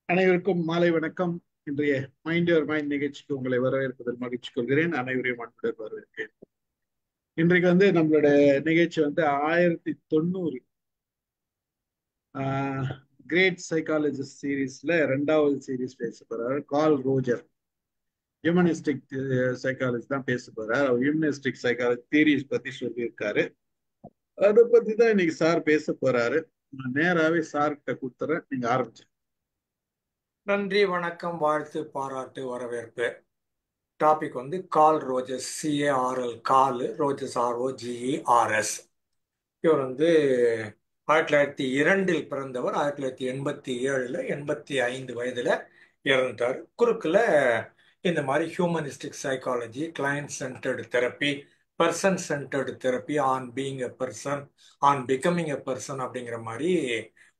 அனைவருக்கும் மாலை வணக்கம். இன்றைய மைண்ட் யுவர் மைண்ட் நிகழ்ச்சிக்கு உங்களை வரவேற்பதில் மகிழ்ச்சி கொள்கிறேன். அனைவரையும் அன்புடன் வரவேற்கிறேன். இன்றைக்கு நம்மளோட நிகழ்ச்சி 1990 கிரேட் சைக்காலஜிஸ்ட் சீரீஸ்ல 2வது சீரீஸ் பேச போறாரு. கார்ல் ரோஜர் ஹியூமனிஸ்டிக் சைக்காலஜி தான் பேச போறாரு. அவர் ஹியூமனிஸ்டிக் சைக்காலஜி தியரிஸ் பத்தி சொல்லியிருக்காரு. அதை பத்தி தான் இன்னைக்கு சார் பேச போறாரு. நான் நேராவே சார்கிட்ட கொடுத்துறேன், நீங்க ஆரம்பிச்சு. நன்றி, வணக்கம், வாழ்த்து, பாராட்டு, வரவேற்பு. டாபிக் கால் ரோஜர்ஸ், CARL, கால் ரோஜர்ஸ், ROGERS. இவர் 1902 பிறந்தவர். 1987 85 வயதுல இறந்துட்டார். குறுக்குல இந்த மாதிரி humanistic psychology, client centred therapy, person centred therapy, on being a person, on becoming a person அப்படிங்கிற மாதிரி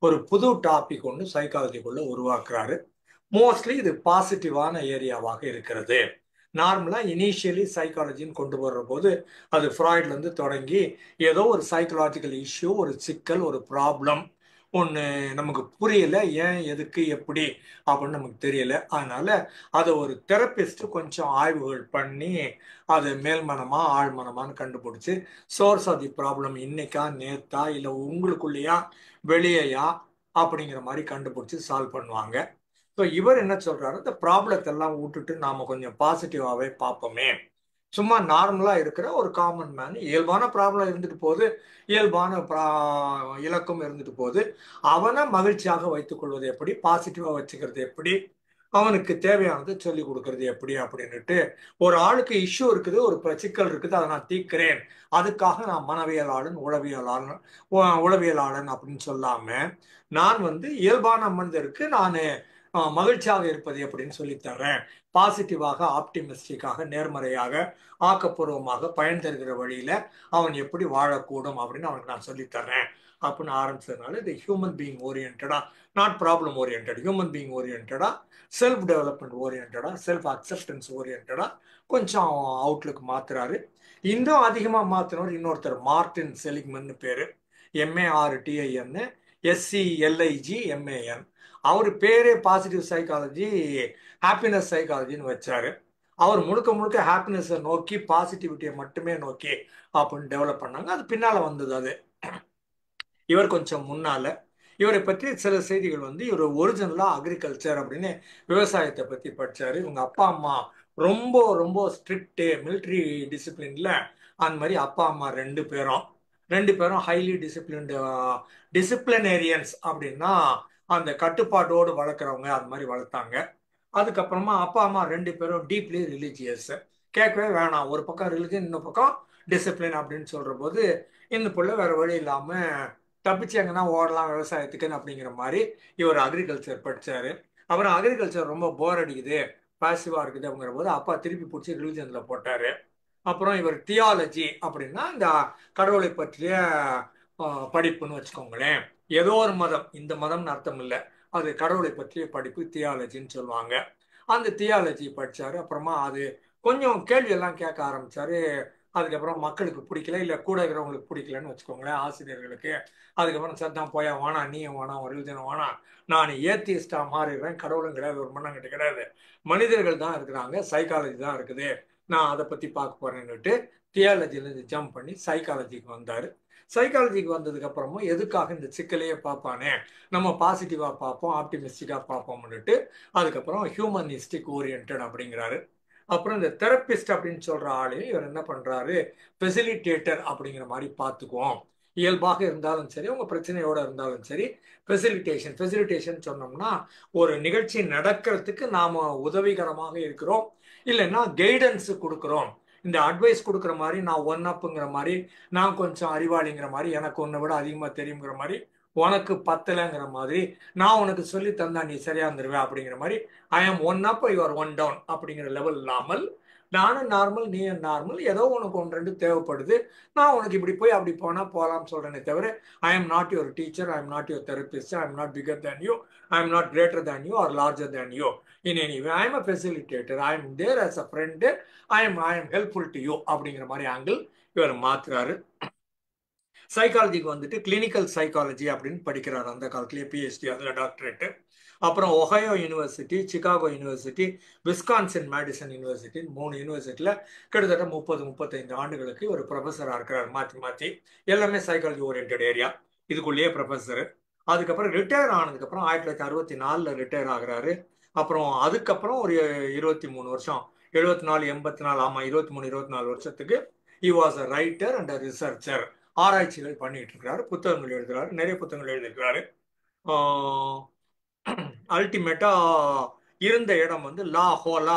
ஒரு புது டாபிக் ஒன்று சைக்காலஜிக்குள்ள உருவாக்குறாரு. மோஸ்ட்லி இது பாசிட்டிவான ஏரியாவாக இருக்கிறது. நார்மலா இனிஷியலி சைக்காலஜின்னு கொண்டு வர்ற போது அது ஃப்ராய்ட்ல இருந்து தொடங்கி ஏதோ ஒரு சைக்கலாஜிக்கல் இஷ்யூ, ஒரு சிக்கல், ஒரு ப்ராப்ளம் ஒன்று நமக்கு புரியல, ஏன் எதுக்கு எப்படி அப்படின்னு நமக்கு தெரியல. அதனால அதை ஒரு தெரப்பிஸ்ட் கொஞ்சம் ஆய்வுகள் பண்ணி அது மேல்மனமா ஆழ்மனமான்னு கண்டுபிடிச்சு சோர்ஸ் ஆஃப் தி ப்ராப்ளம் இன்னைக்கா நேத்தா இல்லை உங்களுக்குள்ளேயா வெளியேயா அப்படிங்கிற மாதிரி கண்டுபிடிச்சு சால்வ் பண்ணுவாங்க. ஸோ இவர் என்ன சொல்றாரு, இந்த ப்ராப்ளத்தை எல்லாம் விட்டுட்டு நாம கொஞ்சம் பாசிட்டிவாகவே பார்ப்போமே. சும்மா நார்மலா இருக்கிற ஒரு காமன் மேன், இயல்பான ப்ராப்ளம் இருந்துட்டு போகுது, இயல்பான இலக்கம் இருந்துட்டு போகுது, அவனை மகிழ்ச்சியாக வைத்துக் கொள்வது எப்படி, பாசிட்டிவா வச்சுக்கிறது எப்படி, அவனுக்கு தேவையானது சொல்லி கொடுக்கறது எப்படி அப்படின்னுட்டு, ஒரு ஆளுக்கு இஷ்யூ இருக்குது, ஒரு சிக்கல் இருக்குது, அதை நான் தீர்க்கிறேன், அதுக்காக நான் மனவியலாளன், உளவியலாளன் அப்படின்னு சொல்லாம, நான் இயல்பான மனிதருக்கு நான் மகிழ்ச்சியாக இருப்பது எப்படின்னு சொல்லித்தர்றேன். பாசிட்டிவாக, ஆப்டிமிஸ்டிக்காக, நேர்மறையாக, ஆக்கப்பூர்வமாக பயன் தருகிற வழியில அவன் எப்படி வாழக்கூடும் அப்படின்னு அவனுக்கு நான் சொல்லித்தர்றேன் அப்படின்னு ஆரம்பிச்சதுனால இது ஹியூமன் பீயிங் ஓரியன்டா, not problem oriented, human being ஓரியன்டா, செல்ஃப் டெவலப்மெண்ட் ஓரியன்டா, செல்ஃப் அக்செப்டன்ஸ் ஓரியன்டா கொஞ்சம் அவுட்லுக் மாத்துறாரு. இன்னும் அதிகமா மாத்தினவர் இன்னொருத்தர், மார்டின் செலிக்மன் பேரு, MARTIN SELIGMAN. அவர் பேரே பாசிட்டிவ் சைக்காலஜி, ஹாப்பினஸ் சைக்காலஜின்னு வச்சாரு. அவர் முழுக்க முழுக்க ஹாப்பினஸை நோக்கி, பாசிட்டிவிட்டியை மட்டுமே நோக்கி அப்படின்னு டெவலப் பண்ணாங்க. அது பின்னால வந்தது. அது இவர் கொஞ்சம் முன்னால. இவரை பற்றி சில செய்திகள் இவர் ஒரிஜினலா அக்ரிகல்ச்சர் அப்படின்னு விவசாயத்தை பத்தி படிச்சாரு. இவங்க அப்பா அம்மா ரொம்ப ரொம்ப ஸ்ட்ரிக்ட் மிலிட்ரி டிசிப்ளின்ல, அந்த மாதிரி அப்பா அம்மா ரெண்டு பேரும் ஹைலி டிசிப்ளினேரியன்ஸ் அப்படின்னா அந்த கட்டுப்பாட்டோடு வளர்க்குறவங்க, அது மாதிரி வளர்த்தாங்க. அதுக்கப்புறமா அப்பா அம்மா ரெண்டு பேரும் டீப்லி ரிலீஜியஸ், கேட்கவே வேணாம், ஒரு பக்கம் ரிலிஜன் இன்னொரு பக்கம் டிசிப்ளின் அப்படின்னு சொல்ற போது இந்த பிள்ளை வேற வழி இல்லாம தப்பிச்சு எங்கன்னா ஓடலாம் விவசாயத்துக்குன்னு அப்படிங்கிற மாதிரி இவர் அக்ரிகல்ச்சர் படிச்சாரு. அப்புறம் அக்ரிகல்ச்சர் ரொம்ப போர் அடிக்குது, பாசிவா இருக்குது அப்படிங்கிற போது அப்பா திருப்பி பிடிச்சி ரிலிஜன்ல போட்டாரு. அப்புறம் இவர் தியாலஜி அப்படின்னா இந்த கடவுளை பற்றிய படிப்புன்னு வச்சுக்கோங்களேன். ஏதோ ஒரு மதம், இந்த மதம்னு அர்த்தம் இல்லை, அது கடவுளை பற்றிய படிப்பு தியாலஜின்னு சொல்லுவாங்க. அந்த தியாலஜி படிச்சாரு. அப்புறமா அது கொஞ்சம் கேள்வி எல்லாம் கேட்க ஆரம்பிச்சாரு. அதுக்கப்புறம் மக்களுக்கு பிடிக்கல, இல்லை கூட இருக்கிறவங்களுக்கு பிடிக்கலன்னு வச்சுக்கோங்களேன், ஆசிரியர்களுக்கு. அதுக்கப்புறம் சத்தான் போயா, வேணா நீயும் வேணாம், ஒரு ரிலிஜனும் வேணாம், நான் ஏத்திஸ்டா மாறிடுறேன், கடவுளும் கிடையாது, ஒரு மண்ணங்கிட்ட கிடையாது, மனிதர்கள் தான் இருக்கிறாங்க, சைக்காலஜி தான் இருக்குது, நான் அதை பத்தி பார்க்க போறேன்னுட்டு தியாலஜிலேருந்து ஜம்ப் பண்ணி சைக்காலஜிக்கு வந்தாரு. சைக்காலஜிக்கு வந்ததுக்கு அப்புறமும் எதுக்காக இந்த சிக்கலையே பார்ப்பானே, நம்ம பாசிட்டிவா பார்ப்போம், ஆப்டிமிஸ்டிக்கா பார்ப்போம்னுட்டு அதுக்கப்புறம் ஹியூமனிஸ்டிக் ஓரியன்ட் அப்படிங்கிறாரு. அப்புறம் இந்த தெரப்பிஸ்ட் அப்படின்னு சொல்ற ஆளையும் இவர் என்ன பண்றாரு, ஃபெசிலிட்டேட்டர் அப்படிங்கிற மாதிரி பார்த்துக்குவோம். இயல்பாக இருந்தாலும் சரி, உங்க பிரச்சனையோட இருந்தாலும் சரி, ஃபெசிலிட்டேஷன் சொன்னோம்னா ஒரு நிகழ்ச்சி நடக்கிறதுக்கு நாம உதவிகரமாக இருக்கிறோம், இல்லைன்னா கைடன்ஸ் கொடுக்குறோம். இந்த அட்வைஸ் கொடுக்குற மாதிரி, நான் ஒன் அப்புங்கிற மாதிரி, நான் கொஞ்சம் அறிவாளிங்கிற மாதிரி, எனக்கு உன்னை விட அதிகமாக தெரியுங்கிற மாதிரி, உனக்கு பத்தலைங்கிற மாதிரி, நான் உனக்கு சொல்லி தந்தா நீ சரியா இருந்துருவேன் அப்படிங்கிற மாதிரி, I am one up your one down அப்படிங்கிற லெவல் இல்லாமல், நானும் நார்மல் நீயும் நார்மல், ஏதோ உனக்கு ஒன்று ரெண்டு தேவைப்படுது, நான் உனக்கு இப்படி போய் அப்படி போனா போகலாம்னு சொல்றேனே தவிர, ஐ am not your teacher, I am not your therapist, I am not figure than you, I am not greater than you are larger than you. In any way, I am a facilitator. I am there as a friend. I am helpful to you அப்படிங்கிற மாதிரி angle இவர் மாத்துறாரு. சைக்காலஜிக்கு வந்துட்டு clinical psychology அப்படின்னு படிக்கிறார் அந்த காலத்திலேயே, PhD, அதில் doctorate. அப்புறம் Ohio university, Chicago university, Wisconsin Madison university, 3 யூனிவர்சிட்டியில் கிட்டத்தட்ட 35 ஆண்டுகளுக்கு ஒரு ப்ரொஃபஸராக இருக்கிறார் மாற்றி மாற்றி. எல்லாமே சைக்காலஜி ஓரியன்ட் ஏரியா, இதுக்குள்ளேயே ப்ரொஃபஸர். அதுக்கப்புறம் ரிட்டையர் ஆனதுக்கப்புறம் 1964 ரிட்டையர் ஆகுறாரு. அப்புறம் அதுக்கப்புறம் ஒரு 23 வருஷம், 74 84, ஆமாம் 24 வருஷத்துக்கு he was a writer and a researcher, ஆராய்ச்சிகள் பண்ணிட்டு இருக்கிறாரு, புத்தகங்கள் எழுதுறாரு, நிறைய புத்தகங்கள் எழுதியிருக்கிறாரு. அல்டிமேட்டா இருந்த இடம் வந்து லா ஹோலா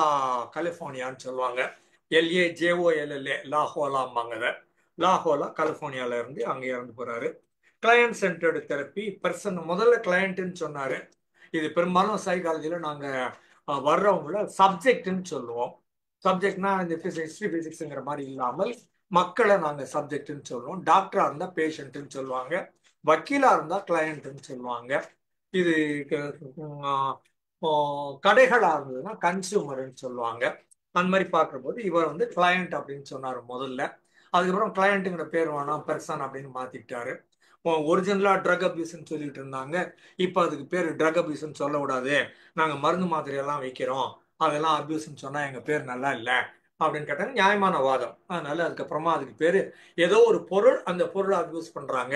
கலிஃபோர்னியான்னு சொல்லுவாங்க. LAJOLLA, லா ஹோலாம்பாங்க அதை. லா ஹோலா கலிஃபோர்னியால இருந்து அங்கே இறந்து போறாரு. கிளையன்ட் சென்டர்டு தெரப்பி, பர்சன் முதல்ல கிளையண்ட்னு சொன்னாரு. இது பெரும்பாலும் சைக்காலஜியில் நாங்கள் வர்றவங்கள சப்ஜெக்ட்னு சொல்லுவோம். சப்ஜெக்ட்னா இந்த ஹிஸ்ட்ரி பிசிக்ஸுங்கிற மாதிரி இல்லாமல் மக்களை நாங்கள் சப்ஜெக்ட்னு சொல்லுவோம். டாக்டராக இருந்தால் பேஷண்ட்டுன்னு சொல்லுவாங்க, வக்கீலாக இருந்தால் கிளையண்ட்டுன்னு சொல்லுவாங்க. இது கடைகளாக இருந்ததுன்னா கன்சியூமர்னு சொல்லுவாங்க. அந்த மாதிரி பார்க்குற போது இவர் வந்து கிளையண்ட் அப்படின்னு சொன்னார் முதல்ல. அதுக்கப்புறம் கிளையண்ட்டுங்கிற பேர் வேணாம், பெர்சன் அப்படின்னு மாற்றிக்கிட்டாரு. ஒரிஜினலாக ட்ரக் அபியூஸ்ன்னு சொல்லிட்டு இருந்தாங்க, இப்போ அதுக்கு பேர் ட்ரக் அபியூஸ்ன்னு சொல்லக்கூடாது, நாங்கள் மருந்து மாத்திரையெல்லாம் வைக்கிறோம், அதெல்லாம் அபியூஸ்ன்னு சொன்னால் எங்கள் பேர் நல்லா இல்லை அப்படின்னு கேட்டாங்க. நியாயமான வாதம். அதனால அதுக்கப்புறமா அதுக்கு பேர் ஏதோ ஒரு பொருள், அந்த பொருளை அபியூஸ் பண்ணுறாங்க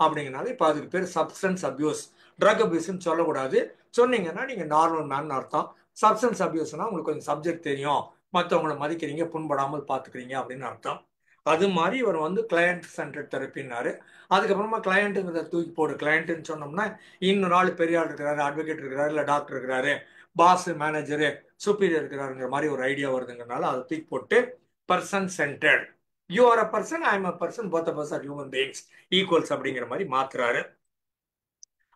அப்படிங்கிறனால இப்போ அதுக்கு பேர் சப்ஸ்டன்ஸ் அபியூஸ், ட்ரக் அபியூஸ்ன்னு சொல்லக்கூடாது. சொன்னீங்கன்னா நீங்கள் நார்மல் மேன் அர்த்தம். சப்ஸ்டன்ஸ் அபியூஸ்னா உங்களுக்கு கொஞ்சம் சப்ஜெக்ட் தெரியும், மற்றவங்களை மதிக்கிறீங்க, புண்படாமல் பார்த்துக்கிறீங்க அப்படின்னு அர்த்தம். அது மாதிரி இவர் வந்து கிளையண்ட் சென்டர்ட் தெரப்பின்னாரு. அதுக்கப்புறமா கிளையண்ட்டுங்கிறத தூக்கி போடு, கிளையண்ட்டுன்னு சொன்னோம்னா இன்னொரு ஆள் பெரிய ஆள் இருக்கிறாரு, அட்வொகேட் இருக்கிறாரு, இல்லை டாக்டர் இருக்கிறாரு, பாஸ், மேனேஜரு, சூப்பீரியர் இருக்கிறாருங்கிற மாதிரி ஒரு ஐடியா வருதுங்கிறனால அதை தூக்கி போட்டு person centred, you are a person, I am a person, both of us are human beings, equals அப்படிங்கிற மாதிரி மாத்துறாரு.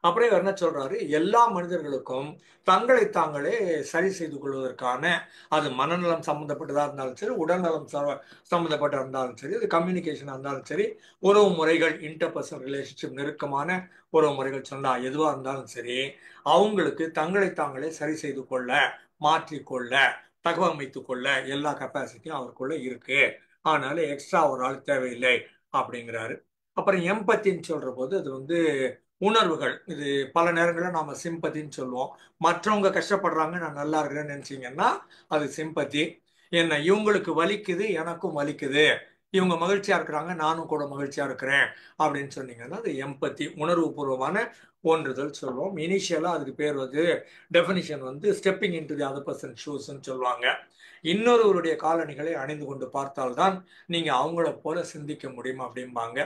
அப்புறம் இவர் என்ன சொல்றாரு, எல்லா மனிதர்களுக்கும் தங்களை தாங்களே சரி செய்து கொள்வதற்கான, அது மனநலம் சம்பந்தப்பட்டதா இருந்தாலும் சரி, உடல்நலம் சம்பந்தப்பட்டதா இருந்தாலும் சரி, அது கம்யூனிகேஷனாக இருந்தாலும் சரி, உறவு முறைகள், இன்டர்பர்சனல் ரிலேஷன்ஷிப், நெருக்கமான உறவு முறைகள் சொன்னா எதுவாக இருந்தாலும் சரி, அவங்களுக்கு தங்களை தாங்களே சரி செய்து கொள்ள, மாற்றிக்கொள்ள, தகவமைத்துக் கொள்ள எல்லா கெப்பாசிட்டியும் அவருக்குள்ள இருக்கு. அதனால எக்ஸ்ட்ரா ஒரு ஆள் தேவையில்லை அப்படிங்கிறாரு. அப்புறம் எம்பத்தின்னு சொல்ற போது அது வந்து உணர்வுகள். இது பல நேரங்களில் நாம சிம்பத்தின்னு சொல்லுவோம். மற்றவங்க கஷ்டப்படுறாங்க, நான் நல்லா இருக்கிறேன்னு நினைச்சீங்கன்னா அது சிம்பத்தி. என்ன, இவங்களுக்கு வலிக்குது, எனக்கும் வலிக்குது, இவங்க மகிழ்ச்சியா இருக்கிறாங்க, நானும் கூட மகிழ்ச்சியா இருக்கிறேன் அப்படின்னு சொன்னீங்கன்னா அது எம்பத்தி, உணர்வு பூர்வமான ஒன்றுதல் சொல்லுவோம். இனிஷியலா அதுக்கு பேர் வந்து டெஃபினிஷன் வந்து stepping into the other person ஷூஸ்ன்னு சொல்லுவாங்க. இன்னொருவருடைய காலணிகளை அணிந்து கொண்டு பார்த்தால்தான் நீங்க அவங்கள போல சிந்திக்க முடியும் அப்படிம்பாங்க.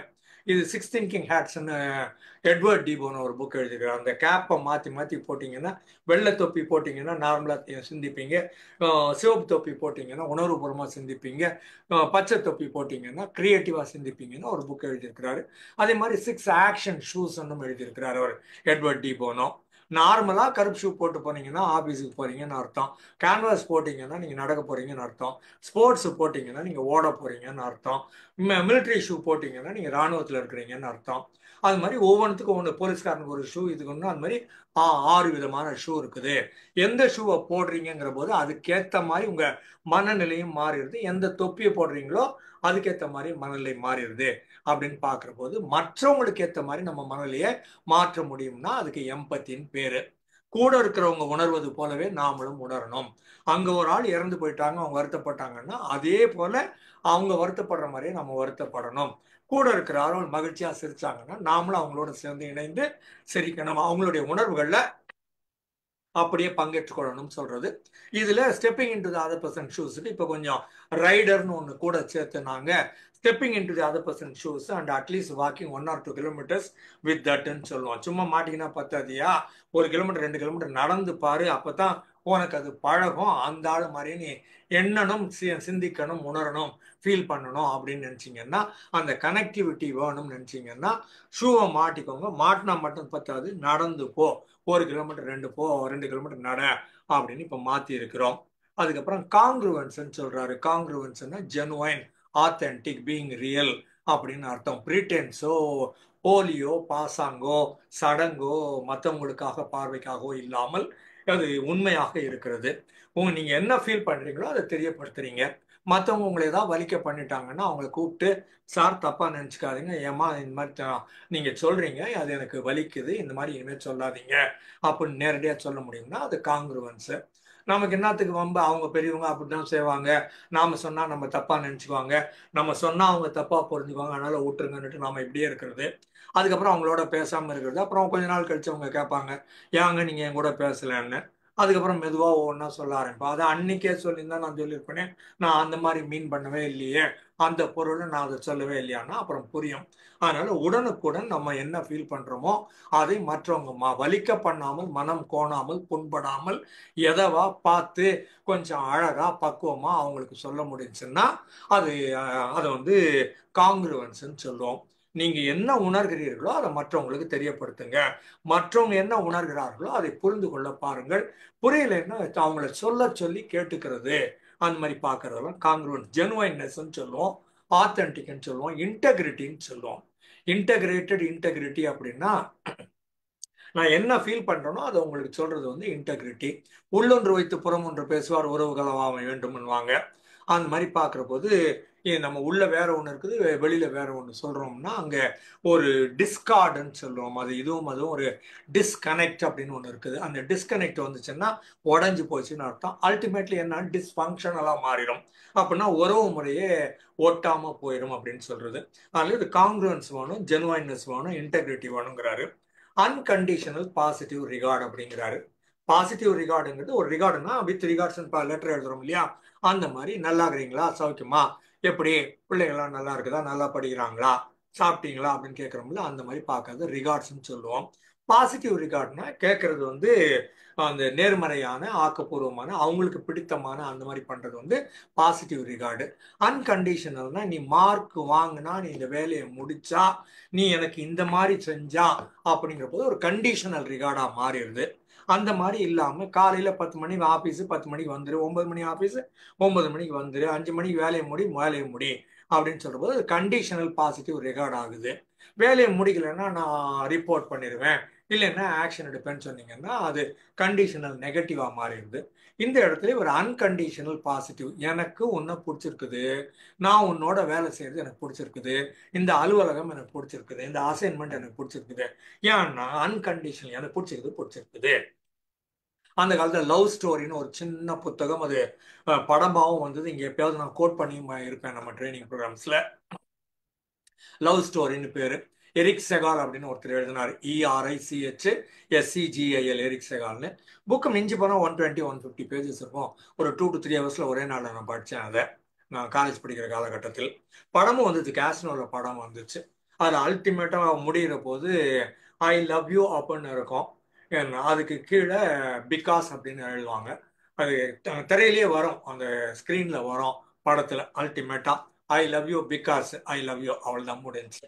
இது சிக்ஸ் திங்கிங் ஹேட்ஸ்ன்னு எட்வர்ட் டிபோன்னு ஒரு புக் எழுதிக்கிறார். அந்த கேப்பை மாற்றி மாற்றி போட்டிங்கன்னா, வெள்ளை தொப்பி போட்டிங்கன்னா நார்மலாக சிந்திப்பீங்க, சிவப்பு தொப்பி போட்டிங்கன்னா உணர்வுபூர்வமாக சிந்திப்பீங்க, பச்சை தொப்பி போட்டிங்கன்னா கிரியேட்டிவாக சிந்திப்பீங்கன்னு ஒரு புக் எழுதியிருக்கிறாரு. அதே மாதிரி 6 ஆக்ஷன் ஷூஸ்ன்னு எழுதியிருக்கிறார் அவர், எட்வர்ட் டிபோனோ. நார்மலாக கருப்பு ஷூ போட்டு போனீங்கன்னா ஆஃபீஸுக்கு போறீங்கன்னு அர்த்தம், கேன்வாஸ் போட்டிங்கன்னா நீங்கள் நடக்க போறீங்கன்னு அர்த்தம், ஸ்போர்ட்ஸ் போட்டிங்கன்னா நீங்கள் ஓட போறீங்கன்னு அர்த்தம், மிலிட்ரி ஷூ போட்டிங்கன்னா நீங்கள் இராணுவத்தில் இருக்கிறீங்கன்னு அர்த்தம். அது மாதிரி ஒவ்வொன்றுத்துக்கும் ஒன்று, போலீஸ்காரனுக்கு ஒரு ஷூ, இதுக்கு ஒன்று, அது மாதிரி 6 விதமான ஷூ இருக்குது. எந்த ஷூவை போடுறீங்கிற போது அதுக்கேற்ற மாதிரி உங்கள் மனநிலையும் மாறிடுது, எந்த தொப்பியை போடுறீங்களோ அதுக்கேற்ற மாதிரி மனநிலை மாறிடுது அப்படின்னு பார்க்குற போது மற்றவங்களுக்கு ஏற்ற மாதிரி நம்ம மனநிலையை மாற்ற முடியும்னா அதுக்கு எம்பத்தின்னு பேரு. கூட இருக்கிறவங்க உணர்வது போலவே நாமளும் உணரணும். அங்க ஒரு ஆள் இறந்து போயிட்டாங்க, அவங்க வருத்தப்பட்டாங்கன்னா அதே போல அவங்க வருத்தப்படுற மாதிரியே நம்ம வருத்தப்படணும். கூட இருக்கிற ஆள் மகிழ்ச்சியா சிரிச்சாங்கன்னா நாமளும் அவங்களோட சேர்ந்து இணைந்து சிரிக்கணும், அவங்களுடைய உணர்வுகள்ல அப்படியே பங்கேற்றுக்கொள்ளணும்னு சொல்றது. இதுல stepping into the other person ஷூஸ்க்கு இப்போ கொஞ்சம் ரைடர்னு ஒன்று கூட சேர்த்துனாங்க. Stepping into the other person shoes and at least walking 1 or 2 kilometers with தட்னு சொல்லுவோம். சும்மா மாட்டிங்கன்னா பத்தாதியா, 1 கிலோமீட்டர் 2 கிலோமீட்டர் நடந்து பாரு, அப்பதான் உனக்கு அது பழகும். அந்த ஆள் மாதிரி நீ எண்ணணும், சிந்திக்கணும், உணரணும், ஃபீல் பண்ணணும் அப்படின்னு நினைச்சீங்கன்னா, அந்த கனெக்டிவிட்டி வேணும்னு நினைச்சீங்கன்னா ஷூவை மாட்டிக்கோங்க. மாட்டினா மட்டும் பத்தாது, நடந்து போ, 1 கிலோமீட்டர் 2 கிலோமீட்டர் நட அப்படின்னு இப்ப மாத்தி இருக்கிறோம். அதுக்கப்புறம் காங்க்ருவன்ஸ் சொல்றாரு. காங்க்ருவன்ஸ்னா ஜெனுவைன், ஆத்தென்டிக், பீயிங் ரியல் அப்படின்னு அர்த்தம். பிரிட்டென்ஸோ, போலியோ, பாசாங்கோ, சடங்கோ, மற்றவங்களுக்காக பார்வைக்காகவோ இல்லாமல் அது உண்மையாக இருக்கிறது. நீங்க என்ன ஃபீல் பண்றீங்களோ அதை தெரியப்படுத்துறீங்க. மற்றவங்க உங்களை ஏதாவது வலிக்க பண்ணிட்டாங்கன்னா அவங்கள கூப்பிட்டு, சார் தப்பா நினைச்சுக்காதீங்க, ஏமா இந்த மாதிரி நீங்க சொல்றீங்க, அது எனக்கு வலிக்குது, இந்த மாதிரி இனிமேல் சொல்லாதீங்க அப்படின்னு நேரடியா சொல்ல முடியும்னா அது காங்கிருவன்ஸ். நமக்கு என்னத்துக்கு வம்பு, அவங்க பெரியவங்க அப்படிதான் செய்வாங்க, நாம சொன்னா நம்ம தப்பா நினைச்சுக்குவாங்க, நம்ம சொன்னா அவங்க தப்பா புரிஞ்சுக்குவாங்க, அதனால விட்டுருங்கன்னுட்டு நாம இப்படியே இருக்கிறது. அதுக்கப்புறம் அவங்களோட பேசாம இருக்கிறது. அப்புறம் கொஞ்ச நாள் கழிச்சு அவங்க கேட்பாங்க, ஏங்க நீங்க என் கூட பேசலன்னு. அதுக்கப்புறம் மெதுவா ஒவ்வொன்றா சொல்ல ஆரம்பிப்போம். அதை அன்னைக்கே சொல்லியிருந்தா நான் சொல்லியிருப்பேனே, நான் அந்த மாதிரி மீன் பண்ணவே இல்லையே, அந்த பொருளை நான் அதை சொல்லவே இல்லையான்னா அப்புறம் புரியும். அதனால உடனுக்குடன் நம்ம என்ன ஃபீல் பண்றோமோ அதை மற்றவங்க வலிக்க பண்ணாமல், மனம் கோணாமல், புண்படாமல் எதவா பார்த்து கொஞ்சம் அழகா பக்குவமா அவங்களுக்கு சொல்ல முடிஞ்சுன்னா அது அதை வந்து காங்கிருவன்ஸ்ன்னு சொல்லுவோம். நீங்க என்ன உணர்கிறீர்களோ அதை மற்றவங்களுக்கு தெரியப்படுத்துங்க. மற்றவங்க என்ன உணர்கிறார்களோ அதை புரிந்து கொள்ள பாருங்கள். புரியலைன்னா அவங்கள சொல்ல சொல்லி கேட்டுக்கிறது, அந்த மாதிரி பார்க்கறதெல்லாம் காங்கிருவன்ஸ். ஜெனுவைன்னஸ் சொல்லுவோம், ஆத்தென்டிக்னு சொல்லுவோம், இன்டெகிரிட்டின்னு சொல்லுவோம். இன்டெகிரிட்டி அப்படின்னா நான் என்ன ஃபீல் பண்றேனோ அதை உங்களுக்கு சொல்றது வந்து இன்டெகிரிட்டி. உள்ளொன்று வைத்து புறம் ஒன்று பேசுவார் உறவுகளவாக வேண்டும்னுவாங்க. அந்த மாதிரி பார்க்குற போது நம்ம உள்ள வேற ஒன்று இருக்குது, வெளியில வேற ஒன்று சொல்றோம்னா அங்க ஒரு டிஸ்கார்டுன்னு சொல்லுவோம். அது அதுவும் ஒரு டிஸ்கனெக்ட் அப்படின்னு ஒன்று இருக்குது. அந்த டிஸ்கனெக்ட் வந்துச்சுன்னா உடஞ்சி போச்சுன்னு அர்த்தம். அல்டிமேட்லி என்ன, டிஸ்ஃபங்க்ஷனலா மாறிடும். அப்படின்னா உறவு முறையே ஒட்டாம போயிடும் அப்படின்னு சொல்றது. அதனால இது காங்கிருவன்ஸ் வேணும், ஜெனுவைன்னஸ் வேணும், இன்டெகிரிட்டி வேணுங்கிறாரு. அன்கண்டிஷனல் பாசிட்டிவ் ரிகார்டு அப்படிங்கிறாரு. பாசிட்டிவ் ரிகார்டுங்கிறது ஒரு ரிகார்டுனா வித் ரிகார்ட்ஸ் லெட்டர் எழுதுறோம் இல்லையா, அந்த மாதிரி நல்லா இருக்கிறீங்களா, சௌக்கியமா, எப்படி பிள்ளைங்களாம் நல்லா இருக்குதா, நல்லா படிக்கிறாங்களா, சாப்பிட்டீங்களா அப்படின்னு கேட்குறோம்ல, அந்த மாதிரி பார்க்கறது ரிகார்ட்ஸ்ன்னு சொல்லுவோம். பாசிட்டிவ் ரிகார்ட்னா கேட்கறது வந்து அந்த நேர்மறையான ஆக்கப்பூர்வமான அவங்களுக்கு பிடித்தமான அந்த மாதிரி பண்றது வந்து பாசிட்டிவ் ரிகார்டு. அன்கண்டிஷனல்னா நீ மார்க் வாங்கினா, நீ இந்த வேலையை முடிச்சா, நீ எனக்கு இந்த மாதிரி செஞ்சா அப்படிங்கிற போது ஒரு கண்டிஷனல் ரிகார்டா மாறிடுது. அந்த மாதிரி இல்லாம காலையில 10 மணிக்கு ஆபீஸ், 10 மணிக்கு வந்துரு, 9 மணி ஆபீஸ், 9 மணிக்கு வந்துரு, 5 மணிக்கு வேலையை முடி அப்படின்னு சொல்ற போது கண்டிஷனல் பாசிட்டிவ் ரெக்கார்ட் ஆகுது. வேலையை முடிக்கலைன்னா நான் ரிப்போர்ட் பண்ணிடுவேன், இல்லைன்னா ஆக்ஷன் எடுப்பேன்னு சொன்னீங்கன்னா அது கண்டிஷனல் நெகட்டிவா மாறிடுது. இந்த இடத்துல ஒரு அன்கண்டிஷனல் பாசிட்டிவ், எனக்கு உன்னை பிடிச்சிருக்குது, நான் உன்னோட வேலை செய்யறது எனக்கு பிடிச்சிருக்குது, இந்த அலுவலகம் எனக்கு பிடிச்சிருக்குது, இந்த அசைன்மெண்ட் எனக்கு பிடிச்சிருக்குது, ஏன்னா அன்கண்டிஷனல் எனக்கு பிடிச்சிருக்குது. அந்த காலத்துல லவ் ஸ்டோரின்னு ஒரு சின்ன புத்தகம், அது படமாவும் வந்தது. இங்க எப்பயாவது நான் கோட் பண்ணி இருப்பேன் நம்ம ட்ரைனிங் ப்ரோக்ராம்ஸ்ல. லவ் ஸ்டோரின்னு பேரு. எரிக் செகால் அப்படின்னு ஒருத்தர் எழுதினார், ERICHSEGIL, எரிக் செகால்னு. புக்கு மிஞ்சி போனால் 120 150 பேஜஸ் இருக்கும். ஒரு 2 to 3 ஹவர்ஸ்ல ஒரே நாளில் நான் படித்தேன் அதை, நான் காலேஜ் படிக்கிற காலகட்டத்தில். படமும் வந்துச்சு, கேஸ்னோல படம் வந்துச்சு. அது அல்டிமேட்டா முடிகிற போது ஐ லவ் யூ அப்படின்னு இருக்கும். அதுக்கு கீழே பிகாஸ் அப்படின்னு எழுதுவாங்க. அது திரையிலேயே வரும், அந்த ஸ்கிரீன்ல வரும் படத்துல. அல்டிமேட்டா I love you because I love you, அவள் தான் முடிஞ்சு.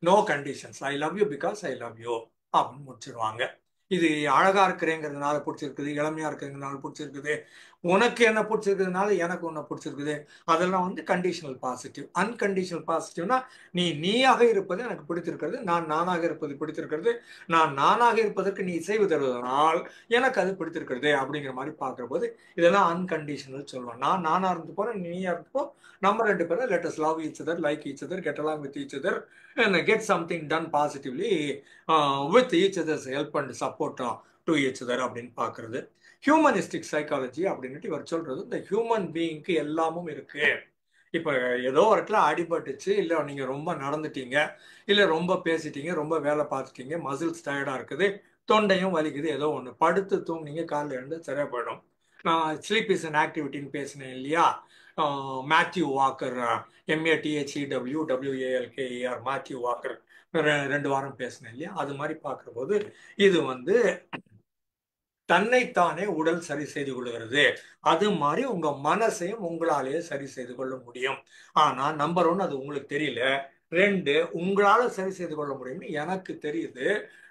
No conditions, I love you because I love you அப்படின்னு முடிச்சிருவாங்க. இது அழகா இருக்கிறேங்கிறதுனால பிடிச்சிருக்குது, இளமையா இருக்கிறதுனால பிடிச்சிருக்குது, உனக்கு என்ன பிடிச்சிருக்கிறதுனால எனக்கு உன்னை பிடிச்சிருக்குது, அதெல்லாம் வந்து கண்டிஷனல் பாசிட்டிவ். அன்கண்டிஷனல் பாசிட்டிவ்னா நீ நீயாக இருப்பது எனக்கு பிடித்திருக்கிறது, நான் நானாக இருப்பது பிடித்திருக்கிறது, நான் நானாக இருப்பதற்கு நீ இசைவு தருவதனால் எனக்கு அது பிடித்திருக்கிறது அப்படிங்கிற மாதிரி பார்க்குற போது இதெல்லாம் அன்கண்டிஷனல் சொல்லுவோம். நான் நானா இருந்து போறேன், நீயா இருந்துப்போ, நம்ம ரெண்டு பேரும் let us love each other, like each other, get along with each other and get something done positively with each other's help and support to each other அப்படின்னு பார்க்கறது. ஹியூமனிஸ்டிக் சைக்காலஜி அப்படின்ட்டு இவர் சொல்றது, இந்த ஹியூமன் பீயிங்க்கு எல்லாமும் இருக்கு. இப்போ ஏதோ ஒரு இடத்துல அடிபட்டுச்சு, இல்லை நீங்க ரொம்ப நடந்துட்டீங்க, இல்லை ரொம்ப பேசிட்டீங்க, ரொம்ப வேலை பார்த்துட்டீங்க, மசில்ஸ் டயர்டா இருக்குது, தொண்டையும் வலிக்குது, ஏதோ ஒன்று படுத்து தூங்குனீங்க, காலைல இருந்து சரியா போயிடும். நான் ஸ்லீப் இஸ் அன் ஆக்டிவிட்டின்னு பேசினேன் இல்லையா, Matthew Walker, MEATHEWWALKER, Matthew Walker 2 வாரம் பேசினேன் இல்லையா, அது மாதிரி பார்க்குற போது இது வந்து தன்னைத்தானே உடல் சரி செய்து கொள்கிறது. அது மாதிரி உங்க மனசையும் உங்களாலேயே சரி செய்து கொள்ள முடியும். ஆனா நம்பர் 1 அது உங்களுக்கு தெரியல, 2 உங்களால சரி செய்து கொள்ள முடியும்னு எனக்கு தெரியுது,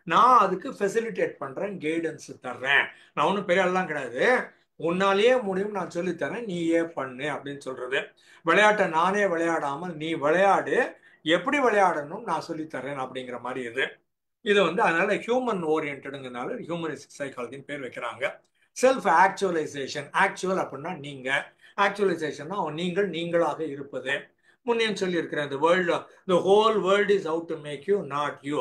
நான் அதுக்கு ஃபெசிலிட்டேட் பண்றேன், கைடன்ஸ் தர்றேன். நான் ஒன்றும் பெரிய ஆள்லாம் கிடையாது, உன்னாலேயே முடியும், நான் சொல்லித்தரேன், நீயே பண்ணு அப்படின்னு சொல்றது. விளையாட்டை நானே விளையாடாமல் நீ விளையாடு, எப்படி விளையாடணும் நான் சொல்லித்தரேன் அப்படிங்கிற மாதிரி இது வந்து அதனால ஹியூமன் ஓரியன்டுங்கிறதுனால ஹியூமனிஸ்டிக் சைக்காலஜின்னு பேர் வைக்கிறாங்க. செல்ஃப் ஆக்சுவலைசேஷன், ஆக்சுவல் அப்படின்னா நீங்க, ஆக்சுவலைசேஷன் நீங்கள் நீங்களாக இருப்பது. முன்னேன்னு சொல்லியிருக்கிறேன், the whole world is out to make you not you.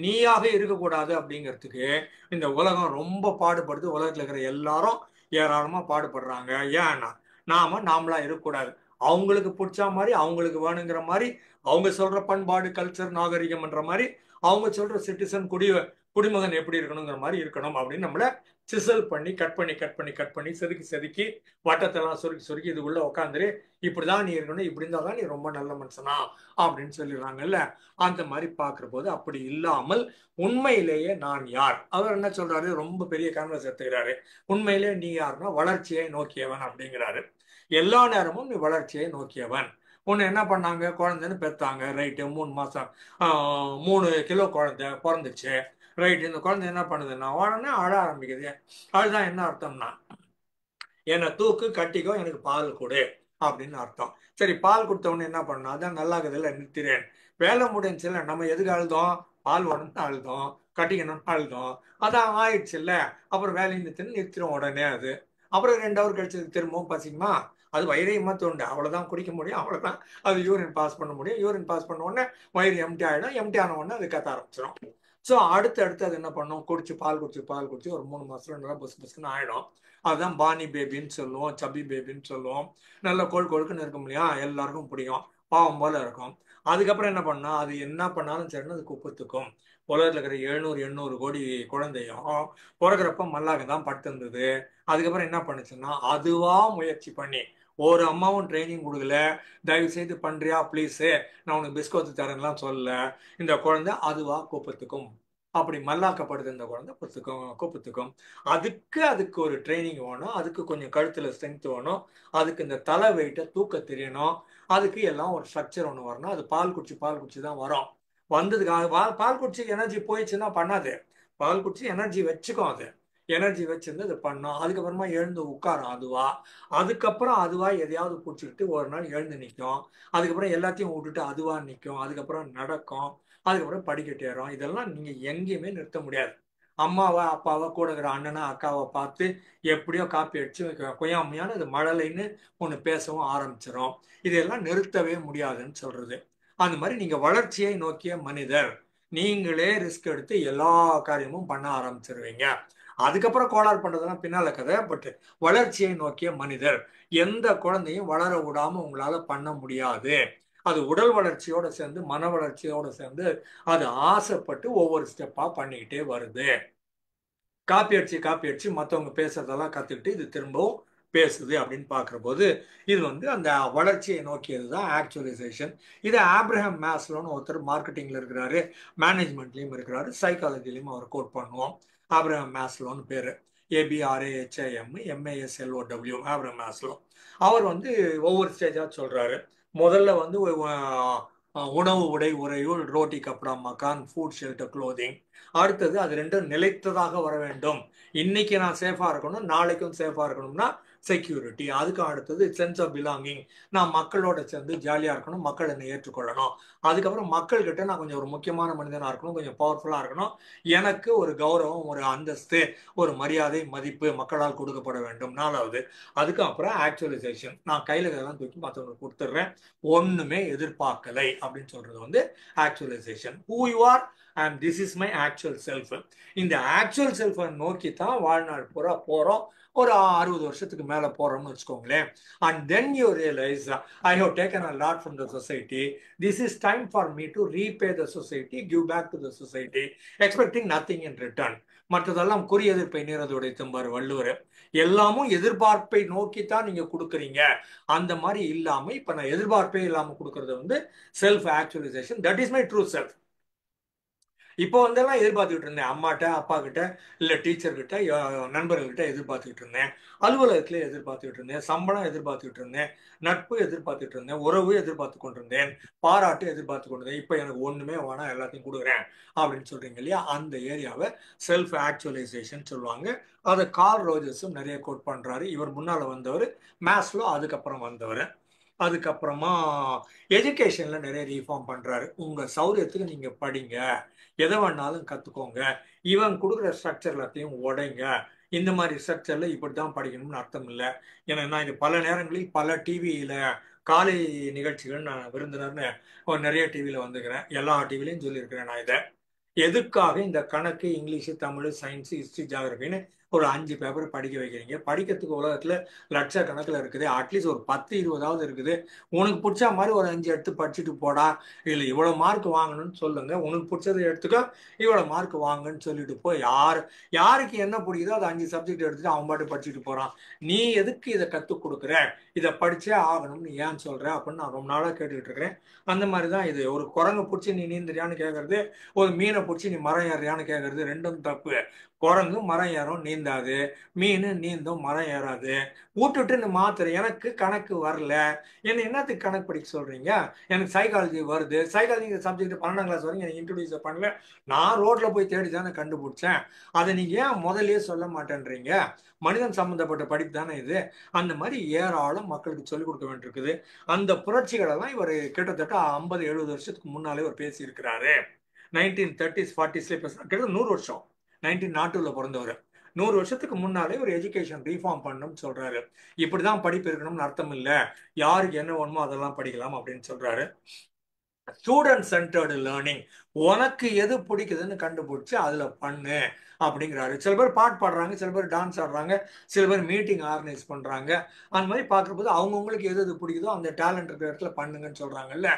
நீயாக இருக்கக்கூடாது அப்படிங்கிறதுக்கு இந்த உலகம் ரொம்ப பாடுபடுது. உலகத்துல இருக்கிற எல்லாரும் ஏராளமா பாடுபடுறாங்க. ஏன்னா நாமளா இருக்கக்கூடாது. அவங்களுக்கு பிடிச்ச மாதிரி, அவங்களுக்கு வேணுங்கிற மாதிரி, அவங்க சொல்ற பண்பாடு, கல்ச்சர், நாகரிகம்ன்ற மாதிரி, அவங்க சொல்ற சிட்டிசன் குடிமகன் எப்படி இருக்கணுங்கிற மாதிரி இருக்கணும் அப்படின்னு நம்மள சிசல் பண்ணி கட் பண்ணி செதுக்கி வட்டத்தெல்லாம் சுருக்கி இதுக்குள்ள உட்காந்துரு, இப்படிதான் நீ இருக்கணும், இப்படி இருந்தாதான் நீ ரொம்ப நல்ல மனுஷனா அப்படின்னு சொல்லிடுறாங்கல்ல. அந்த மாதிரி பார்க்கிற போது அப்படி இல்லாமல் உண்மையிலேயே நான் யார், அவர் என்ன சொல்றாரு, ரொம்ப பெரிய கேன்வாஸ் எடுத்துக்கிறாரு. உண்மையிலேயே நீ யாருன்னா வளர்ச்சியை நோக்கியவன் அப்படிங்கிறாரு. எல்லா நேரமும் நீ வளர்ச்சியை நோக்கியவன். ஒன்று என்ன பண்ணாங்க, குழந்தைன்னு பெற்றாங்க, ரைட்டு, 3 மாசம் 3 கிலோ குழந்தை பிறந்துச்சு, ரைட். இந்த குழந்தை என்ன பண்ணுதுன்னா உடனே அழ ஆரம்பிக்குது. அதுதான் என்ன அர்த்தம்னா, என்னை தூக்கு, கட்டிக்கோ, எனக்கு பால் கொடு அப்படின்னு அர்த்தம். சரி, பால் கொடுத்த உடனே என்ன பண்ணா, அதான் நல்லா இருக்குதுல்ல, நிறுத்திறேன், வேலை முடிஞ்சுல, நம்ம எதுக்கு அழுதோம், பால் உடனே அழுதோம், கட்டிக்கணும்னு அழுதோம், அதான் ஆயிடுச்சு இல்ல. அப்புறம் வேலையை நிறுத்திடும் உடனே. அது அப்புறம் 2 ஹவர் கழிச்சு திரும்பவும் பசிக்குமா, அது வயிறையுமா தோண்டு, அவ்வளவுதான் குடிக்க முடியும், அவ்வளவுதான் அது யூரின் பாஸ் பண்ண முடியும். யூரின் பாஸ் பண்ண உடனே வயிறு எம்டி ஆயிடும், எம்டி ஆன உடனே அது கத்த ஆரம்பிச்சிடும். ஸோ அடுத்து அது என்ன பண்ணும், பால் குடிச்சு ஒரு 3 மாசத்துல நல்லா புஸ்ன்னு ஆயிடும். அதுதான் பானி பேபின்னு சொல்லுவோம், சபி பேபின்னு சொல்லுவோம். நல்ல கொழுக்குன்னு இருக்க முடியும், எல்லாருக்கும் பிடிக்கும், பாவம் போல இருக்கும். அதுக்கப்புறம் என்ன பண்ணா, அது என்ன பண்ணாலும் சரின்னு அது குப்பத்துக்கும். உலகத்துல இருக்கிற 700-800 கோடி குழந்தையும் பிறகுறப்ப மல்லாக தான் படுத்திருந்தது. அதுக்கப்புறம் என்ன பண்ணுச்சுன்னா, அதுவா முயற்சி பண்ணி, ஒரு அம்மாவும் ட்ரைனிங் கொடுக்கல, தயவு செய்து பண்றியா ப்ளீஸு, நான் உனக்கு பிஸ்கோத்து தரேன்லாம் சொல்லல. இந்த குழந்தை அதுவா கூப்பத்துக்கும். அப்படி மல்லாக்கப்படுது இந்த குழந்தை கூப்பத்துக்கும். அதுக்கு ஒரு ட்ரைனிங் வேணும், அதுக்கு கொஞ்சம் கழுத்துல ஸ்ட்ரென்த் வேணும், அதுக்கு இந்த தலை வெயிட்டை தூக்க தெரியணும், அதுக்கு எல்லாம் ஒரு ஸ்ட்ரக்சர் ஒன்று வரணும். அது பால் குடிச்சு தான் வரும். வந்ததுக்கு பால் குடிச்சு எனர்ஜி போயிடுச்சுன்னா பண்ணாது. பால் குடிச்சு எனர்ஜி வச்சுக்கும், அது எனர்ஜி வச்சிருந்து அது பண்ணும். அதுக்கப்புறமா எழுந்து உட்காரும் அதுக்கப்புறம் அதுவா எதையாவது பிடிச்சிக்கிட்டு ஒரு நாள் எழுந்து நிற்கும். அதுக்கப்புறம் எல்லாத்தையும் விட்டுட்டு அதுவா நிற்கும். அதுக்கப்புறம் நடக்கும். அதுக்கப்புறம் படிக்கட்டு ஏறும். இதெல்லாம் நீங்க எங்கேயுமே நிறுத்த முடியாது. அம்மாவா அப்பாவா கூட இருக்கிற அண்ணனா அக்காவை பார்த்து எப்படியோ காப்பி அடிச்சு கொய்யாமையான இது மழலைன்னு ஒன்று பேசவும் ஆரம்பிச்சிடும். இதெல்லாம் நிறுத்தவே முடியாதுன்னு சொல்றது. அந்த மாதிரி நீங்க வளர்ச்சியை நோக்கிய மனிதர், நீங்களே ரிஸ்க் எடுத்து எல்லா காரியமும் பண்ண ஆரம்பிச்சிருவீங்க. அதுக்கப்புறம் கோளாறு பண்றதெல்லாம் பின்னால கதை. பட் வளர்ச்சியை நோக்கிய மனிதர், எந்த குழந்தையும் வளர விடாம உங்களால பண்ண முடியாது. அது உடல் வளர்ச்சியோட சேர்ந்து மன வளர்ச்சியோட சேர்ந்து அது ஆசைப்பட்டு ஒவ்வொரு ஸ்டெப்பா பண்ணிக்கிட்டே வருது. காப்பி அடிச்சு மற்றவங்க பேசுறதெல்லாம் கத்துக்கிட்டு இது திரும்பவும் பேசுது அப்படின்னு பார்க்குற போது இது அந்த வளர்ச்சியை நோக்கியது தான் ஆக்சுவலைசேஷன். இது ஆப்ரஹாம் மேஸ்லோன்னு ஒருத்தர் மார்க்கெட்டிங்ல இருக்கிறாரு, மேனேஜ்மெண்ட்லயும் இருக்கிறாரு, சைக்காலஜிலையும் அவர் கோட் பண்ணுவோம். ஆப்ரஹாம் மேஸ்லோன்னு பேரு, ABRAHAM ஆப்ரஹாம் மேஸ்லோ. அவர் ஒவ்வொரு ஸ்டேஜா சொல்றாரு. முதல்ல உணவு, உடை, உறையுள், ரோட்டி, கப்டா, மக்கான், ஃபுட், ஷெல்டர், க்ளோதிங். அடுத்தது அது ரெண்டும் நிலைத்ததாக வர வேண்டும். இன்னைக்கு நான் சேஃபா இருக்கணும், நாளைக்கும் சேஃபா இருக்கணும்னா செக்யூரிட்டி. அதுக்கு அடுத்தது சென்ஸ் ஆஃப் பிலாங்கிங், நான் மக்களோட சேர்ந்து ஜாலியா இருக்கணும், மக்கள் என்னை ஏற்றுக்கொள்ளணும். அதுக்கப்புறம் மக்கள் கிட்ட நான் கொஞ்சம் ஒரு முக்கியமான மனிதனா இருக்கணும், கொஞ்சம் பவர்ஃபுல்லா இருக்கணும், எனக்கு ஒரு கௌரவம், ஒரு அந்தஸ்து, ஒரு மரியாதை, மதிப்பு மக்களால் கொடுக்கப்பட வேண்டும். 4வது. அதுக்கப்புறம் ஆக்சுவலைசேஷன், நான் கையில இதெல்லாம் தூக்கி மற்றவங்களுக்கு கொடுத்துட்றேன், ஒண்ணுமே எதிர்பார்க்கலை அப்படின்னு சொல்றது actualisation. Who you are and this is my actual self. இந்த ஆக்சுவல் செல்ஃபை நோக்கி தான் வாழ்நாள் பூரா போறோம். ஒரு 60 வருஷத்துக்கு மேல போறோம்னு வச்சுக்கோங்களேன். And then you realise, I have taken a lot from the society, this is time for me to repay the society, give back to the society, expecting nothing in return. மற்றதெல்லாம் குறி எதிர்ப்பை நீரதோட தும்பார் வள்ளுவர். எல்லாமும் எதிர்பார்ப்பை நோக்கித்தான் நீங்க கொடுக்குறீங்க. அந்த மாதிரி இல்லாம இப்ப நான் எதிர்பார்ப்பே இல்லாம கொடுக்கறது self actualisation. That is my true self. இப்போ எல்லாம் எதிர்பார்த்துக்கிட்டு இருந்தேன், அம்மாட்ட, அப்பா கிட்ட, இல்லை டீச்சர் கிட்ட, நண்பர்கள்கிட்ட எதிர்பார்த்துக்கிட்டு இருந்தேன், அலுவலகத்துல எதிர்பார்த்துக்கிட்டு இருந்தேன், சம்பளம் எதிர்பார்த்துக்கிட்டு இருந்தேன், நட்பு எதிர்பார்த்துக்கிட்டு இருந்தேன், உறவு எதிர்பார்த்து கொண்டிருந்தேன், பாராட்டு எதிர்பார்த்து கொண்டிருந்தேன். இப்போ எனக்கு ஒண்ணுமே வேணாம், எல்லாத்தையும் கொடுக்குறேன் அப்படின்னு சொல்றீங்க இல்லையா, அந்த ஏரியாவை செல்ஃப் ஆக்சுவலைசேஷன் சொல்லுவாங்க. அதை கார்ல் ரோஜர்ஸும் நிறைய கோட் பண்றாரு. இவர் முன்னால வந்தவர், மேஸ்லோ அதுக்கப்புறம் வந்தவர். அதுக்கப்புறமா எஜுகேஷன்ல நிறைய ரீஃபார்ம் பண்றாரு. உங்க சௌரியத்துக்கு நீங்க படிங்க, எதை வேணாலும் கத்துக்கோங்க, இவன் கொடுக்குற ஸ்ட்ரக்சர் எல்லாத்தையும் உடைங்க, இந்த மாதிரி ஸ்ட்ரக்சர்ல இப்படி தான் படிக்கணும்னு அர்த்தம் இல்லை. ஏன்னா நான் இது பல நேரங்களில் பல டிவியில காலை நிகழ்ச்சிகள் நான் விருந்தினர்னு நிறைய டிவியில வந்துக்கிறேன். எல்லா டிவிலையும் சொல்லியிருக்கிறேன் நான் இதை. எதுக்காக இந்த கணக்கு, இங்கிலீஷ், தமிழ், சயின்ஸ், ஹிஸ்டரி, ஜியாகிரபின்னு ஒரு 5 பேப்பர் படிக்க வைக்கிறீங்க? படிக்கிறதுக்கு உலகத்துல லட்சக்கணக்கில் இருக்குது. அட்லீஸ்ட் ஒரு 10-20 இருக்குது. உனக்கு பிடிச்ச மாதிரி ஒரு 5 எடுத்து படிச்சுட்டு போடா. இல்லை இவ்வளவு மார்க் வாங்கணும்னு சொல்லுங்க, உனக்கு பிடிச்சதை எடுத்துக்க, இவ்வளவு மார்க் வாங்கன்னு சொல்லிட்டு போய் யாருக்கு என்ன பிடிக்குதோ அது 5 சப்ஜெக்ட் எடுத்துட்டு அவன் பாட்டு படிச்சுட்டு போறான். நீ எதுக்கு இதை கத்துக் கொடுக்குற? இதை படிச்சே ஆகணும்னு ஏன் சொல்ற அப்படின்னு நான் ரொம்ப நாளா கேட்டுக்கிட்டு இருக்கிறேன். அந்த மாதிரிதான் இது. ஒரு குரங்கு பிடிச்சி நீ நீந்திரியான்னு கேட்கறது, ஒரு மீனை பிடிச்சி நீ மரம் ஏறியான்னு கேட்கறது ரெண்டும் தப்பு. குரங்கு மரம் ஏறும் நீந்தாது, மீன் நீந்தும் மரம் ஏறாது. விட்டுட்டு நீ மாத்துற. எனக்கு கணக்கு வரல, என்னத்துக்கு கணக்கு படிக்க சொல்றீங்க? எனக்கு சைக்காலஜி வருது. சைக்காலஜி சப்ஜெக்ட் 12ஆம் கிளாஸ் வரைக்கும் எனக்கு இன்ட்ரோடியூஸ் பண்ணல. நான் ரோட்ல போய் தேடி தானே கண்டுபிடிச்சேன். அதை நீங்க ஏன் முதல்லயே சொல்ல மாட்டேன்றீங்க? மனிதன் சம்பந்தப்பட்ட படிப்பு தானே இது. அந்த மாதிரி ஏராளம் மக்களுக்கு சொல்லிக் கொடுக்க வேண்டியிருக்குது. அந்த புரட்சிகளெல்லாம் இவர் கிட்டத்தட்ட 50-70 வருஷத்துக்கு முன்னாலே ஒரு பேசி இருக்கிறாரு. 1930s 40ஸ்ல கிட்டத்தட்ட 100 வருஷம். 1902ல பிறந்தவர். 100 வருஷத்துக்கு முன்னாலே ஒரு எஜுகேஷன் ரீஃபார்ம் பண்ணணும்னு சொல்றாரு. இப்படிதான் படிப்பு இருக்கணும்னு அர்த்தம் இல்லை, யாருக்கு என்ன வேணுமோ அதெல்லாம் படிக்கலாம் அப்படின்னு சொல்றாரு. Student centred learning. உனக்கு எது பிடிக்குதுன்னு கண்டுபிடிச்சு அதுல பண்ணு அப்படிங்கிறாரு. சில பேர் பாட்டு பாடுறாங்க, சில பேர் டான்ஸ் ஆடுறாங்க, சில பேர் மீட்டிங் ஆர்கனைஸ் பண்றாங்க. அந்த மாதிரி பார்க்குற போது அவங்கவுங்களுக்கு எது பிடிக்குதோ அந்த டேலண்ட் இருக்கிற இடத்துல பண்ணுங்கன்னு சொல்றாங்கல்ல.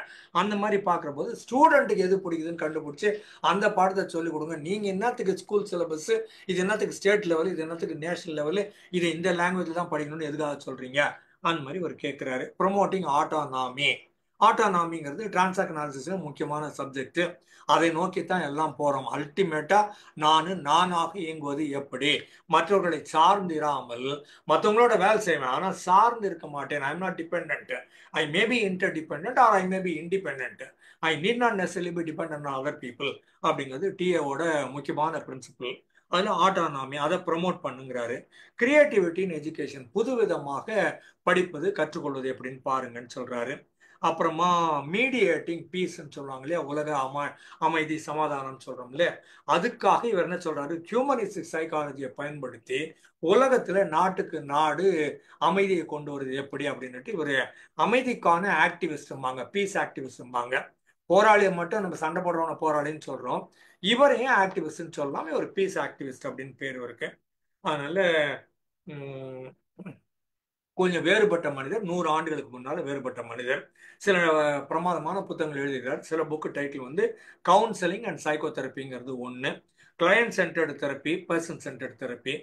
அந்த மாதிரி பார்க்குற போது ஸ்டூடெண்ட்டுக்கு எது பிடிக்குதுன்னு கண்டுபிடிச்சு அந்த பாடத்தை சொல்லிக் கொடுங்க. நீங்க என்னத்துக்கு ஸ்கூல் சிலபஸ், இது என்னத்துக்கு ஸ்டேட் லெவல், இது என்னத்துக்கு நேஷனல் லெவலு, இது இந்த லாங்குவேஜ் தான் படிக்கணும்னு எதுக்காக சொல்றீங்க? அந்த மாதிரி ஒரு கேட்கிறாரு. ப்ரொமோட்டிங் ஆட்டோனாமி. ஆட்டோனாமிங்கிறது டிரான்சாக்ட் அனாலிசிஸ்ல முக்கியமான சப்ஜெக்ட். அதை நோக்கித்தான் எல்லாம் போறோம். அல்டிமேட்டா நானாக இயங்குவது எப்படி, மற்றவர்களை சார்ந்து இராமல் மற்றவங்களோட வேலை செய்வேன், ஆனா சார்ந்து இருக்க மாட்டேன். I am not depend. I may be inter depend or I may be independent. I need not necessarily be depend on other people அப்படிங்கிறது டிஏவோட முக்கியமான பிரின்சிபிள். அதுல ஆட்டோனாமி அதை ப்ரொமோட் பண்ணுங்கிறாரு. கிரியேட்டிவிட்டி இன் எஜுகேஷன், புதுவிதமாக படிப்பது கற்றுக்கொள்வது எப்படின்னு பாருங்கன்னு சொல்றாரு. அப்புறமா மீடியேட்டிங் பீஸ்ன்னு சொல்லுவாங்க இல்லையா, உலக அமைதி சமாதானம் சொல்றோம் இல்லையா, அதுக்காக இவர் என்ன சொல்றாரு, ஹியூமனிஸ்டிக் சைக்காலஜியை பயன்படுத்தி உலகத்துல நாட்டுக்கு நாடு அமைதியை கொண்டு வருது எப்படி அப்படின்னுட்டு இவர் அமைதிக்கான ஆக்டிவிஸ்ட்பாங்க, பீஸ் ஆக்டிவிஸ்ட்பாங்க. போராளியை மட்டும் நம்ம சண்டை போடுறவன போராளின்னு சொல்றோம், இவர் ஏன் ஆக்டிவிஸ்ட்னு சொல்லலாம், இவர் பீஸ் ஆக்டிவிஸ்ட் அப்படின்னு பேர் இருக்கு. அதனால கொஞ்சம் வேறுபட்ட மனிதர், 100 ஆண்டுகளுக்கு முன்னால வேறுபட்ட மனிதர். சில பிரமாதமான புத்தகங்கள் எழுதுகிறார். சில புக்கு டைட்டில் வந்து கவுன்சிலிங் அண்ட் சைக்கோ தெரப்பிங்கிறது ஒன்று, client centred therapy, person centred therapy,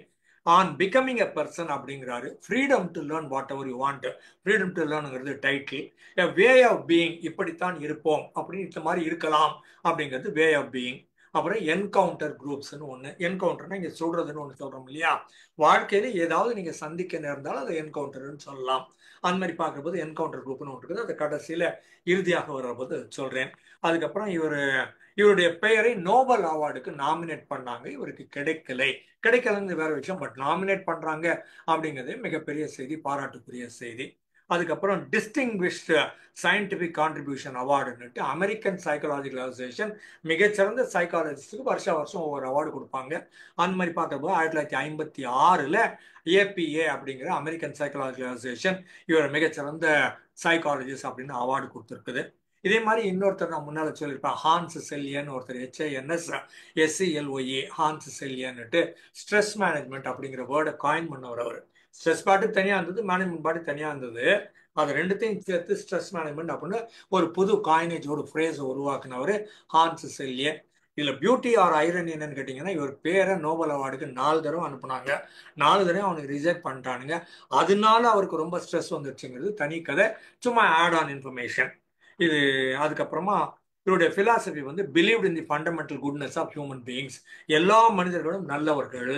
on becoming a person அப்படிங்கிறாரு. Freedom to learn whatever you want, freedom to லேர்னுங்கிறது title. A way of being, இப்படித்தான் இருப்போம் அப்படின்னு, இந்த மாதிரி இருக்கலாம் அப்படிங்கிறது வே ஆஃப் பீயிங். அப்புறம் என்கவுண்டர் குரூப்ஸ்னு ஒன்று. என்கவுண்டர்னா இங்கே சொல்றதுன்னு ஒன்று சொல்றோம் இல்லையா, வாழ்க்கையில ஏதாவது நீங்க சந்திக்க நேர்ந்தாலும் அதை என்கவுண்டர்னு சொல்லலாம். அந்த மாதிரி பார்க்கும்போது என்கவுண்டர் குரூப்னு ஒன்று இருக்குது. அது கடைசியில இறுதியாக வர்றபோது சொல்றேன். அதுக்கப்புறம் இவருடைய பெயரை நோபல் அவார்டுக்கு நாமினேட் பண்ணாங்க, இவருக்கு கிடைக்கலன்னு வேற விஷயம், பட் நாமினேட் பண்றாங்க அப்படிங்கிறது மிகப்பெரிய செய்தி, பாராட்டுக்குரிய செய்தி. அதுக்கப்புறம் டிஸ்டிங்விஷ்டு சயின்டிபிக் கான்ட்ரிபியூஷன் அவார்டுன்னுட்டு அமெரிக்கன் சைக்காலஜிக்கல் அசோசியேஷன் மிகச்சிறந்த சைக்காலஜிஸ்டுக்கு வருஷம் ஒவ்வொரு அவார்டு கொடுப்பாங்க. அந்த மாதிரி பார்க்கும்போது 1956ல் ஏபிஏ அப்படிங்கிற அமெரிக்கன் சைக்காலஜிக்கல் அசோசியேஷன் இவர் மிகச்சிறந்த சைக்காலஜிஸ்ட் அப்படின்னு அவார்டு கொடுத்துருக்குது. இதே மாதிரி இன்னொருத்தர் நான் முன்னால சொல்லியிருப்பேன், ஹான்ஸ் செல்லியன்னு ஒருத்தர், HANSSELOE, ஹான்ஸ் செல்லியன்னுட்டு ஸ்ட்ரெஸ் மேனேஜ்மெண்ட் அப்படிங்கிற வேர்டை காயின் பண்ணவர் அவர். ஸ்ட்ரெஸ் பாட்டு தனியா இருந்தது, மேனேஜ்மெண்ட் பாட்டு தனியா இருந்தது. அது ரெண்டுத்தையும் சேர்த்து ஸ்ட்ரெஸ் மேனேஜ்மெண்ட் அப்படின்னு ஒரு புது காயினேஜ், ஒரு ஃப்ரேஸ் உருவாக்குனவர் ஹான்ஸ் செல்லியே. இதுல பியூட்டி ஆர் ஐரன் என்னன்னு கேட்டீங்கன்னா, இவர் பேரை நோபல் அவார்டுக்கு 4 தடவை அனுப்புனாங்க. 4 தடவை அவனுக்கு ரிஜெக்ட் பண்ணிட்டானுங்க. அதனால அவருக்கு ரொம்ப ஸ்ட்ரெஸ் வந்துருச்சுங்கிறது தனி கதை, சும்மா ஆட் ஆன் இன்ஃபர்மேஷன் இது. அதுக்கப்புறமா இவருடைய பிலாசபி வந்து believed in the fundamental goodness of human beings. எல்லா மனிதர்களும் நல்லவர்கள்.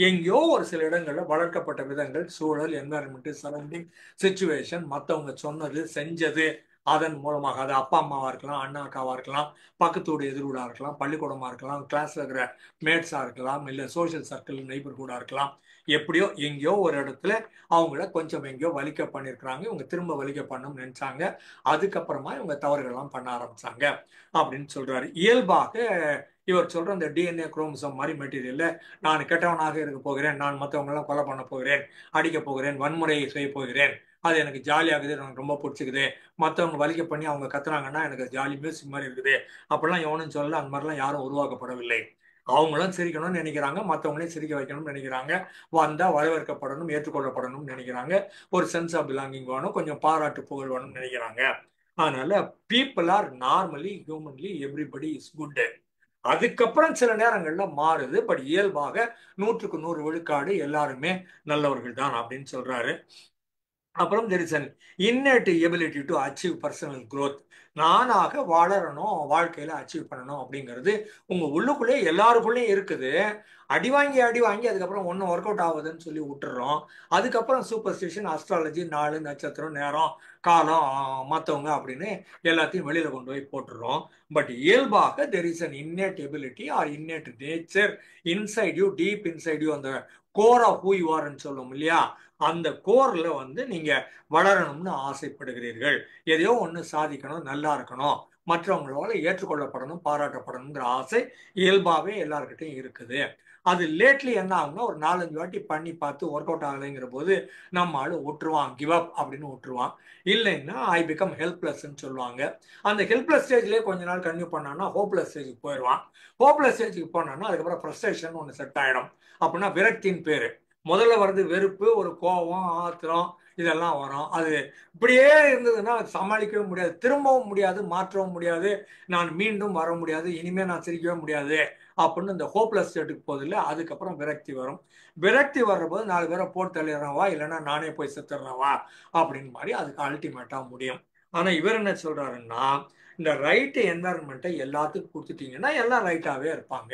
எங்கேயோ ஒரு சில இடங்கள்ல வளர்க்கப்பட்ட விதங்கள், சூழல், என்வாரன்மெண்ட், சரௌண்டிங், சிச்சுவேஷன், மற்றவங்க சொன்னது செஞ்சது, அதன் மூலமாக, அது அப்பா அம்மாவா இருக்கலாம், அண்ணா அக்காவா இருக்கலாம், பக்கத்து வீடு எதிர் வீடா இருக்கலாம், பள்ளிக்கூடமா இருக்கலாம், கிளாஸ்ல இருக்கிற மேட்ஸா இருக்கலாம், இல்லை சோசியல் சர்க்கிள் நெய்பர்ஹுட்டா இருக்கலாம். எப்படியோ எங்கேயோ ஒரு இடத்துல அவங்கள கொஞ்சம் எங்கேயோ வலிக்க பண்ணியிருக்கிறாங்க, இவங்க திரும்ப வலிக்க பண்ணணும்னு நினைச்சாங்க, அதுக்கப்புறமா இவங்க தவறுகள்லாம் பண்ண ஆரம்பிச்சாங்க அப்படின்னு சொல்றாரு. இயல்பாக இவர் சொல்ற இந்த டிஎன்ஏ குரோமோசோம் மாதிரி மெட்டீரியல்ல நான் கெட்டவனாக இருக்க போகிறேன், நான் மற்றவங்க எல்லாம் கொலை பண்ண போகிறேன், அடிக்க போகிறேன், வன்முறையை செய்ய போகிறேன், அது எனக்கு ஜாலியாகுது, எனக்கு ரொம்ப பிடிச்சிக்குது, மற்றவங்க வலிக்க பண்ணி அவங்க கத்துறாங்கன்னா எனக்கு ஜாலி மியூசிக் மாதிரி இருக்குது அப்படிலாம் எவனும் சொல்லல. அந்த மாதிரிலாம் யாரும் உருவாக்கப்படவில்லை. அவங்களும் சிரிக்கணும்னு நினைக்கிறாங்க, மற்றவங்களையும் சிரிக்க வைக்கணும்னு நினைக்கிறாங்க, வந்தா வரவேற்கப்படணும், ஏற்றுக்கொள்ளப்படணும்னு நினைக்கிறாங்க, ஒரு சென்ஸ் ஆஃப் பிலாங்கிங் வேணும், கொஞ்சம் பாராட்டு புகழ் வேணும்னு நினைக்கிறாங்க. அதனால people are normally humanly everybody is good. அதுக்கப்புறம் சில நேரங்கள்ல மாறுது, பட் இயல்பாக 100க்கு 100 விழுக்காடு எல்லாருமே நல்லவர்கள் தான் அப்படின்னு சொல்றாரு. அப்புறம் there is an innate ability to achieve personal growth. நானாக வளரணும், வாழ்க்கையில அச்சீவ் பண்ணணும் அப்படிங்கிறது உங்க உள்ளுக்குள்ளே எல்லாருக்குள்ளேயும் இருக்குது. அடி வாங்கி அடி வாங்கி அதுக்கப்புறம் ஒன்றும் ஒர்க் அவுட் ஆகுதுன்னு சொல்லி விட்டுறோம். அதுக்கப்புறம் சூப்பர்ஸ்டிஷன், அஸ்ட்ராலஜி, நாள், நட்சத்திரம், நேரம், காலம், மற்றவங்க அப்படின்னு எல்லாத்தையும் வெளியில கொண்டு போய் போட்டுறோம். பட் இயல்பாக there is an innate ability or innate nature inside you, deep inside you, அந்த கோர் ஆஃப் ஹூ யூ ஆர்ன்னு சொல்லுவோம் இல்லையா, அந்த கோர்ல வந்து நீங்க வளரணும்னு ஆசைப்படுகிறீர்கள். எதையோ ஒண்ணு சாதிக்கணும், நல்லா இருக்கணும், மற்றவங்களோட ஏற்றுக்கொள்ளப்படணும், பாராட்டப்படணுங்கிற ஆசை இயல்பாவே எல்லார்கிட்டையும் இருக்குது. அது லேட்லி என்ன ஆகும்னா ஒரு 4-5 வாட்டி பண்ணி பார்த்து ஒர்க் அவுட் ஆகலைங்கிற போது நம்ம ஆளு விட்டுருவான், கிவ் அப் அப்படின்னு விட்டுருவான். இல்லைன்னா ஐ பிகம் ஹெல்ப்லெஸ்ன்னு சொல்லுவாங்க. அந்த ஹெல்ப்லெஸ் ஸ்டேஜ்லேயே கொஞ்ச நாள் கன்டினியூ பண்ணான்னா ஹோப்லெஸ் ஸ்டேஜுக்கு போயிடுவான். ஹோப்லெஸ் ஸ்டேஜுக்கு போனான்னா அதுக்கப்புறம் ஃப்ரஸ்ட்ரேஷன் ஒன்று செட் ஆயிடும். அப்படின்னா விரக்தியின் பேரு. முதல்ல வருது வெறுப்பு, ஒரு கோபம், ஆத்திரம், இதெல்லாம் வரும். அது இப்படியே இருந்ததுன்னா சமாளிக்கவே முடியாது, திரும்பவும் முடியாது, மாற்றவும் முடியாது, நான் மீண்டும் வர முடியாது, இனிமே நான் சிரிக்கவே முடியாது அப்படின்னு இந்த ஹோப்லெஸ் ஸ்டேட்டுக்கு போதில்லை. அதுக்கப்புறம் விரக்தி வரும். விரக்தி வர்ற போது 4 பேரை போட்டு தள்ளிடுறவா, இல்லைன்னா நானே போய் செத்துடுறவா அப்படின்னு மாதிரி அதுக்கு அல்டிமேட்டா முடியும். ஆனா இவர் என்ன சொல்றாருன்னா, இந்த ரைட் என்வாயர்மெண்ட்டை எல்லாத்துக்கும் கொடுத்துட்டீங்கன்னா எல்லாம் ரைட்டாவே இருப்பாங்க.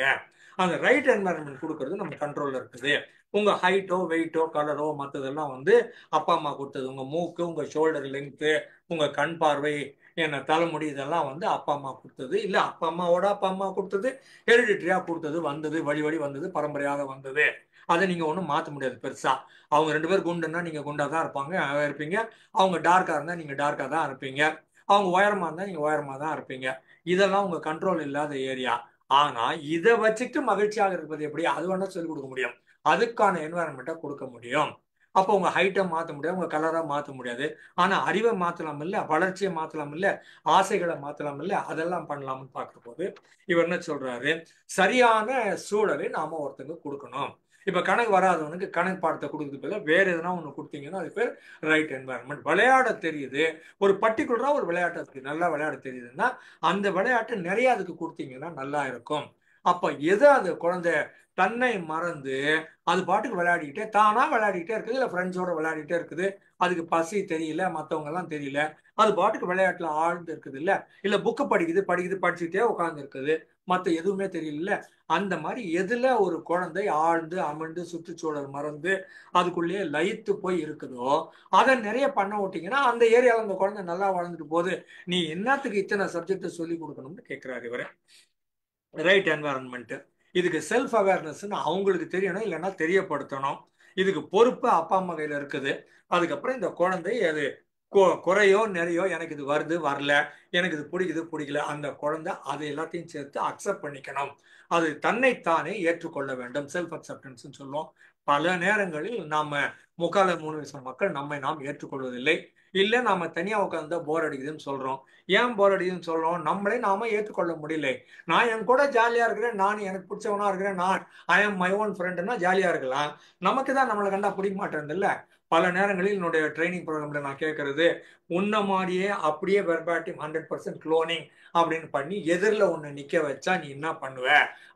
அந்த ரைட் என்வாயர்மெண்ட் கொடுக்கறது நம்ம கண்ட்ரோல்ல இருக்குது. உங்க ஹைட்டோ, வெயிட்டோ, கலரோ, மற்றதெல்லாம் வந்து அப்பா அம்மா கொடுத்தது. உங்க மூக்கு, உங்க ஷோல்டர் லெங்க்த்து, உங்க கண் பார்வை, என்ன தலைமுடி, இதெல்லாம் வந்து அப்பா அம்மா கொடுத்தது. இல்ல அப்பா அம்மாவோட அப்பா அம்மா கொடுத்தது, ஹெரிடிட்டரியா கொடுத்தது, வந்தது, வழி வழி வந்தது, பரம்பரையாக வந்தது. அதை நீங்க ஒன்றும் மாற்ற முடியாது பெருசா. அவங்க 2 பேர் குண்டுன்னா நீங்க குண்டா தான் இருப்பீங்க. அவங்க டார்க்கா இருந்தா நீங்க டார்க்கா தான் இருப்பீங்க. அவங்க உயரமா இருந்தா நீங்க உயரமா தான் இருப்பீங்க. இதெல்லாம் உங்க கண்ட்ரோல் இல்லாத ஏரியா. ஆனா இதை வச்சுட்டு மகிழ்ச்சியாக இருப்பது எப்படி, அது வேணா சொல்லிக் கொடுக்க முடியும். அதுக்கான என்வாயன்மெண்ட்டை கொடுக்க முடியும். அப்போ உங்க ஹைட்டை மாற்ற முடியாது, உங்க கலரை மாற்ற முடியாது. ஆனா அறிவை மாற்றலாம் இல்ல, வளர்ச்சியை மாற்றலாம் இல்ல, ஆசைகளை மாற்றலாம் இல்ல, அதெல்லாம் பண்ணலாம்னு பார்க்குற போது இவர் என்ன சொல்றாரு, சரியான சூழலை நாம ஒருத்தங்க கொடுக்கணும். இப்ப கணக்கு வராதவனுக்கு கணக்கு பாடத்தை கொடுக்குறது பதிலா வேற எதனா ஒண்ணு கொடுத்தீங்கன்னா அது பேர் ரைட் என்வாயன்மெண்ட். விளையாட தெரியுது, ஒரு பர்டிகுலரா ஒரு விளையாட்டு நல்லா விளையாட தெரியுதுன்னா அந்த விளையாட்டு நிறைய அதுக்கு கொடுத்தீங்கன்னா நல்லா இருக்கும். அப்ப எது அது குழந்தை தன்னை மறந்து அது பாட்டுக்கு விளையாடிக்கிட்டே தானா விளையாடிக்கிட்டே இருக்குது, இல்லை ஃப்ரெண்ட்ஸோட விளையாடிட்டே இருக்குது, அதுக்கு பசி தெரியல, மற்றவங்க எல்லாம் தெரியல, அது பாட்டுக்கு விளையாட்டுல ஆழ்ந்து இருக்குது, இல்ல புக்கு படிச்சுட்டே உட்கார்ந்து இருக்குது, மற்ற எதுவுமே தெரியல. அந்த மாதிரி எதுல ஒரு குழந்தை ஆழ்ந்து அமிழ்ந்து சுற்றுச்சூழல் மறந்து அதுக்குள்ளேயே லயித்து போய் இருக்குதோ அதை நிறைய பண்ண விட்டீங்கன்னா அந்த ஏரியாவில் அந்த குழந்தை நல்லா வளர்ந்துட்டு போகுது. நீ என்னத்துக்கு இத்தனை சப்ஜெக்ட் சொல்லி கொடுக்கணும்னு கேட்கிறாரு இவரு. ரைட் என்வாயன்மெண்ட் இதுக்கு செல்ஃப் அவேர்னஸ்ன்னு அவங்களுக்கு தெரியணும், இல்லைன்னா தெரியப்படுத்தணும். இதுக்கு பொறுப்பு அப்பா அம்மா கையில இருக்குது. அதுக்கப்புறம் இந்த குழந்தை அது குறையோ நிறையோ, எனக்கு இது வருது வரல, எனக்கு இது பிடிக்குது பிடிக்கல, அந்த குழந்தை அதை எல்லாத்தையும் சேர்த்து அக்செப்ட் பண்ணிக்கணும். அது தன்னைத்தானே ஏற்றுக்கொள்ள வேண்டும், செல்ஃப் அக்செப்டன்ஸ் சொல்லுவோம். பல நேரங்களில் நாம 3/4 மக்கள் நம்மை நாம் ஏற்றுக்கொள்வதில்லை. இல்ல நாம தனியா உட்காந்து போர் அடிக்குதுன்னு சொல்றோம். ஏன் போர் அடிக்குதுன்னு சொல்றோம், நம்மளே நாம ஏற்றுக்கொள்ள முடியல. நான் என் கூட ஜாலியா இருக்கிறேன், நான் எனக்கு பிடிச்சவனா இருக்கிறேன், நான் ஐ எம் மை ஓன் ஃப்ரெண்ட்னா ஜாலியா இருக்கலாம். நமக்கு தான் நம்மளை கண்டா பிடிக்க மாட்டேன் இல்ல. பல நேரங்களில் என்னுடைய ட்ரைனிங் ப்ரோக்ராம்ல நான் கேட்கறது, உன்ன மாதிரியே அப்படியே வெர்பாட்டிம் 100% குளோனிங் அப்படின்னு பண்ணி எதிரில் உன்னை நிக்க வச்சா நீ என்ன பண்ணுவ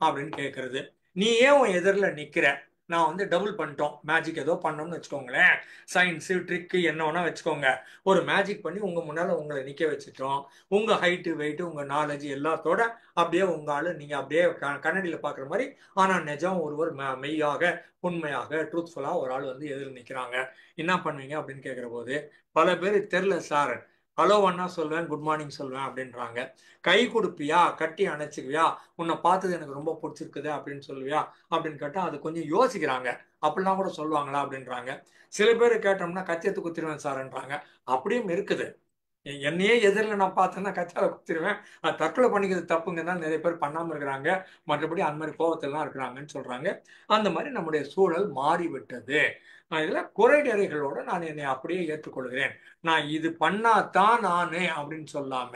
அப்படின்னு கேட்கறது. நீ ஏன் உன் எதிரில் நிக்கிற, நான் வந்து டபுள் பண்ணிட்டோம், மேஜிக் ஏதோ பண்ணோம்னு வச்சுக்கோங்களேன், சயின்ஸு ட்ரிக்கு என்ன வேணா வச்சுக்கோங்க, ஒரு மேஜிக் பண்ணி உங்க முன்னால உங்களை நிக்க வச்சுட்டோம். உங்க ஹைட்டு வெயிட்டு உங்க நாலேஜ் எல்லாத்தோட அப்படியே உங்க ஆளு நீங்க அப்படியே கண்ணாடியில பாக்குற மாதிரி, ஆனா நிஜம் ஒருவர் மெய்யாக உண்மையாக ட்ரூத்ஃபுல்லா ஒரு ஆள் வந்து எதிர் நிக்கிறாங்க, என்ன பண்ணுவீங்க அப்படின்னு கேட்கிற போது பல பேர் தெரில சார், ஹலோ அண்ணா சொல்வேன், குட் மார்னிங் சொல்வேன் அப்படின்றாங்க. கை கொடுப்பியா, கட்டி அணைச்சிக்குவியா, உன்னை பார்த்தது எனக்கு ரொம்ப பிடிச்சிருக்குது அப்படின்னு சொல்லுவியா அப்படின்னு கேட்டா அது கொஞ்சம் யோசிக்கிறாங்க. அப்படிலாம் கூட சொல்லுவாங்களா அப்படின்றாங்க. சில பேர் கேட்டோம்னா கத்தியத்து குத்திருவேன் சார்ன்றாங்க. அப்படியும் இருக்குது. என்னையே எதிரில் நான் பார்த்தேன்னா கச்சால குத்திடுவேன். அது தற்கொலை பண்ணிக்கிறது தப்புங்க தான் நிறைய பேர் பண்ணாமல் இருக்கிறாங்க. மற்றபடி அந்த மாதிரி கோபத்திலாம் இருக்கிறாங்கன்னு சொல்றாங்க. அந்த மாதிரி நம்முடைய சூழல் மாறிவிட்டது. இதுல குறை நிறைகளோட நான் என்னை அப்படியே ஏற்றுக்கொள்கிறேன். நான் இது பண்ணாதான் நானு அப்படின்னு சொல்லாம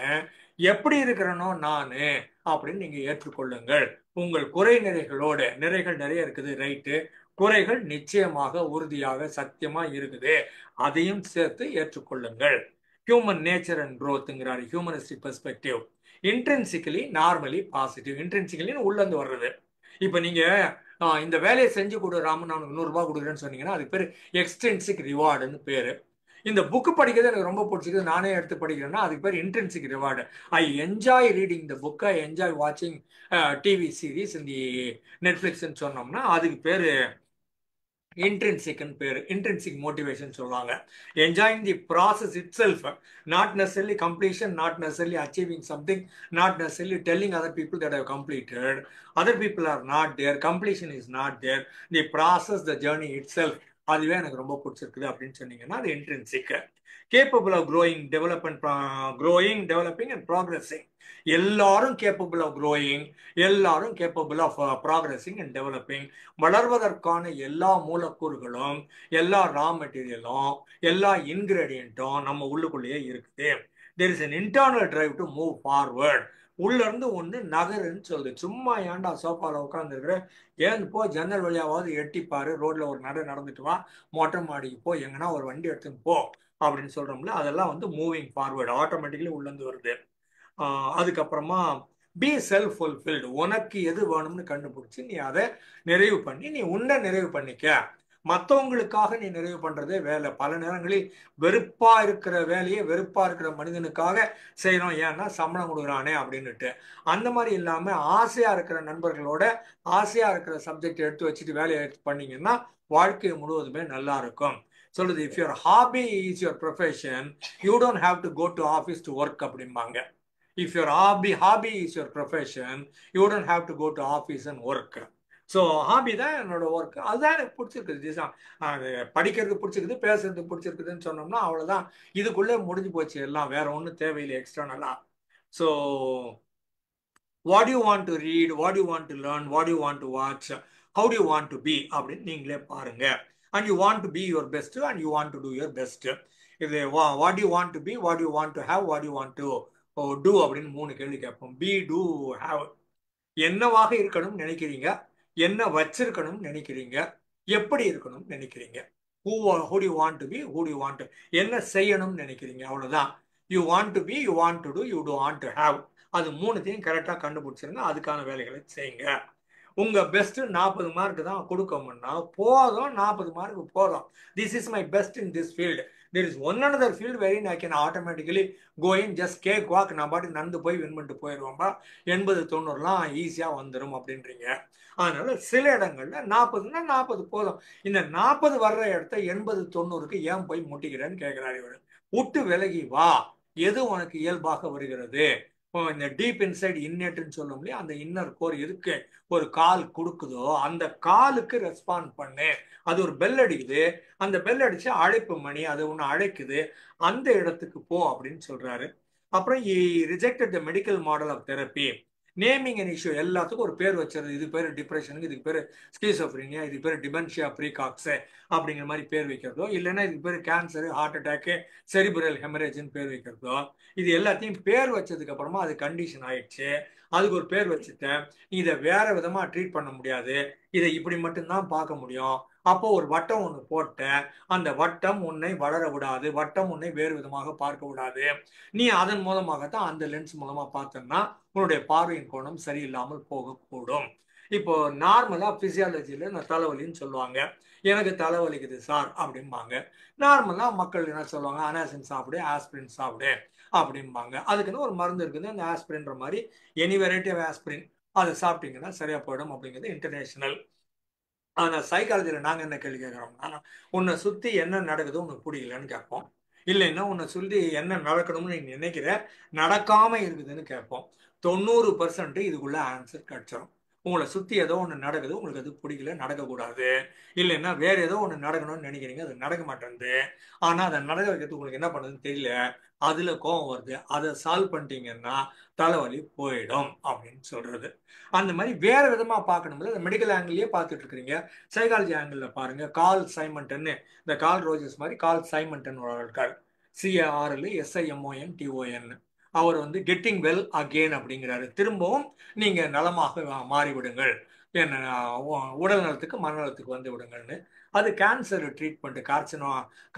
எப்படி இருக்கிறனோ நானு அப்படின்னு நீங்க ஏற்றுக்கொள்ளுங்கள். உங்கள் குறை நிறைகளோடு, நிறைகள் நிறைய இருக்குது ரைட்டு, குறைகள் நிச்சயமாக உறுதியாக சத்தியமா இருக்குது, அதையும் சேர்த்து ஏற்றுக்கொள்ளுங்கள். ஹியூமன் நேச்சர் அண்ட் க்ரோத்ங்கிறாரு humanistic perspective. Intrinsically normally positive. Intrinsically உள்ள இருந்து வர்றது. இப்ப நீங்க இந்த வேலையை செஞ்சு கொடு ராமன், நான் உனக்கு 100 ரூபாய் கொடுக்குறேன்னு சொன்னீங்கன்னா அதுக்கு பேர் எக்ஸ்ட்ரின்சிக் ரிவார்டுன்னு பேரு. இந்த புக்கு படிக்கிறது எனக்கு ரொம்ப பிடிச்சிருக்கு, நானே எடுத்து படிக்கிறேன்னா அதுக்கு பேர் intrinsic reward. I enjoy reading the book, I enjoy வாட்சிங் டிவி சீரீஸ் இந்த நெட்ஃபிளிக்ஸ்ன்னு சொன்னோம்னா அதுக்கு பேரு இன்ட்ரின்சிக்னு பேரு. இன்ட்ரின்சிக் மோட்டிவேஷன் சொல்லுவாங்க. Enjoying the process itself, not necessarily completion, not necessarily achieving something, not necessarily telling other people that have completed. Other people are not there, completion is not there, the process, the journey itself, அதுவே எனக்கு ரொம்ப பிடிச்சிருக்குது அப்படின்னு சொன்னீங்கன்னா அது இன்ட்ரின்சிக். Capable of growing, development, growing, developing and progressing. எல்லாரும் capable of growing, எல்லாரும் capable of progressing and developing. வளர்வதற்கான எல்லா மூலக்கூறுகளும், எல்லா ரா மெட்டீரியலும், எல்லா இன்கிரீடியன்ட்டும் நம்ம உள்ளுக்குள்ளேயே இருக்குது. There is an internal drive to move forward. உள்ள இருந்து ஒண்ணு நகருன்னு சொல்லுது. சும்மா ஏன்டா சோஃபால உட்கார்ந்து இருக்கிற, ஏன் போ ஜன்னல் வழியாவது எட்டிப்பாரு, ரோட்ல ஒரு நடந்துட்டு வா, மொட்டை மாடிக்கு போ, எங்கன்னா ஒரு வண்டி எடுத்துன்னு போ அப்படின்னு சொல்றோம்ல, அதெல்லாம் வந்து மூவிங் ஃபார்வர்டு, ஆட்டோமேட்டிக்கலி உள்ள இருந்து வருது. அதுக்கப்புறமா பி செல்ஃப் ஃபுல்ஃபில்டு. உனக்கு எது வேணும்னு கண்டுபிடிச்சு நீ அதை நிறைவு பண்ணி நீ உன்னை நிறைவு பண்ணிக்க. மற்றவங்களுக்காக நீ நிறைவு பண்றதே வேலை. பல நேரங்களில் வெறுப்பா இருக்கிற வேலையை வெறுப்பா இருக்கிற மனிதனுக்காக செய்யறோம், ஏன்னா சம்பளம் கொடுக்குறானே அப்படின்னுட்டு. அந்த மாதிரி இல்லாம ஆசையா இருக்கிற நண்பர்களோட ஆசையா இருக்கிற சப்ஜெக்ட் எடுத்து வச்சுட்டு வேலையை எடுத்து பண்ணீங்கன்னா வாழ்க்கை முழுவதுமே நல்லா இருக்கும். சொல்லுது, if your hobby is your profession, you don't have to go to office to work அப்படிம்பாங்க. If your hobby is your profession, you don't have to go to office and work. So hobby தான் என்னோட work, அதுதான் எனக்கு பிடிச்சிருக்குது. அது படிக்கிறது பிடிச்சிருக்குது, பேசுறது பிடிச்சிருக்குதுன்னு சொன்னோம்னா அவ்வளோதான், இதுக்குள்ளே முடிஞ்சு போச்சு எல்லாம், வேற ஒன்றும் தேவையில்லை எக்ஸ்டர்னலா. So what do you want to read, what do you want to learn, what do you want to watch, how do you want to be அப்படின்னு நீங்களே பாருங்க. And you want to be your best and you want to do your best. இது what do you want to be, what do you want to have, what do you want to do அப்படின்னு 3 கேள்வி கேட்போம். be, do, have. என்னவாக இருக்கணும்னு நினைக்கிறீங்க, என்ன வச்சிருக்கணும்னு நினைக்கிறீங்க, எப்படி இருக்கணும்னு நினைக்கிறீங்க. who do you want to be, who do you want to, என்ன செய்யணும்னு நினைக்கிறீங்க, அவ்வளவுதான். you want to be, you want to do, you do want to have. அது 3த்தையும் கரெக்டா கண்டுபிடிச்சிருங்க, அதுக்கான வேலைகளை செய்யுங்க. உங்க பெஸ்ட் 40 மார்க் தான் கொடுக்கணும்னா போதும், 40 மார்க் போதும். This is my best in this field. there is one another field wherein I can automatically go in, just cake walk, நான் பாட்டு நடந்து போய் வின் பண்ணிட்டு போயிடுவோம்பா, 80-90லாம் ஈஸியா வந்துடும் அப்படின்றீங்க. அதனால சில இடங்கள்ல 40னா 40 போதும். இந்த 40 வர்ற இடத்த 80-90க்கு ஏன் போய் முட்டிக்கிறேன்னு கேட்கிறாரு இவர். விட்டு விலகி வா, எது உனக்கு இயல்பாக வருகிறது. இந்த டீப் இன்சைட் இன்னேட்டுன்னு சொல்லும் இல்லையா, அந்த இன்னர் கோர் எதுக்கு ஒரு கால் கொடுக்குதோ அந்த காலுக்கு ரெஸ்பாண்ட் பண்ணு. அது ஒரு பெல் அடிக்குது, அந்த பெல் அடிச்சு அழைப்பு மணி, அது ஒன்று அழைக்குது, அந்த இடத்துக்கு போ அப்படின்னு சொல்றாரு. அப்புறம் rejected the medical model of therapy. Naming and issue, எல்லாத்துக்கும் ஒரு பேர் வச்சிருது. இது பேர் டிப்ரெஷனுக்கு, இதுக்கு பேர் ஸ்கிசோஃப்ரினியா, இதுக்கு பேர் டிமென்ஷியா ப்ரீகாக்ஸ் அப்படிங்கிற மாதிரி பேர் வைக்கிறதோ, இல்லைன்னா இதுக்கு பேர் கேன்சரு, ஹார்ட் அட்டாக்கு, செரிபிரல் ஹெமரேஜ்னு பேர் வைக்கிறதோ. இது எல்லாத்தையும் பேர் வச்சதுக்கு அப்புறமா அது கண்டிஷன் ஆயிடுச்சு, அதுக்கு ஒரு பேர் வச்சுட்டேன், இதை வேற விதமா ட்ரீட் பண்ண முடியாது, இதை இப்படி மட்டும்தான் பார்க்க முடியும். அப்போ ஒரு வட்டம் ஒன்று போட்ட, அந்த வட்டம் உன்னை வளர விடாது, வட்டம் உன்னை வேறு விதமாக பார்க்க விடாது. நீ அதன் மூலமாகத்தான் அந்த லென்ஸ் மூலமா பார்த்தோம்னா உன்னுடைய பார்வையின் கோணம் சரியில்லாமல் போகக்கூடும். இப்போ நார்மலா பிசியாலஜியில நான் தலைவலின்னு சொல்லுவாங்க, எனக்கு தலைவலிக்குது சார் அப்படிம்பாங்க. நார்மலா மக்கள் என்ன சொல்லுவாங்க, அனாசின் சாப்பிடு, ஆஸ்பிரின் சாப்பிடு அப்படிம்பாங்க. அதுக்குன்னு ஒரு மருந்து இருக்குது, அந்த ஆஸ்பிரின்ற மாதிரி எனி வெரைட்டி ஆஃப் ஆஸ்பிரின், அதை சாப்பிட்டீங்கன்னா சரியா போயிடும் அப்படிங்கிறது இன்டர்நேஷனல். ஆனா சைக்காலஜில நாங்க என்ன கேள்வி கேட்கிறோம்னா, உன்னை சுத்தி என்ன நடக்குது உனக்கு பிடிக்கலன்னு கேட்போம். இல்லைன்னா உன்னை சொல்லி என்ன நடக்கணும்னு நீ நினைக்கிற நடக்காம இருக்குதுன்னு கேட்போம். 90% இதுக்குள்ள ஆன்சர் கிடைச்சிடும். உங்களை சுத்தி ஏதோ ஒன்று நடக்குது, உங்களுக்கு அது பிடிக்கல, நடக்கக்கூடாது. இல்லைன்னா வேற ஏதோ ஒன்று நடக்கணும்னு நினைக்கிறீங்க, அது நடக்க மாட்டேங்குது. ஆனா அதை நடக்க வைக்கிறதுக்கு உங்களுக்கு என்ன பண்ணுறதுன்னு தெரியல, அதுல கோவம் வருது, அதை சால்வ் பண்ணிட்டீங்கன்னா தலைவலி போயிடும் அப்படின்னு சொல்றது. அந்த மாதிரி வேற விதமா பார்க்கணும்போது அந்த மெடிக்கல் ஆங்கிள்லயே பார்த்துட்டு இருக்கிறீங்க. சைக்காலஜி ஆங்கிள் பாருங்க. கால் சைமன்டன், இந்த கால் ரோஜர்ஸ் மாதிரி கால் சைமன்டன் இருக்கார். CARLSIMONTON. அவர் வந்து கெட்டிங் வெல் அகெயின் அப்படிங்கிறாரு. திரும்பவும் நீங்க நலமாக மாறிவிடுங்கள், என்ன உடல் நலத்துக்கு மனநலத்துக்கு வந்து விடுங்கள்னு. அது கேன்சர் ட்ரீட்மெண்ட்,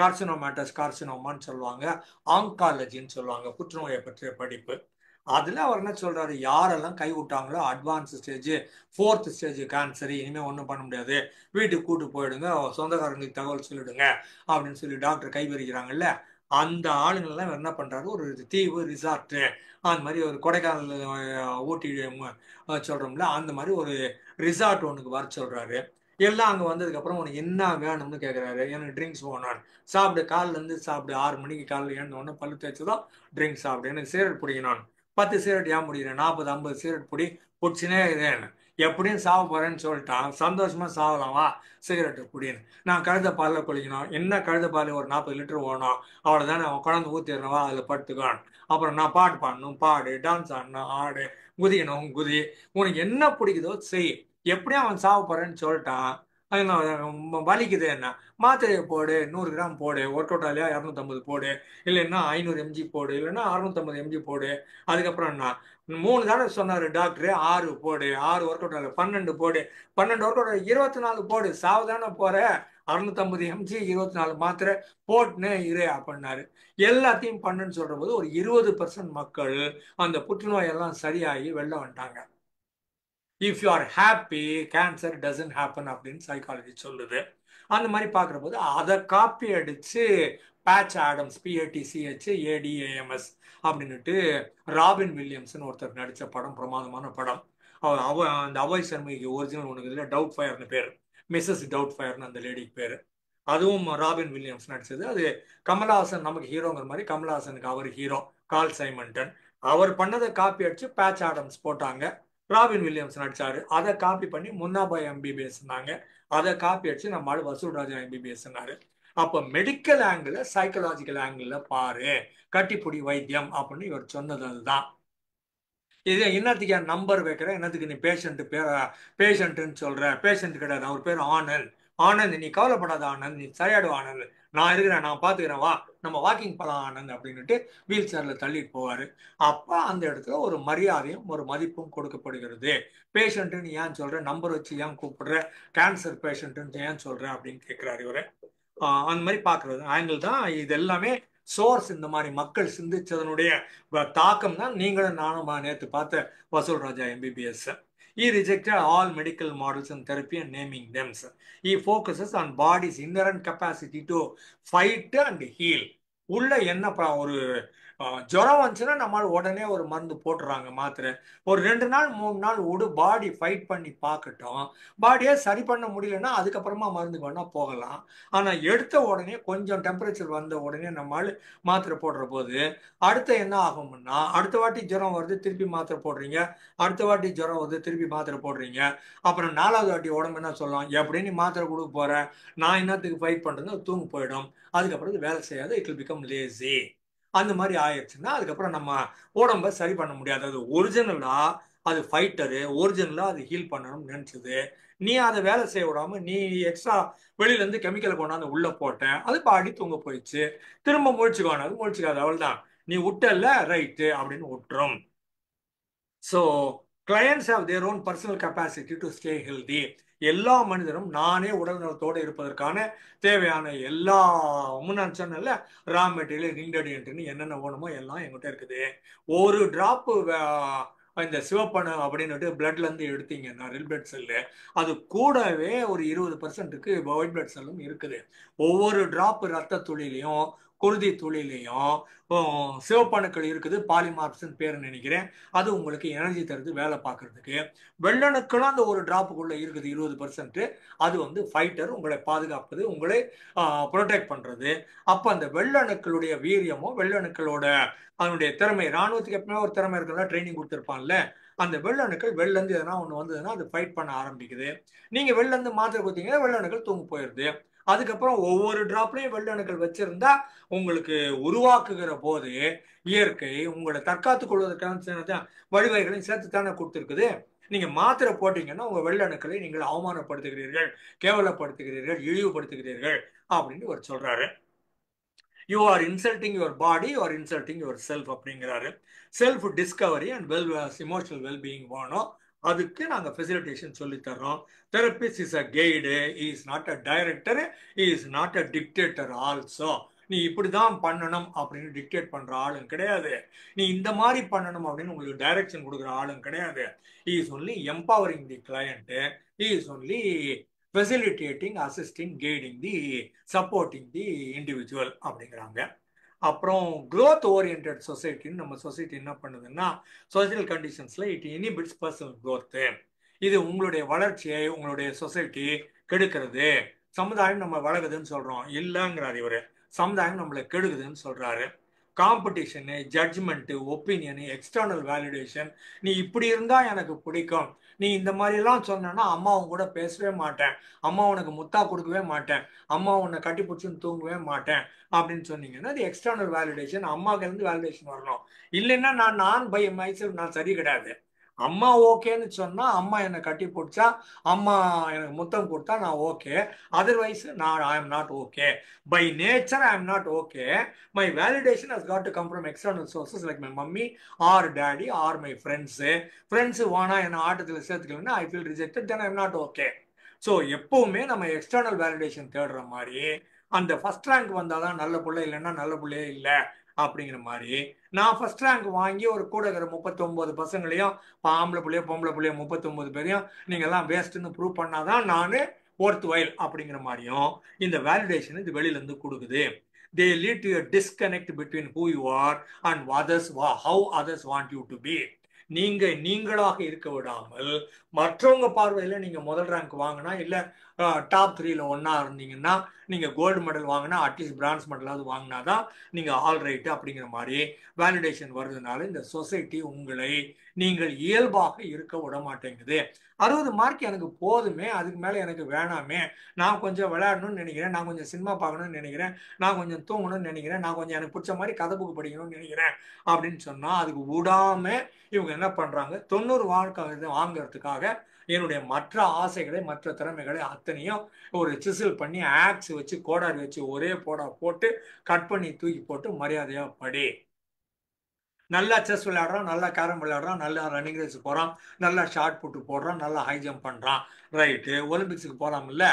கார்சினோமேட்டஸ் கார்சினோமான்னு சொல்லுவாங்க, ஆங்காலஜின்னு சொல்லுவாங்க, புற்றுநோயை பற்றிய படிப்பு. அதுல அவர் என்ன சொல்றாரு, யாரெல்லாம் கை விட்டாங்களோ advance stage, fourth stage cancer, இனிமே ஒன்றும் பண்ண முடியாது, வீட்டுக்கு கூட்டு போயிடுங்க, சொந்தக்காரங்களுக்கு தகவல் சொல்லிடுங்க அப்படின்னு சொல்லி டாக்டர் கை விரிக்கிறாங்கல்ல, அந்த ஆளுங்கள்லாம் இவர் என்ன பண்றாரு, ஒரு தீவு ரிசார்ட் அந்த மாதிரி ஒரு கொடைக்கானல், ஊட்டி சொல்றோம்ல, அந்த மாதிரி ஒரு ரிசார்ட் ஒன்றுக்கு வர சொல்றாரு. எல்லாம் அங்கே வந்ததுக்கு அப்புறம் உனக்கு என்ன வேணும்னு கேட்குறாரு. எனக்கு ட்ரிங்க்ஸ் வேணும், சாப்பிடு, காலில இருந்து சாப்பிடு, 6 மணிக்கு காலையில் எழுந்த உடனே பல்லு தேய்ச்சதும் ட்ரிங்க்ஸ் சாப்பிடு, எனக்கு சிகரெட் பிடிக்கணும், 10 சிகரெட் ஏன் பிடிக்கிறேன், 40 50 சிகரெட் பிடி, பிடிச்சினே இதேன்னு, எப்படியும் சாவ போறேன்னு சொல்லிட்டான், சந்தோஷமா சாவலாம் வா சிகரெட்டு குடின்னு. நான் கழுத பாலில் குளிக்கணும், என்ன கழுத பால் ஒரு 40 லிட்டர் ஓடணும், அவ்வளோதானே, அவன் குழந்தை ஊற்றிடுறவா அதில் படுத்துக்கான். அப்புறம் நான் பாட்டு பாடணும் பாடு, டான்ஸ் ஆடணும் ஆடு, குதிக்கணும் குதி, உனக்கு என்ன பிடிக்குதோ செய், எப்படியும் அவன் சாவ போறேன்னு சொல்லிட்டான், வலிக்குது என்ன, மாத்திரையை போடு, 100 கிராம் போடு, ஒர்க் அவுட் ஆகலையா 250 போடு, இல்லைன்னா 500 mg போடு, இல்லைன்னா 650 mg போடு. அதுக்கப்புறம் என்ன, 3 தானே சொன்னாரு டாக்டர், 6 போடு, 6 ஒர்க் அவுட் ஆகல 12 போடு, 12 ஒர்க் அவுட் 24 போடு, சாவதானே போற, 650 mg 24 மாத்திரை போட்டுன்னு இரு அப்படின்னாரு. எல்லாத்தையும் பண்ணுன்னு சொல்ற போது ஒரு 20% மக்கள் அந்த புற்றுநோய் எல்லாம் சரியாகி வெளில வந்துட்டாங்க. If you are happy, cancer doesn't happen அப்படின்னு சைக்காலஜி சொல்லுது. அந்த மாதிரி பார்க்குற போது அதை காப்பி அடிச்சு பேட்ச் ஆடம்ஸ், PATCHADAMS அப்படின்னுட்டு ராபின் வில்லியம்ஸ்னு ஒருத்தர் நடித்த படம், பிரமாதமான படம். அந்த அவாய் சர்மைக்கு ஒரிஜினல் ஒன்று இதில் டவுட் ஃபயர்னு பேர், மிஸ்ஸஸ் டவுட் ஃபயர்னு அந்த லேடிக்கு பேர். அதுவும் ராபின் வில்லியம்ஸ் நடிச்சது. அது கமல்ஹாசன் நமக்கு ஹீரோங்கிற மாதிரி, கமல்ஹாசனுக்கு அவர் ஹீரோ, கால் சைமன்டன். அவர் பண்ணதை காப்பி அடிச்சு பேட்ச் ஆடம்ஸ் போட்டாங்க, ராபின் வில்லியம்ஸ் நடிச்சாரு. அதை காப்பி பண்ணி முன்னாபாய் MBBS, அதை காப்பி அடிச்சு நம்ம வசூல் ராஜா MBBS. அப்ப மெடிக்கல் ஆங்கிள் சைக்கலாஜிக்கல் ஆங்கிள் பாரு, கட்டிப்புடி வைத்தியம் அப்படின்னு இவர் சொன்னது அதுதான். இது என்னத்துக்கு என் நம்பர் வைக்கிற, என்னத்துக்கு நீ பேஷண்ட்டுன்னு சொல்ற, பேஷண்ட் கிடையாது, அவர் பேர் ஆனந்த். ஆனந்த் நீ கவலைப்படாத ஆனந்த், நீ சரியாடு ஆனந்த், நான் இருக்கிறேன், நான் பாத்துக்கிறேன், வா நம்ம வாக்கிங் போலாம் ஆனந்த் அப்படின்னுட்டு வீல் சேர்ல தள்ளிட்டு போவாரு. அப்ப அந்த இடத்துல ஒரு மரியாதையும் ஒரு மதிப்பும் கொடுக்கப்படுகிறது. பேஷண்ட்டுன்னு ஏன் சொல்ற, நம்பர் வச்சு ஏன் கூப்பிடுற, கேன்சர் பேஷண்ட்டுன்னு ஏன் சொல்ற அப்படின்னு கேட்கிறாரு இவரு. அந்த மாதிரி பாக்குறது ஆங்கிள் தான் இது எல்லாமே. சோர்ஸ் இந்த மாதிரி மக்கள் சிந்திச்சதனுடைய தாக்கம் தான் நீங்களும் நானும் நேற்று பார்த்த வசூல் ராஜா MBBS. He rejected all medical models and therapy and naming them. He focuses on body's inherent capacity to fight and heal. உள்ள என்ன ஒரு ஜுரம் வந்துச்சுன்னா நம்மளால உடனே ஒரு மருந்து போட்டுறாங்க, மாத்திரை. ஒரு 2 நாள் 3 நாள் விடு, பாடி ஃபைட் பண்ணி பார்க்கட்டும். பாடியே சரி பண்ண முடியலன்னா அதுக்கப்புறமா மருந்துக்கு வேணா போகலாம். ஆனா எடுத்த உடனே கொஞ்சம் டெம்பரேச்சர் வந்த உடனே நம்மளால மாத்திரை போடுற போது அடுத்த என்ன ஆகும்னா, அடுத்த வாட்டி ஜுரம் வருது திருப்பி மாத்திரை போடுறீங்க, அடுத்த வாட்டி ஜுரம் வருது திருப்பி மாத்திரை போடுறீங்க. அப்புறம் 4வது வாட்டி உடம்பு என்ன சொல்லலாம், எப்படி நீ மாத்திரை கொடுக்க போற, நான் என்னத்துக்கு ஃபைட் பண்றது, தூங்க போயிடும். அதுக்கப்புறம் வேலை செய்யாது, இட் வில் பிகம் லேசி. அந்த மாதிரி ஆயிடுச்சுன்னா அதுக்கப்புறம் நம்ம உடம்ப சரி பண்ண முடியாது. அது ஒரிஜினலா அது ஃபைட்டரு, ஒரிஜினலா அது ஹீல் பண்ணணும்னு நினைச்சது, நீ அதை வேலை செய்ய விடாம நீ எக்ஸ்ட்ரா வெளியில இருந்து கெமிக்கலை கொண்டாந்து உள்ள போட்டேன், அது பாடி தூங்க போயிடுச்சு. திரும்ப முழிச்சுக்கோணும், அது முழிச்சுக்காது, அவள் தான் நீ விட்டல ரைட்டு அப்படின்னு விட்டுரும். So clients have their own personal capacity to stay healthy. எல்லா மனிதரும் நானே உடல் நலத்தோடு இருப்பதற்கான தேவையான எல்லா முன்னாடி சொன்னல ரா மெட்டீரியல் இன்கிரீடியன்ட்னு என்னென்ன வேணுமோ எல்லாம் எங்கிட்ட இருக்குது. ஒரு டிராப்பு இந்த சிவப்பணு அப்படின்னுட்டு பிளட்ல இருந்து எடுத்தீங்கன்னா ரெட் பிளட் செல்லு, அது கூடவே ஒரு 20%க்கு ஒயிட் பிளட் செல்லும் இருக்குது. ஒவ்வொரு டிராப் ரத்த துளிலையும் குருதி துளிலையும் சிவப்பணுக்கள் இருக்குது, பாலிமார்ப்ஸ்ன்னு பேர் நினைக்கிறேன். அது உங்களுக்கு எனர்ஜி தருது வேலை பார்க்கறதுக்கு. வெள்ளணுக்களும் அந்த ஒரு டிராப்புக்குள்ள இருக்குது 20%. அது வந்து ஃபைட்டர், உங்களை பாதுகாப்பது, உங்களை ப்ரொடெக்ட் பண்றது. அப்ப அந்த வெள்ளணுக்களுடைய வீரியமோ வெள்ளணுக்களோட அதனுடைய திறமை, ராணுவத்துக்கு எப்பவுமே ஒரு திறமை இருக்குல்ல, ட்ரைனிங் கொடுத்துருப்பான்ல, அந்த வெள்ளணுக்கள் வெளில இருந்து எதனா ஒண்ணு வந்ததுன்னா அது ஃபைட் பண்ண ஆரம்பிக்குது. நீங்க வெளில இருந்து மாத்திரை கொடுத்தீங்கன்னா வெள்ளணுக்கள் தூங்க போயிருது. அதுக்கப்புறம் ஒவ்வொரு டிராப்லையும் வெள்ளணுக்கள் வச்சிருந்தா உங்களுக்கு உருவாக்குகிற போது இயற்கை உங்களை தற்காத்துக் கொள்வதற்கான வழிவகைகளையும் சேர்த்து தானே கொடுத்துருக்குது. நீங்க மாத்திரை போட்டீங்கன்னா உங்க வெள்ளணுக்களை நீங்கள் அவமானப்படுத்துகிறீர்கள், கேவலப்படுத்துகிறீர்கள், இழிவுபடுத்துகிறீர்கள் அப்படின்னு ஒரு சொல்றாரு. You are insulting your body, you are insulting yourself அப்படிங்கிறாரு. Self discovery and emotional wellbeing வேணும். அதுக்கு நாங்கள் ஃபெசிலிட்டேஷன் சொல்லி தர்றோம். Therapist is a guide, is not a director, is not a dictator also. நீ இப்படிதான் பண்ணணும் அப்படின்னு டிக்டேட் பண்ற ஆளும் கிடையாது, நீ இந்த மாதிரி பண்ணணும் அப்படின்னு உங்களுக்கு டைரக்ஷன் கொடுக்குற ஆளும் கிடையாது. Is only empowering the client, is only facilitating, assisting, guiding the, supporting the individual அப்படிங்கிறாங்க. அப்புறம் growth oriented சொசைட்டின்னு நம்ம சொசைட்டி என்ன பண்ணுதுன்னா, சோசியல் கண்டிஷன்ஸ்ல இட் இனிபிட்ஸ் பர்சனல் growth. இது உங்களுடைய வளர்ச்சியை உங்களுடைய சொசைட்டி கெடுக்கிறது. சமுதாயம் நம்ம வளருதுன்னு சொல்றோம், இல்லைங்கிறாரு இவரு. சமுதாயம் நம்மளை கெடுக்குதுன்னு சொல்றாரு. Competition, judgement, opinion, external validation, நீ இப்படி இருந்தா எனக்கு பிடிக்கும், நீ இந்த மாதிரி எல்லாம் சொன்னா அம்மா உன் கூட பேசவே மாட்டேன், அம்மா உனக்கு முத்தா கொடுக்கவே மாட்டேன், அம்மா உன்னை கட்டி பிடிச்சுன்னு தூங்கவே மாட்டேன் அப்படின்னு சொன்னீங்கன்னா அது எக்ஸ்டர்னல் வேலிடேஷன். அம்மாவுக்கு இருந்து வேலிடேஷன் வரணும். இல்லைன்னா நான் பை மைசெல்ஃப் நான் சரி கிடையாது. அம்மா ஓகேன்னு சொன்னா, அம்மா என்னை கட்டி பிடிச்சா, அம்மா எனக்கு முத்தம் கொடுத்தா நான் ஓகே, அதர்வைஸ் நான் I am not okay. By nature I am not okay. My validation has got to come from external sources like my mummy or daddy or my friends wanna என்ன ஆட்டத்தில் சேர்த்துக்கலன்னா I feel rejected, then I am not okay. So எப்பவுமே நம்ம external validation தேடுற மாதிரி அந்த first rank வந்தாதான் நல்ல பிள்ளை, இல்லைன்னா நல்ல பிள்ளையே இல்லை அப்படிங்கிற மாதிரி, நான் ஃபர்ஸ்ட் ரேங்க் வாங்கி ஒரு கூட இருக்கிற 39 பசங்களையும், ஆம்பளை பிள்ளையோ பொம்பளை பிள்ளையோ 39 பேரையும் நீங்க எல்லாம் வேஸ்ட்னு ப்ரூவ் பண்ணாதான் நான் ஒர்த் வைல் அப்படிங்கிற மாதிரியும் இந்த வேலிடேஷன் இது வெளியில இருந்து கொடுக்குது. they lead to a disconnect between who you are and others, how others want you to be. நீங்க நீங்களாக இருக்க விடாமல் மற்றவங்க பார்வையில நீங்க முதல் ரேங்க் வாங்கினா, இல்ல டாப் 3ல ஒன்னா இருந்தீங்கன்னா, நீங்க கோல்டு மெடல் வாங்கினா, அட்லீஸ்ட் பிரான்ஸ் மெடலாவது வாங்கினாதான் நீங்க ஆல் ரைட் அப்படிங்கிற மாதிரி வேலிடேஷன் வருதுனால இந்த சொசைட்டி உங்களை நீங்கள் இயல்பாக இருக்க விட மாட்டேங்குது. 60 மார்க் எனக்கு போதுமே, அதுக்கு மேல எனக்கு வேணாமே, நான் கொஞ்சம் விளையாடணும்னு நினைக்கிறேன், நான் கொஞ்சம் சினிமா பார்க்கணும்னு நினைக்கிறேன், நான் கொஞ்சம் தூங்கணும்னு நினைக்கிறேன், நான் கொஞ்சம் எனக்கு பிடிச்ச மாதிரி கதை புக்கு படிக்கணும்னு நினைக்கிறேன் அப்படின்னு சொன்னா அதுக்கு விடாம இவங்க என்ன பண்றாங்க, 90 மார்க் வாங்குறதுக்காக என்னுடைய மற்ற ஆசைகளை மற்ற திறமைகளை அத்தனையும் ஒரு சிசில் பண்ணி ஆக்ஸ் வச்சு கோடாரி வச்சு ஒரே போட்டு கட் பண்ணி தூக்கி போட்டு மரியாதையா படி. நல்லா செஸ் விளையாடுறான், நல்லா கேரம் விளையாடுறான், நல்லா ரன்னிங் ரேஸ் போறான், நல்லா ஷார்ட் புட்டு போடுறான், நல்லா ஹை ஜம்ப் பண்றான், ரைட்டு, ஒலிம்பிக்ஸுக்கு போலாம் இல்ல,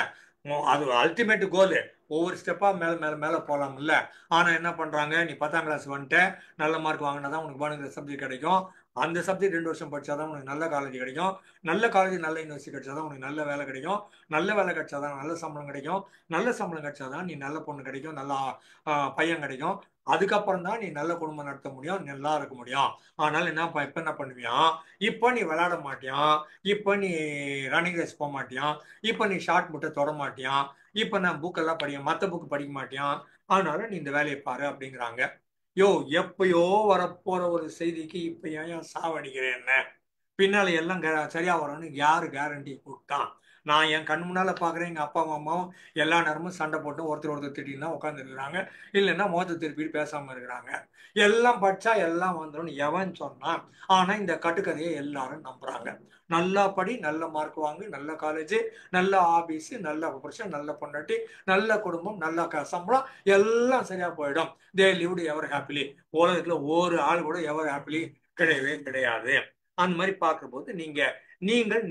அது அல்டிமேட் கோல். ஒவ்வொரு ஸ்டெப்பா மேல மேல மேல போலாம் இல்ல. ஆனா என்ன பண்றாங்க, நீ 10ஆம் கிளாஸ் வந்துட்டு நல்ல மார்க் வாங்கினாதான் உனக்கு வேணுங்கிற சப்ஜெக்ட் கிடைக்கும், அந்த சப்ஜெக்ட் 2 வருஷம் படிச்சாதான் உனக்கு நல்ல காலேஜ் கிடைக்கும், நல்ல காலேஜ் நல்ல யூனிவர்சிட்டி கிடைச்சாதான் உனக்கு நல்ல வேலை கிடைக்கும், நல்ல வேலை கிடைச்சாதான் நல்ல சம்பளம் கிடைக்கும், நல்ல சம்பளம் கிடைச்சாதான் நீ நல்ல பொண்ணு கிடைக்கும், நல்ல பையன் கிடைக்கும், அதுக்கப்புறம் தான் நீ நல்ல குடும்பம் நடத்த முடியும், நல்லா இருக்க முடியும். ஆனால் இப்ப என்ன பண்ணுவியான், இப்போ நீ விளையாட மாட்டியான், இப்போ நீ ரன்னிங் ரேஸ் போக மாட்டியான், இப்போ நீ ஷார்ட் முட்டை தொட மாட்டியான், இப்போ நான் புக்கெல்லாம் மற்ற புக்கு படிக்க மாட்டியான், அதனால நீ இந்த வேலையை பாரு அப்படிங்கிறாங்க. யோ, எப்பயோ வரப்போற ஒரு செய்திக்கு இப்ப ஏன் சாவடிக்கிறேன், என்ன பின்னால எல்லாம் சரியா வரும்னு யாரு கேரண்டி கொடுத்தான்? நான் என் கண் முன்னால பாக்குறேன், எங்க அப்பா அம்மாவும் எல்லா நேரமும் சண்டை போட்டு ஒருத்தர் திட்டின்னு தான் உட்கார்ந்து இருக்கிறாங்க, இல்லைன்னா முகத்தை திருப்பிட்டு பேசாம இருக்கிறாங்க. எல்லாம் படிச்சா எல்லாம் வந்துடும் எவன் சொன்னான்? ஆனா இந்த கட்டுக்கதையை எல்லாரும் நம்புறாங்க. நல்லா படி, நல்ல மார்க் வாங்கு, நல்ல காலேஜ், நல்ல ஆபீஸ், நல்ல புருஷன், நல்ல பொண்டாட்டி, நல்ல குடும்பம், நல்ல சம்பளம், எல்லாம் சரியா போயிடும். தே லிவ்டு எவர் ஹாப்பிலி. உலகத்துல ஒரு ஆள் கூட எவர் ஹாப்பிலி கிடையவே கிடையாது. அந்த மாதிரி பார்க்கும்போது நீங்கள்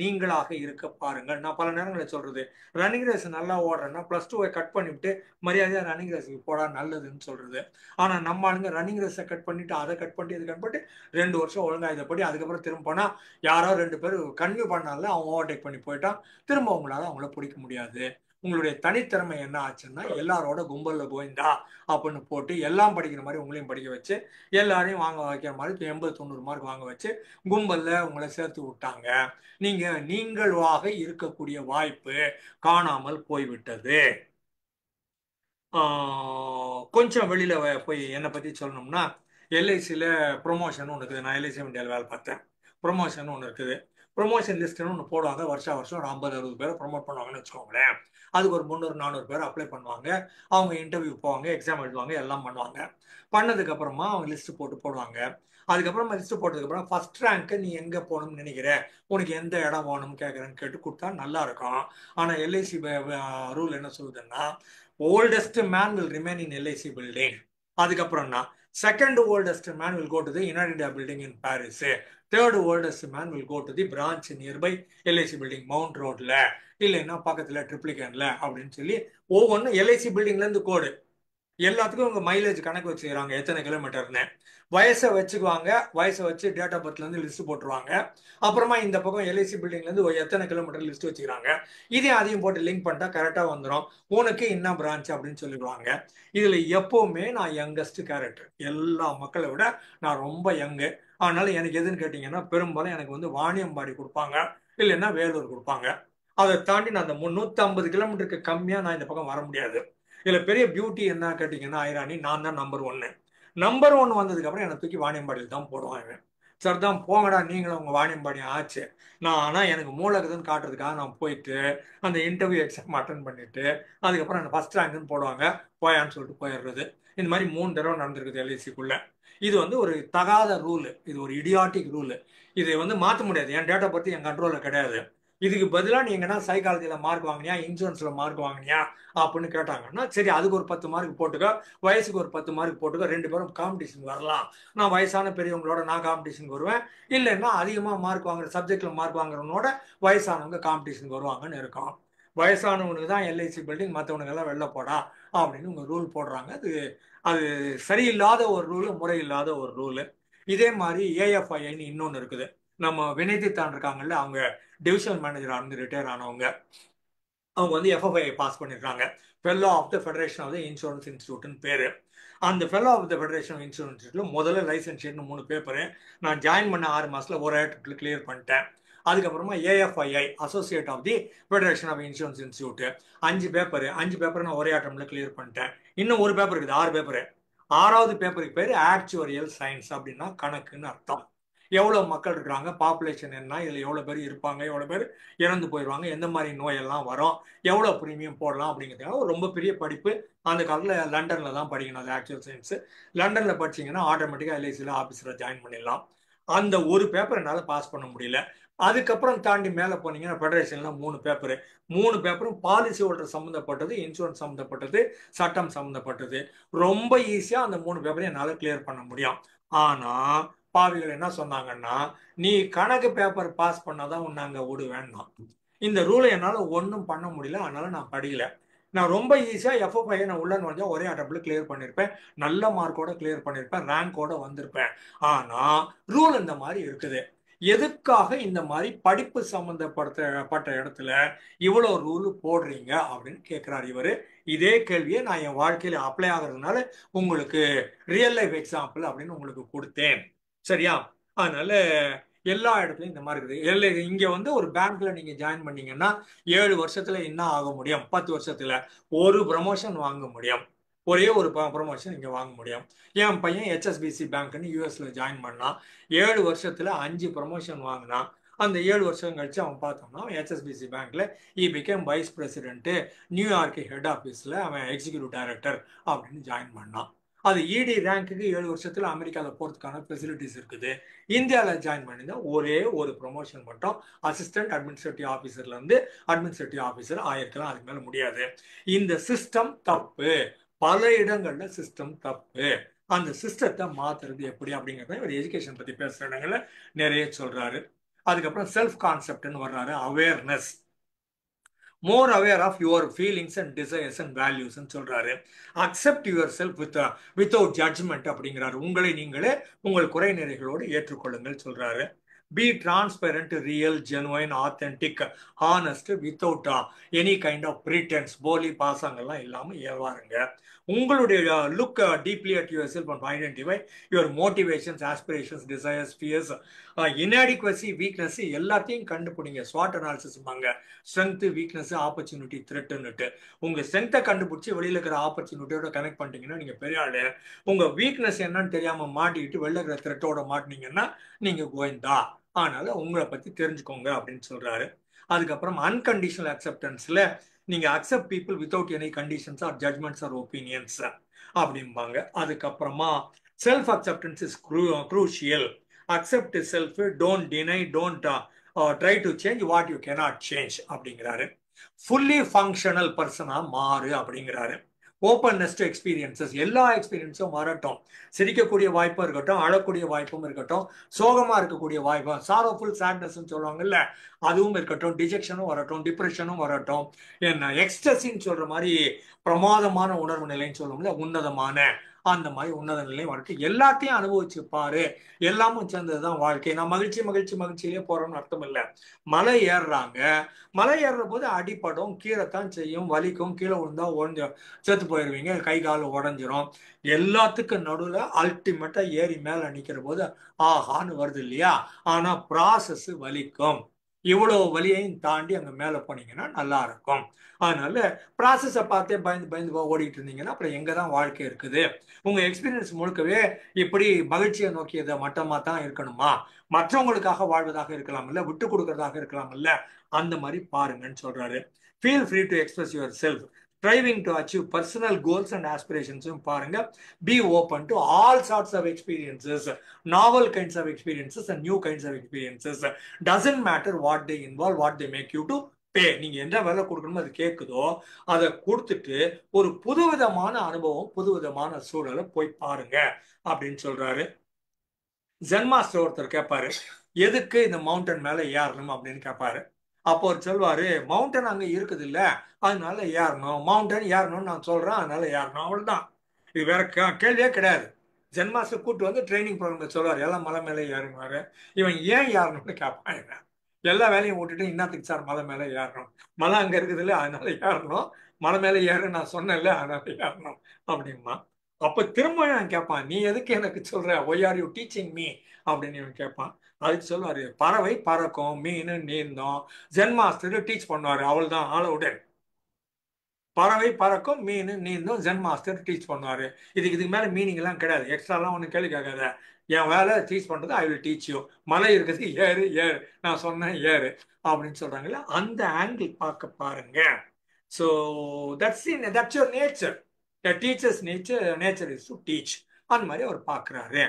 நீங்களாக இருக்க பாருங்கள். நான் பல நேரங்களில் சொல்றது, ரன்னிங் ரேஸ் நல்லா ஓடுறேன்னா +2 கட் பண்ணிவிட்டு மரியாதையா ரன்னிங் ரேஸுக்கு போடா நல்லதுன்னு சொல்றது. ஆனா நம்ம ஆளுங்க ரன்னிங் ரேஸை கட் பண்ணிட்டு அதை கட் பண்ணிட்டு இதை கட் பண்ணிட்டு 2 வருஷம் ஒழுங்கா இதை படி, அதுக்கப்புறம் திரும்ப போனா யாரோ 2 பேர் கன்வியூ பண்ணால அவங்க ஓவர்டேக் பண்ணி போயிட்டான், திரும்ப உங்களால அவங்கள பிடிக்க முடியாது. உங்களுடைய தனித்திறமை என்ன ஆச்சுன்னா, எல்லாரோட கும்பல்ல கோவிந்தா அப்படின்னு போட்டு எல்லாம் படிக்கிற மாதிரி உங்களையும் படிக்க வச்சு எல்லாரையும் வாங்க வைக்கிற மாதிரி 80-90 மார்க் வாங்க வச்சு கும்பல்ல உங்களை சேர்த்து விட்டாங்க. நீங்களாக இருக்கக்கூடிய வாய்ப்பு காணாமல் போய்விட்டது. கொஞ்சம் வெளியில போய் என்னை பத்தி சொல்லணும்னா, எல்ஐசியில ப்ரொமோஷன் ஒன்று இருக்குது. நான் எல்ஐசி இந்தியாவில் வேலை பார்த்தேன். ப்ரொமோஷன் ஒன்று இருக்குது. ப்ரொமோஷன் லிஸ்ட்னு ஒன்று போடுவாங்க. வருஷம் ஒரு 50-60 பேரை ப்ரொமோட் பண்ணுவாங்கன்னு வச்சுக்கோங்களேன். அதுக்கு ஒரு 300-400 பேர் அப்ளை பண்ணுவாங்க. அவங்க இன்டர்வியூ போவாங்க, எக்ஸாம் எழுதுவாங்க, எல்லாம் பண்ணுவாங்க. பண்ணதுக்கு அப்புறமா அவங்க லிஸ்ட் போடுவாங்க. அதுக்கப்புறமா லிஸ்ட் போட்டதுக்கப்புறம் ஃபர்ஸ்ட் ரேங்க்கு நீ எங்கே போகணும்னு நினைக்கிற, உனக்கு எந்த இடம் வேணும்னு கேட்குறேன்னு கேட்டு கொடுத்தா நல்லா இருக்கும். ஆனால் எல்ஐசி ரூல் என்ன சொல்லுதுன்னா, oldest man will remain in LIC building. அதுக்கப்புறம்னா second oldest man will go to the United India building in Parrys. Third oldest man will go to the branch nearby LIC building Mount ரோட்ல, இல்லைன்னா பக்கத்தில் ட்ரிப்ளிகேன்ல அப்படின்னு சொல்லி ஒவ்வொன்றும் LIC பில்டிங்ல இருந்து கோடு எல்லாத்துக்கும் உங்க மைலேஜ் கணக்கு வச்சுக்கிறாங்க, எத்தனை கிலோமீட்டர்னு. வயசை வச்சுக்குவாங்க, வயசை வச்சு டேட் ஆஃப் பர்த்ல இருந்து லிஸ்ட் போட்டுருவாங்க. அப்புறமா இந்த பக்கம் எல்ஐசி பில்டிங்ல இருந்து எத்தனை கிலோமீட்டர் லிஸ்ட் வச்சுக்கிறாங்க. அதையும் போட்டு லிங்க் பண்ணிட்டா கரெக்டா வந்துடும். உனக்கு என்ன பிரான்ச் அப்படின்னு சொல்லிடுவாங்க. இதுல எப்பவுமே நான் யங்கஸ்ட் கேரக்டர், எல்லா மக்களை விட நான் ரொம்ப யங்கு. அதனால எனக்கு எதுன்னு கேட்டீங்கன்னா, பெரும்பாலும் எனக்கு வந்து வாணியம்பாடி கொடுப்பாங்க, இல்லைன்னா வேலூர் கொடுப்பாங்க. அதை தாண்டி நான் அந்த 350 கிலோமீட்டருக்கு கம்மியா நான் இந்த பக்கம் வர முடியாது. இதுல பெரிய பியூட்டி என்ன கேட்டீங்கன்னா, ஐராணி, நான் தான் நம்பர் 1. நம்பர் 1 வந்ததுக்கு அப்புறம் என்னை தூக்கி வாணியம்பாடியில் தான் போடுவாங்க. சார் தான் போங்கடா நீங்களும் உங்க வாணியம்பாடி ஆச்சு. நான் ஆனா எனக்கு மூலகத்துன்னு காட்டுறதுக்காக நான் போயிட்டு அந்த இன்டர்வியூ எக்ஸாம் அட்டன் பண்ணிட்டு அதுக்கப்புறம் என்ன ஃபர்ஸ்ட் ரேங்க்னு போடுவாங்க, போயான்னு சொல்லிட்டு போயிடுறது. இந்த மாதிரி 3 தடவை நடந்திருக்குது எல்ஐசிக்குள்ள. இது வந்து ஒரு தகாத ரூல், இது ஒரு இடியாட்டிக் ரூல். இது வந்து மாற்ற முடியாது. என் டேட்டா பத்தி என் கண்ட்ரோல்ல கிடையாது. இதுக்கு பதிலாக நீ எங்கன்னா சைக்காலஜில மார்க் வாங்கினியா, இன்சூரன்ஸ்ல மார்க் வாங்கினியா அப்படின்னு கேட்டாங்கன்னா, சரி அதுக்கு ஒரு 10 மார்க் போட்டுக்க, வயசுக்கு ஒரு 10 மார்க் போட்டுக்க, 2 பேரும் காம்படிஷன் வரலாம். நான் வயசான பெரியவங்களோட நான் காம்படிஷன் வருவேன், இல்லைன்னா அதிகமாக மார்க் வாங்குற சப்ஜெக்ட்ல மார்க் வாங்குறவனோட வயசானவங்க காம்படிஷன் வருவாங்கன்னு இருக்கும். வயசானவனுக்கு தான் எல்ஐசி பில்டிங், மற்றவனுக்கு எல்லாம் வெளில போடா அப்படின்னு உங்க ரூல் போடுறாங்க. அது அது சரியில்லாத ஒரு ரூல், முறை இல்லாத ஒரு ரூல். இதே மாதிரி ஏஎஃப்ஐன்னு இன்னொன்று இருக்குது. நம்ம வினைத்தித்தான் இருக்காங்கல்ல, அவங்க டிவிஷனல் மேனேஜர் இருந்து ரிட்டையர் ஆனவங்க. அவங்க வந்து எஃப்எஃப்ஐ பாஸ் பண்ணிருக்காங்க, fellow of the federation of the insurance இன்ஸ்டியூட்னு பேரு. அந்த fellow of the federation of insurance இன்ஸ்டியூட்ல முதல்ல லைசன்ஸ் ஷீட்னு 3 பேப்பரு நான் ஜாயின் பண்ண 6 மாசத்துல ஒரு ஆயிரத்துல கிளியர் பண்ணிட்டேன். அதுக்கப்புறமா AFII associate of the federation of insurance institute 5 paper நான் ஒரே ஆட்டம்ல கிளியர் பண்ணிட்டேன். இன்னும் ஒரு பேப்பர் இருக்குது, 6 பேப்பர். 6வது பேப்பருக்கு பேர் ஆக்சுவரியல் சயின்ஸ், அப்படின்னா கணக்குன்னு அர்த்தம். எவ்வளவு மக்கள் இருக்கிறாங்க, பாப்புலேஷன் என்ன, இதுல எவ்வளவு பேர் இருப்பாங்க, எவ்வளவு பேர் இறந்து போயிடுவாங்க, எந்த மாதிரி நோயெல்லாம் வரும், எவ்வளவு ப்ரீமியம் போடலாம் அப்படிங்கிறதுக்காக ஒரு ரொம்ப பெரிய படிப்பு. அந்த காலத்துல லண்டன்ல தான் படிக்கணும் அது ஆக்சுவல் சயின்ஸ். லண்டன்ல படிச்சீங்கன்னா ஆட்டோமேட்டிக்கா எல்ஐசியில் ஆபீஸ்ல ஜாயின் பண்ணிடலாம். அந்த ஒரு பேப்பர் என்னால பாஸ் பண்ண முடியல. அதுக்கப்புறம் தாண்டி மேல போனீங்கன்னா ஃபெடரேஷன்ல 3 பேப்பரும் பாலிசி ஹோல்டர் சம்மந்தப்பட்டது, இன்சூரன்ஸ் சம்மந்தப்பட்டது, சட்டம் சம்மந்தப்பட்டது. ரொம்ப ஈஸியா அந்த 3 பேப்பரையும் என்னால கிளியர் பண்ண முடியும். ஆனா பாவிகள் என்ன சொன்னாங்கன்னா, நீ கணக்கு பேப்பர் பாஸ் பண்ணாதான் உன்னை அங்க விடுவேன்னா. இந்த ரூலை என்னால ஒன்றும் பண்ண முடியல, அதனால நான் படிக்கல. நான் ரொம்ப ஈஸியா எஃப்எஃப்ஐ நான் உள்ள நுழைஞ்சா ஒரே அட்டம்ப்ட்ல கிளியர் பண்ணிருப்பேன், நல்ல மார்க்கோட கிளியர் பண்ணிருப்பேன், ரேங்கோட வந்திருப்பேன். ஆனா ரூல் இந்த மாதிரி இருக்குது. எதுக்காக இந்த மாதிரி படிப்பு சம்பந்தப்பட்ட இடத்துல இவ்வளவு ரூல் போடுறீங்க அப்படின்னு கேட்கிறார் இவரு. இதே கேள்வியை நான் என் வாழ்க்கையில அப்ளை ஆகுறதுனால உங்களுக்கு ரியல் லைஃப் எக்ஸாம்பிள் அப்படின்னு உங்களுக்கு கொடுத்தேன். சரியா? அதனால எல்லா இடத்துலயும் இந்த மாதிரி இருக்குது. இங்க வந்து ஒரு பேங்க்ல நீங்க ஜாயின் பண்ணீங்கன்னா 7 வருஷத்துல என்ன ஆக முடியும், 10 வருஷத்துல ஒரு ப்ரமோஷன் வாங்க முடியும், ஒரே ஒரு ப்ரமோஷன் இங்க வாங்க முடியும். என் பையன் ஹெச்எஸ்பிசி பேங்க்னு யூஎஸ்ல ஜாயின் பண்ணான், 7 வருஷத்துல 5 ப்ரமோஷன் வாங்கினான். அந்த 7 வருஷம் கழிச்சு அவன் பார்த்தோம்னா ஹெச்எஸ்பிசி பேங்க்ல became vice president, New York head ஆஃபீஸ்ல அவன் எக்ஸிக்யூட்டிவ் டைரக்டர் அப்படின்னு ஜாயின் பண்ணான். அது இடி ரேங்க்குக்கு 7 வருஷத்துல அமெரிக்காவில் போறதுக்கான ஃபெசிலிட்டிஸ் இருக்குது. இந்தியாவில் ஜாயின் பண்ணியிருந்தா ஒரே ஒரு ப்ரொமோஷன் மட்டும், அசிஸ்டன்ட் அட்மினிஸ்ட்ரேட்டிவ் ஆஃபீஸர்ல இருந்து அட்மினிஸ்ட்ரேட்டிவ் ஆஃபீஸர் ஆயிருக்கலாம், அதுக்கு மேல முடியாது. இந்த சிஸ்டம் தப்பு, பல இடங்கள்ல சிஸ்டம் தப்பு. அந்த சிஸ்டத்தை மாத்துறது எப்படி அப்படிங்கிறத ஒரு எஜுகேஷன் பத்தி பேசுற இடங்கள்ல நிறைய சொல்றாரு. அதுக்கப்புறம் செல்ஃப் கான்செப்ட்னு வர்றாரு, awareness, more aware of your feelings and desires and values சொல்றாரு. Accept yourself without judgement அப்படிங்கிறாரு. உங்களை நீங்களே உங்கள் குறை நிறைகளோடு ஏற்றுக்கொள்ளுங்கள் சொல்றாரு. Be transparent, real, genuine, authentic, honest, without any kind of pretence, போலி பாசங்கள்லாம் இல்லாம ஏவாருங்க. உங்களுடைய look deeply at yourself and identify your motivations, aspirations, desires, fears, inadequacy, weakness எல்லாத்தையும் கண்டுபிடிங்க. ஸ்வாட் அனாலிசிஸ் பாங்க, ஸ்ட்ரென்த், வீக்னஸ், ஆப்பர்ச்சுனிட்டி, த்ரெட்னுட்டு. உங்க ஸ்ட்ரென்த்தை கண்டுபிடிச்சி வெளியில இருக்கிற ஆப்பர்ச்சுனிட்டியோட கனெக்ட் பண்ணிட்டீங்கன்னா நீங்க பெரிய ஆளு. உங்க வீக்னஸ் என்னன்னு தெரியாம மாட்டிக்கிட்டு வெளில இருக்கிற த்ரெட்டோட மாட்டினீங்கன்னா நீங்க கோயந்தா. அதனால உங்களை பத்தி தெரிஞ்சுக்கோங்க அப்படின்னு சொல்றாரு. அதுக்கப்புறம் அன்கண்டிஷனல் அக்செப்டன்ஸ்ல நீங்க accept people without any conditions or judgements or opinions அப்படிம்பாங்க. அதுக்கப்புறமா self acceptance is crucial. Accept self, don't deny, don't try to change what you cannot change அப்படிங்கிறாரு. ஃபுல்லி ஃபங்க்ஷனல் பர்சனா மாறு அப்படிங்கிறாரு. ஓப்பன்னஸ் டு எக்ஸ்பீரியன்சஸ், எல்லா எக்ஸ்பீரியன்ஸும் வரட்டும். சிரிக்கக்கூடிய வாய்ப்பும் இருக்கட்டும், அழக்கூடிய வாய்ப்பும் இருக்கட்டும், சோகமா இருக்கக்கூடிய வாய்ப்பும், சாரோஃபுல் சேட்னஸ் சொல்லுவாங்கல்ல, அதுவும் இருக்கட்டும், டிஜெக்ஷனும் வரட்டும், டிப்ரெஷனும் வரட்டும், என்ன எக்ஸ்டசின்னு சொல்ற மாதிரி பிரமாதமான உணர்வு நிலைன்னு சொல்லுவோம்ல, உன்னதமான அந்த மாதிரி உன்னத நிலை வரட்டும். எல்லாத்தையும் அனுபவிச்சு பாரு, எல்லாமும் சேர்ந்ததுதான் வாழ்க்கை. நான் மகிழ்ச்சி மகிழ்ச்சி மகிழ்ச்சியிலே போறோம்னு அர்த்தம் இல்லை. மலை ஏறுறாங்க, மலை ஏறுற போது அடிப்படும், கீழத்தான் செய்யும், வலிக்கும், கீழே விழுந்தா உடஞ்ச செத்து போயிருவீங்க, கை கால் உடஞ்சிரும். எல்லாத்துக்கும் நடுவுல அல்டிமேட்டா ஏறி மேல நிக்கிற போது ஆஹான்னு வருது இல்லையா? ஆனா ப்ராசஸ் வலிக்கும். இவ்வளவு வலியையும் தாண்டி அங்க மேல போனீங்கன்னா நல்லா இருக்கும். அதனால ப்ராசஸை பார்த்தே பயந்து பயந்து ஓடிட்டு இருந்தீங்கன்னா அப்புறம் எங்கதான் வாழ்க்கை இருக்குது? உங்க எக்ஸ்பீரியன்ஸ் முழுக்கவே இப்படி மகிழ்ச்சியை நோக்கியதை மட்டமா தான் இருக்கணுமா? மற்றவங்களுக்காக வாழ்வதாக இருக்கலாம் இல்ல, விட்டு கொடுக்கறதாக இருக்கலாம் இல்ல, அந்த மாதிரி பாருங்கன்னு சொல்றாரு. Feel free to express yourself, striving to achieve personal goals and ஆஸ்பிரேஷன்ஸும் பாருங்க. Be open to all sorts of experiences, novel kinds of experiences and new kinds of experiences. Doesn't matter what they involve, what they make you to pay. நீங்க என்ன வேலை கொடுக்கணுமோ அது கேட்குதோ அதை கொடுத்துட்டு ஒரு புதுவிதமான அனுபவம், புதுவிதமான சூழலை போய் பாருங்க அப்படின்னு சொல்றாரு. ஜென் மாஸ்டர் ஒருத்தர் கேட்பாரு, எதுக்கு இந்த மவுண்டன் மேல ஏறணும் அப்படின்னு கேட்பாரு. அப்போ அவர் சொல்வாரு, மவுண்டன் அங்க இருக்குது இல்ல, அதனால ஏறணும். மவுண்டன் ஏறணும்னு நான் சொல்றேன், அதனால ஏறணும், அவ்வளவுதான். இது வேற கேள்வியே கிடையாது. ஜென் மாஸ்டர் கூட்டு வந்து ட்ரைனிங் ப்ரோக்ராம் சொல்லுவார், எல்லாம் மலை மேலே ஏறினாரு. இவன் ஏன் ஏறணும்னு கேட்பான். என்ன எல்லா வேலையும் விட்டுட்டு இன்னத்துக்கு சார் மலை மேலே ஏறணும்? மலை அங்க இருக்குது இல்ல, அதனால ஏறணும். மலை மேலே ஏறு நான் சொன்னேன்ல, அதனால ஏறணும் அப்படிமா. அப்ப திரும்ப நான் கேட்பான், நீ எதுக்கு எனக்கு சொல்ற, why are you teaching me அப்படின்னு இவன் கேட்பான். அதுக்கு சொல்லுவாரு, பறவை பறக்கும், மீன் நீந்தும், ஜென் மாஸ்டர் டீச் பண்ணுவாரு, அவள் தான் ஆள விடு. பறவை பறக்கும், மீன் நீந்தும், ஜென் மாஸ்டர் டீச் பண்ணுவாரு. இதுக்கு மேல மீனிங் எல்லாம் கிடையாது, எக்ஸ்ட்ராலாம் ஒன்றும் கேள்வி கேட்காத. என் வேலை டீச் பண்றது, ஐ வில் டீச் யூ. மலை இருக்குது, ஏறு ஏறு, நான் சொன்னேன் ஏறு அப்படின்னு சொல்றாங்கல்ல, அந்த ஆங்கிள் பார்க்க பாருங்க. So that's your nature. Teachers nature is to teach. அந்த மாதிரி அவர் பார்க்குறாரு.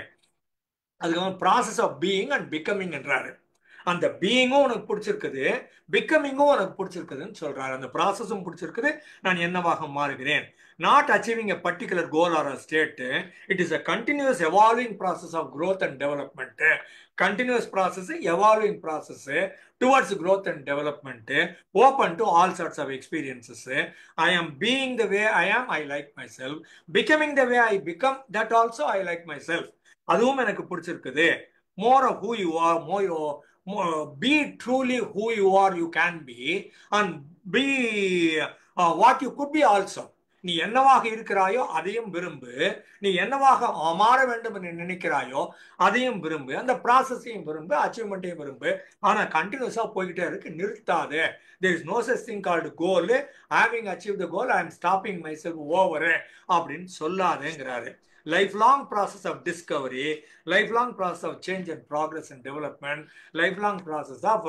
அதுக்கப்புறம் process of being and becoming என்றாரு. அந்த பீயிங்கும் உனக்கு பிடிச்சிருக்குது, பிகமிங்கும் உனக்கு பிடிச்சிருக்குதுன்னு சொல்றாரு. அந்த ப்ராசஸும் பிடிச்சிருக்குது, நான் என்னவாக மாறுகிறேன். Not achieving a particular goal or state, it is a continuous evolving process of growth and development. Continuous process, evolving process towards growth and development, open to all sorts of experiences. I am being the way I am, I like myself. Becoming the way I become, that also I like myself. அதுவும் எனக்கு பிடிச்சிருக்குது. More of who you are, be truly who you are, you can be, and be what you could be also. நீ என்னவாக இருக்கிறாயோ அதையும் விரும்பு, நீ என்னவாக மாற வேண்டும் என்று நினைக்கிறாயோ அதையும் விரும்பு, அந்த ப்ராசஸையும் விரும்பு, அச்சீவ்மெண்ட்டையும் விரும்பு. ஆனா கண்டினியூஸா போய்கிட்டே இருக்கு, நிறுத்தாதே. there is no such thing called goal. having achieved the goal, I am stopping myself over அப்படின்னு சொல்லாதேங்கிறாரு. lifelong process of discovery, lifelong process of change and progress and development, lifelong process of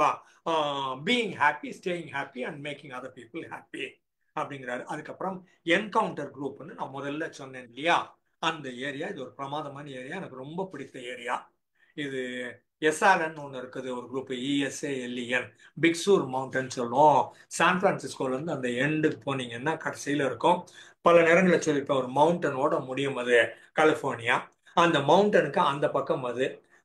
being happy, staying happy and making other people happy அப்படிங்கிறாரு. அதுக்கப்புறம் encounter குரூப்னு நான் முதல்ல சொன்னேன் இல்லையா, அந்த area, இது ஒரு பிரமாதமான ஏரியா, எனக்கு ரொம்ப பிடித்த ஏரியா. இது எஸ்ஆர்என் ஒன்று இருக்குது, ஒரு குரூப், இஎஸ்ஏஎல்இஎன், பிக் சூர் மவுண்டன் சொல்லுவோம். சான் பிரான்சிஸ்கோல இருந்து அந்த எண்டுக்கு போனீங்கன்னா கடைசியில இருக்கும். பல நேரங்களில் சொல்லியிருப்பேன், ஒரு மவுண்டனோட முடியும் அது கலிஃபோர்னியா. அந்த மவுண்டனுக்கு அந்த பக்கம்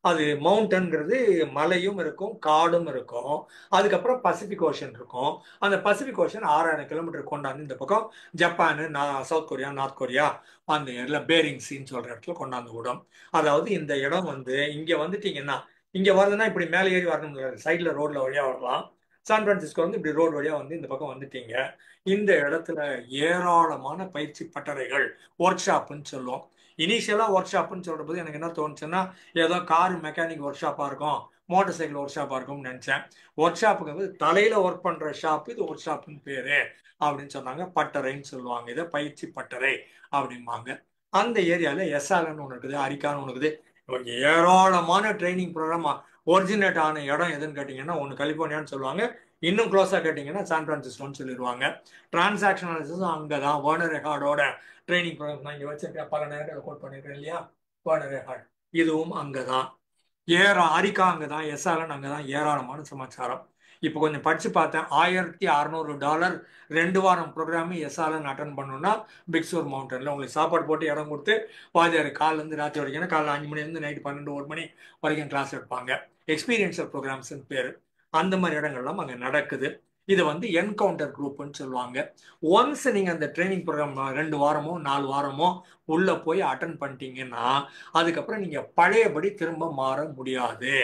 அது மவுண்டன்கிறது மலையும் இருக்கும், காடும் இருக்கும். அதுக்கப்புறம் பசிபிக் ஓஷன் இருக்கும். அந்த பசிபிக் ஓஷன் 6000 கிலோமீட்டர் கொண்டாந்து இந்த பக்கம் Japan, south Korea, north Korea, அந்த இடத்துல பேரிங் சீன்னு சொல்ற இடத்துல கொண்டாந்து விடும். அதாவது இந்த இடம் இங்க வந்துட்டீங்கன்னா, இங்க வரதுன்னா இப்படி மேலே ஏறி வரணும், சைட்ல ரோட்ல வழியா வரலாம். சான் பிரான்சிஸ்கோ இப்படி ரோடு வழியா இந்த பக்கம் வந்துட்டீங்க. இந்த இடத்துல ஏராளமான பயிற்சி பட்டறைகள், ஒர்க் ஷாப்னு சொல்லுவோம். இனிஷியலா ஒர்க் ஷாப்னு சொல்ற போது எனக்கு என்ன தோணுச்சுன்னா, ஏதோ கார் மெக்கானிக் ஒர்க் ஷாப்பா இருக்கும், மோட்டார் சைக்கிள் ஒர்க் ஷாப்பா இருக்கும்னு நினைச்சேன். ஒர்க் ஷாப்புக்கு தலையில ஒர்க் பண்ற ஷாப், இது ஒர்க் ஷாப்னு பேரு அப்படின்னு சொன்னாங்க. பட்டறைன்னு சொல்லுவாங்க, இதை பயிற்சி பட்டறை அப்படிம்பாங்க. அந்த ஏரியால எஸ்ஆர்என் ஒன்று இருக்குது, அரிக்கான்னு ஒன்று இருக்குது. ஏராளமான ட்ரைனிங் ப்ரோக்ராம், ஒரிஜினேட் ஆன இடம் எதுன்னு கேட்டிங்கன்னா ஒன்று கலிஃபோர்னியான்னு சொல்லுவாங்க, இன்னும் க்ளோஸாக கேட்டிங்கன்னா சான் பிரான்சிஸ்கோன்னு சொல்லிடுவாங்க. டிரான்சாக்ஷன் அனாலிசிஸும் அங்கே தான். வேர்னர் ரெகார்டோட ட்ரைனிங் ப்ரோக்ராம் நான் இங்கே வச்சிருக்கேன், பல நேரத்தில் கோட் பண்ணியிருக்கேன் இல்லையா, வேர்னர் ரெகார்ட் இதுவும் அங்கே தான். அரிக்கா அங்கே தான், எஸ்ஆர்என் அங்கே தான். ஏராளமான சமாச்சாரம். இப்போ கொஞ்சம் படிச்சு பார்த்தேன், $1600 2 வாரம் ப்ரோக்ராம் எஸ்ஆர்என் அட்டன் பண்ணணும்னா பிக் சோர் மவுண்டனில் உங்களுக்கு சாப்பாடு போட்டு இடம் கொடுத்து வாத்தியார் காலிலேருந்து ராத்திரி வரைக்கும், காலைல 5 மணிலேருந்து நைட்டு 12 1 மணி வரைக்கும் கிளாஸ் எடுப்பாங்க. எக்ஸ்பீரியன்ஷியல் ப்ரோக்ராம்ஸ்னு பேர். அந்த மாதிரி இடங்கள்லாம் அங்கே நடக்குது. இதை வந்து என்கவுண்டர் குரூப்னு சொல்லுவாங்க. ஒன்ஸ் நீங்கள் அந்த ட்ரைனிங் ப்ரோக்ராம் 2 வாரமோ 4 வாரமோ உள்ளே போய் அட்டன் பண்ணிட்டீங்கன்னா அதுக்கப்புறம் நீங்கள் பழையபடி திரும்ப மாற முடியாது.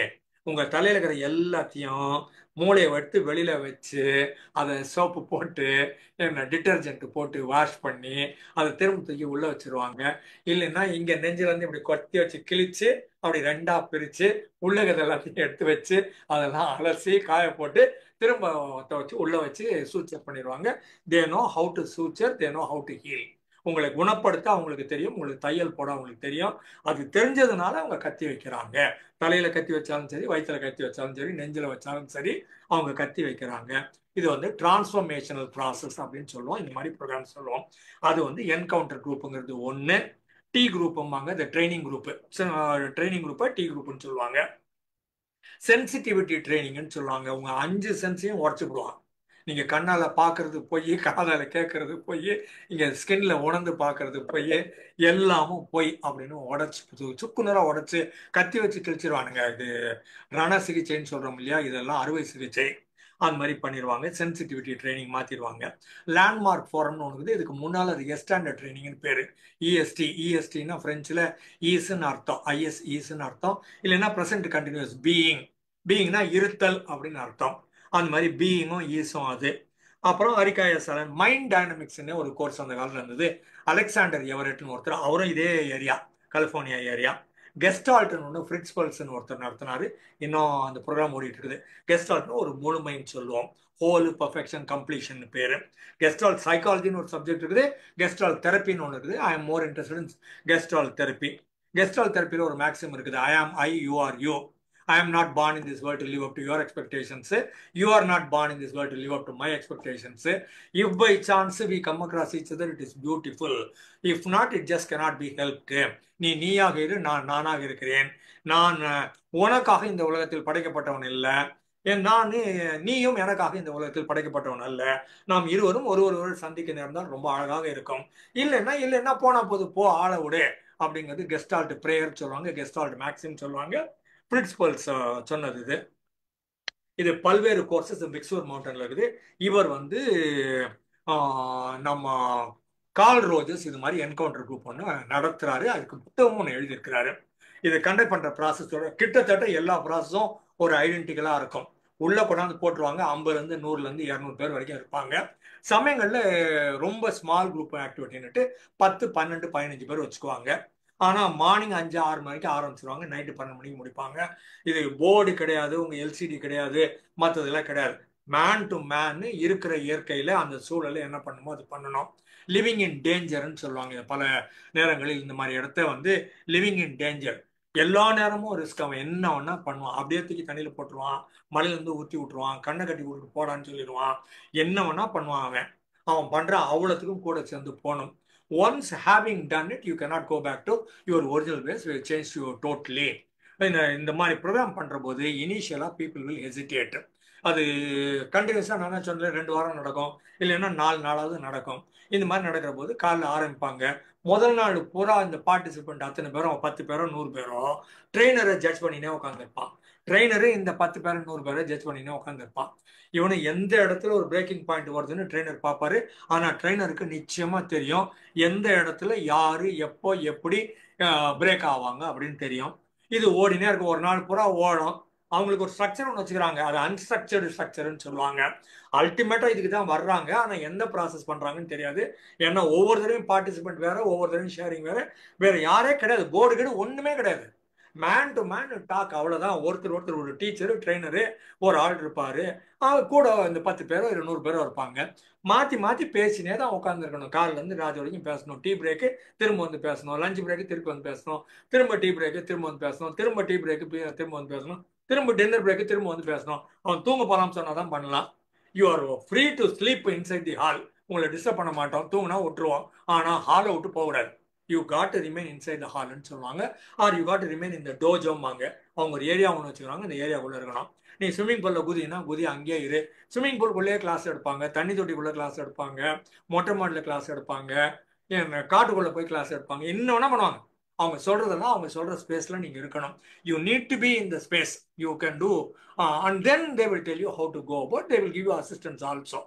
உங்கள் தலையில் இருக்கிற எல்லாத்தையும் மூளையை எடுத்து வெளியில் வச்சு அதை சோப்பு போட்டு என்ன டிட்டர்ஜென்ட் போட்டு வாஷ் பண்ணி அதை திரும்ப தூக்கி உள்ளே வச்சிருவாங்க. இல்லைன்னா இங்கே நெஞ்சிலேருந்து இப்படி கொத்தி வச்சு கிழிச்சு அப்படி 2ஆ பிரித்து உள்ளகதை எல்லாத்தையும் எடுத்து வச்சு அதெல்லாம் அலசி காய போட்டு திரும்ப வச்சு உள்ளே வச்சு சூச்சர் பண்ணிடுவாங்க. They know how to suture, they know how to heal. உங்களை குணப்படுத்த அவங்களுக்கு தெரியும், உங்களுக்கு தையல் போட அவங்களுக்கு தெரியும். அது தெரிஞ்சதுனால அவங்க கத்தி வைக்கிறாங்க. தலையில கத்தி வச்சாலும் சரி, வயிற்றுல கத்தி வச்சாலும் சரி, நெஞ்சில வச்சாலும் சரி, அவங்க கத்தி வைக்கிறாங்க. இது வந்து டிரான்ஸ்ஃபர்மேஷனல் ப்ராசஸ் அப்படின்னு சொல்லுவோம். இந்த மாதிரி ப்ரோக்ராம் சொல்லுவோம். அது வந்து என்கவுண்டர் குரூப்புங்கிறது ஒன்று. டி குரூப்பும்பாங்க, இந்த ட்ரைனிங் குரூப்பு. ட்ரைனிங் குரூப்பை டி குரூப்னு சொல்லுவாங்க. சென்சிட்டிவிட்டி ட்ரைனிங்னு சொல்லுவாங்க. உங்க 5 சென்ஸையும் உடச்சு விடுவாங்க. நீங்க கண்ணால பாக்குறது போய், காதால கேட்கறது போய், இங்க ஸ்கின்ல உணர்ந்து பாக்குறது போய், எல்லாமும் போய் அப்படின்னு உடச்சு சுக்குநூறா உடச்சு கத்தி வச்சு கிழிச்சிருவானுங்க. இது ரண சிகிச்சைன்னு சொல்றோம் இல்லையா, இதெல்லாம் அறுவை சிகிச்சை. அந்த மாதிரி பண்ணிடுவாங்க. சென்சிட்டிவிட்டி ட்ரைனிங் மாத்திடுவாங்க. லேண்ட்மார்க் ஃபோரம்னு ஒன்று, இதுக்கு முன்னால் அது எஸ்டாண்டர்ட் ட்ரைனிங்னு பேர். இஎஸ்டி, இஎஸ்டின்னா ஃப்ரெஞ்சில் ஈஸ்ன்னு அர்த்தம், ஐஎஸ் ஈஸ்ன்னு அர்த்தம். இல்லைன்னா ப்ரெசன்ட் கண்டினியூஸ் பீயிங், பீயிங்னா இருத்தல் அப்படின்னு அர்த்தம். அந்த மாதிரி பீயிங்கும் ஈஸும் அது. அப்புறம் அரிகாயசலன் மைண்ட் டைனமிக்ஸ்னு ஒரு கோர்ஸ் அந்த காலத்தில் இருந்தது. அலெக்சாண்டர் எவரெட்னு ஒருத்தர், அவரும் இதே ஏரியா, கலிஃபோர்னியா ஏரியா. கெஸ்டால்ட்னு ஒன்று ஃப்ரிட்ஸ் பல்ஸ்ன்னு ஒருத்தர் நடத்தினாரு. இன்னும் அந்த ப்ரோக்ராம் ஓடிட்டு இருக்குது. கெஸ்டால்ட்னு ஒரு முழுமைன்னு சொல்லுவோம். ஹோல் பர்ஃபெக்ஷன் கம்ப்ளீஷன் பேரு. கெஸ்டால் சைக்காலஜின்னு ஒரு சப்ஜெக்ட் இருக்குது, கெஸ்டால் தெரப்பின்னு ஒன்று இருக்குது. I am more interested in gestalt therapy. Gestalt தெரப்பியில் ஒரு மேக்ஸிம் இருக்குது, I am I, you are you. I am not born in this world to live up to your expectations. You are not born in this world to live up to my expectations. If by chance we come across each other, it is beautiful. If not, it just cannot be helped. நீயாக இரு, நான் நானாக இருக்கிறேன். நான் உனக்காக இந்த உலகத்தில் படைக்கப்பட்டவன் இல்லை, நீயும் எனக்காக இந்த உலகத்தில் படைக்கப்பட்டவன் அல்ல. நாம் இருவரும் ஒருவர் சந்திக்க நேர்ந்தால் ரொம்ப அழகாக இருக்கும். இல்லைன்னா போனா போது போ, ஆள விடு அப்படிங்கிறது கெஸ்டால்ட் பிரேயர் சொல்லுவாங்க, கெஸ்டால்ட் மேக்ஸிம் சொல்லுவாங்க. பிரின்சிபல்ஸ் சொன்னது இது பல்வேறு கோர்சஸ் பிக் சோர் மவுண்டன்ல இருக்குது. இவர் வந்து நம்ம கால் ரோஜர்ஸ் இது மாதிரி என்கவுண்டர் குரூப் ஒன்று நடத்துறாரு. அதுக்கு புத்தகமும் ஒன்று எழுதியிருக்கிறாரு. இதை கண்டக்ட் பண்ற ப்ராசஸோட கிட்டத்தட்ட எல்லா ப்ராசஸும் ஒரு ஐடென்டிக்கலா இருக்கும். உள்ள கொண்டாந்து போட்டுருவாங்க. 50லேருந்து 100லேருந்து 200 பேர் வரைக்கும் இருப்பாங்க. சமயங்கள்ல ரொம்ப ஸ்மால் குரூப் ஆக்டிவிட்டின்னுட்டு 10, 12, 15 பேர் வச்சுக்குவாங்க. ஆனால் மார்னிங் 5, 6 மணிக்கு ஆரம்பிச்சிருவாங்க, நைட்டு 12 மணிக்கு முடிப்பாங்க. இது போர்டு கிடையாது, உங்கள் எல்சிடி கிடையாது, மற்றதெல்லாம் கிடையாது. மேன் டு மேன் இருக்கிற இயற்கையில் அந்த சூழலை என்ன பண்ணுமோ அது பண்ணணும். லிவிங் இன் டேஞ்சர்னு சொல்லுவாங்க. பல நேரங்களில் இந்த மாதிரி இடத்த வந்து லிவிங் இன் டேஞ்சர். எல்லா நேரமும் ரிஸ்க். அவன் என்ன வேணா பண்ணுவான். அப்படியே தூக்கி தண்ணியில் போட்டுருவான், மலையிலேருந்து ஊற்றி விட்டுருவான், கண்ணை கட்டி விட்டு போடான்னு சொல்லிடுவான். என்ன வேணா பண்ணுவான். அவன் பண்ணுற அவ்வளோத்துக்கும் கூட சேர்ந்து போகணும். Once having done it, you cannot go back to your original ways. Will change you totally. இந்த மாதிரி ப்ரோக்ராம் பண்ற போது இனிஷியலா பீப்புள் வில் ஹெசிடேட். அது கண்டினியூஸா நான் சொன்னேன் 2 வாரம் நடக்கும், இல்லைன்னா 4 நாளாவது நடக்கும். இந்த மாதிரி நடக்கிற போது காலைல ஆரம்பிப்பாங்க. முதல் நாள் பூரா இந்த பார்ட்டிசிபென்ட் அத்தனை பேரும் 10 பேரோ 100 பேரோ ட்ரெயினரை ஜட்ஜ் பண்ணினே உட்காந்துருப்பான். ட்ரெயினரு இந்த 10 பேரை 100 பேரை ஜட்ஜ் பண்ணினே உட்காந்துருப்பான். இவனு எந்த இடத்துல ஒரு பிரேக்கிங் பாயிண்ட் வருதுன்னு ட்ரெயினர் பார்ப்பாரு. ஆனா ட்ரெயினருக்கு நிச்சயமா தெரியும் எந்த இடத்துல யாரு எப்போ எப்படி பிரேக் ஆவாங்க அப்படின்னு தெரியும். இது ஓடினே இருக்கு. ஒரு நாள் பூரா ஓடும். அவங்களுக்கு ஒரு ஸ்ட்ரக்சர் ஒன்று வச்சுக்கிறாங்க, அது அன்ஸ்ட்ரக்சர்டு ஸ்ட்ரக்சர்னு சொல்லுவாங்க. அல்டிமேட்டா இதுக்கு தான் வர்றாங்க, ஆனா எந்த ப்ராசஸ் பண்றாங்கன்னு தெரியாது. ஏன்னா ஒவ்வொரு தடவையும் பார்ட்டிசிபென்ட் வேற, ஒவ்வொரு தடவையும் ஷேரிங் வேற யாரே கிடையாது, போர்டு கிடையாது, ஒண்ணுமே கிடையாது. மேன் டு மேன் டாக், அவ்வளவுதான். ஒருத்தர் ஒரு டீச்சரு, ட்ரெயினரு, ஒரு ஆள் இருப்பாரு. கூட இந்த 10 பேரோ 100 பேரோ இருப்பாங்க. மாத்தி மாத்தி பேசினே தான் உட்காந்துருக்கணும். காலில இருந்து ராஜ் வரைக்கும் பேசணும். டீ பிரேக்கு திரும்ப வந்து பேசணும், லஞ்ச் பிரேக்கு திரும்ப வந்து பேசணும், திரும்ப டீ பிரேக்கு திரும்ப வந்து பேசணும், திரும்ப டீ பிரேக்கு திரும்ப வந்து பேசணும். திரும்ப டின்னர் பிரேக்கு திரும்ப வந்து பேசணும். அவன் தூங்க போகலாம்னு சொன்னா தான் பண்ணலாம். You are free to sleep inside the hall. உங்களை டிஸ்டர்ப் பண்ண மாட்டோம், தூங்கினா விட்டுருவோம். ஆனால் ஹாலை விட்டு போகக்கூடாது. You got to remain inside the ஹால்னு சொல்லுவாங்க. Or you got to remain இந்த டோஜோம்பாங்க. அவங்க ஒரு ஏரியா ஒன்று வச்சுக்கிறாங்க, இந்த ஏரியாவுக்குள்ளே இருக்கணும். நீ ஸ்விம்மிங் பூலில் குதினா குதி, அங்கேயே இரு. ஸ்விம்மிங் பூலுக்குள்ளேயே கிளாஸ் எடுப்பாங்க, தண்ணி தொட்டிக்குள்ளே கிளாஸ் எடுப்பாங்க, மொட்டை மாடியில் கிளாஸ் எடுப்பாங்க, காட்டுக்குள்ளே போய் கிளாஸ் எடுப்பாங்க, என்ன வேணா பண்ணுவாங்க. அவங்க சொல்றதெல்லாம் அவங்க சொல்ற ஸ்பேஸ்ல நீங்க இருக்கணும். You need to be in the space you can do, and then they will tell you how to go, but they will give you assistance also.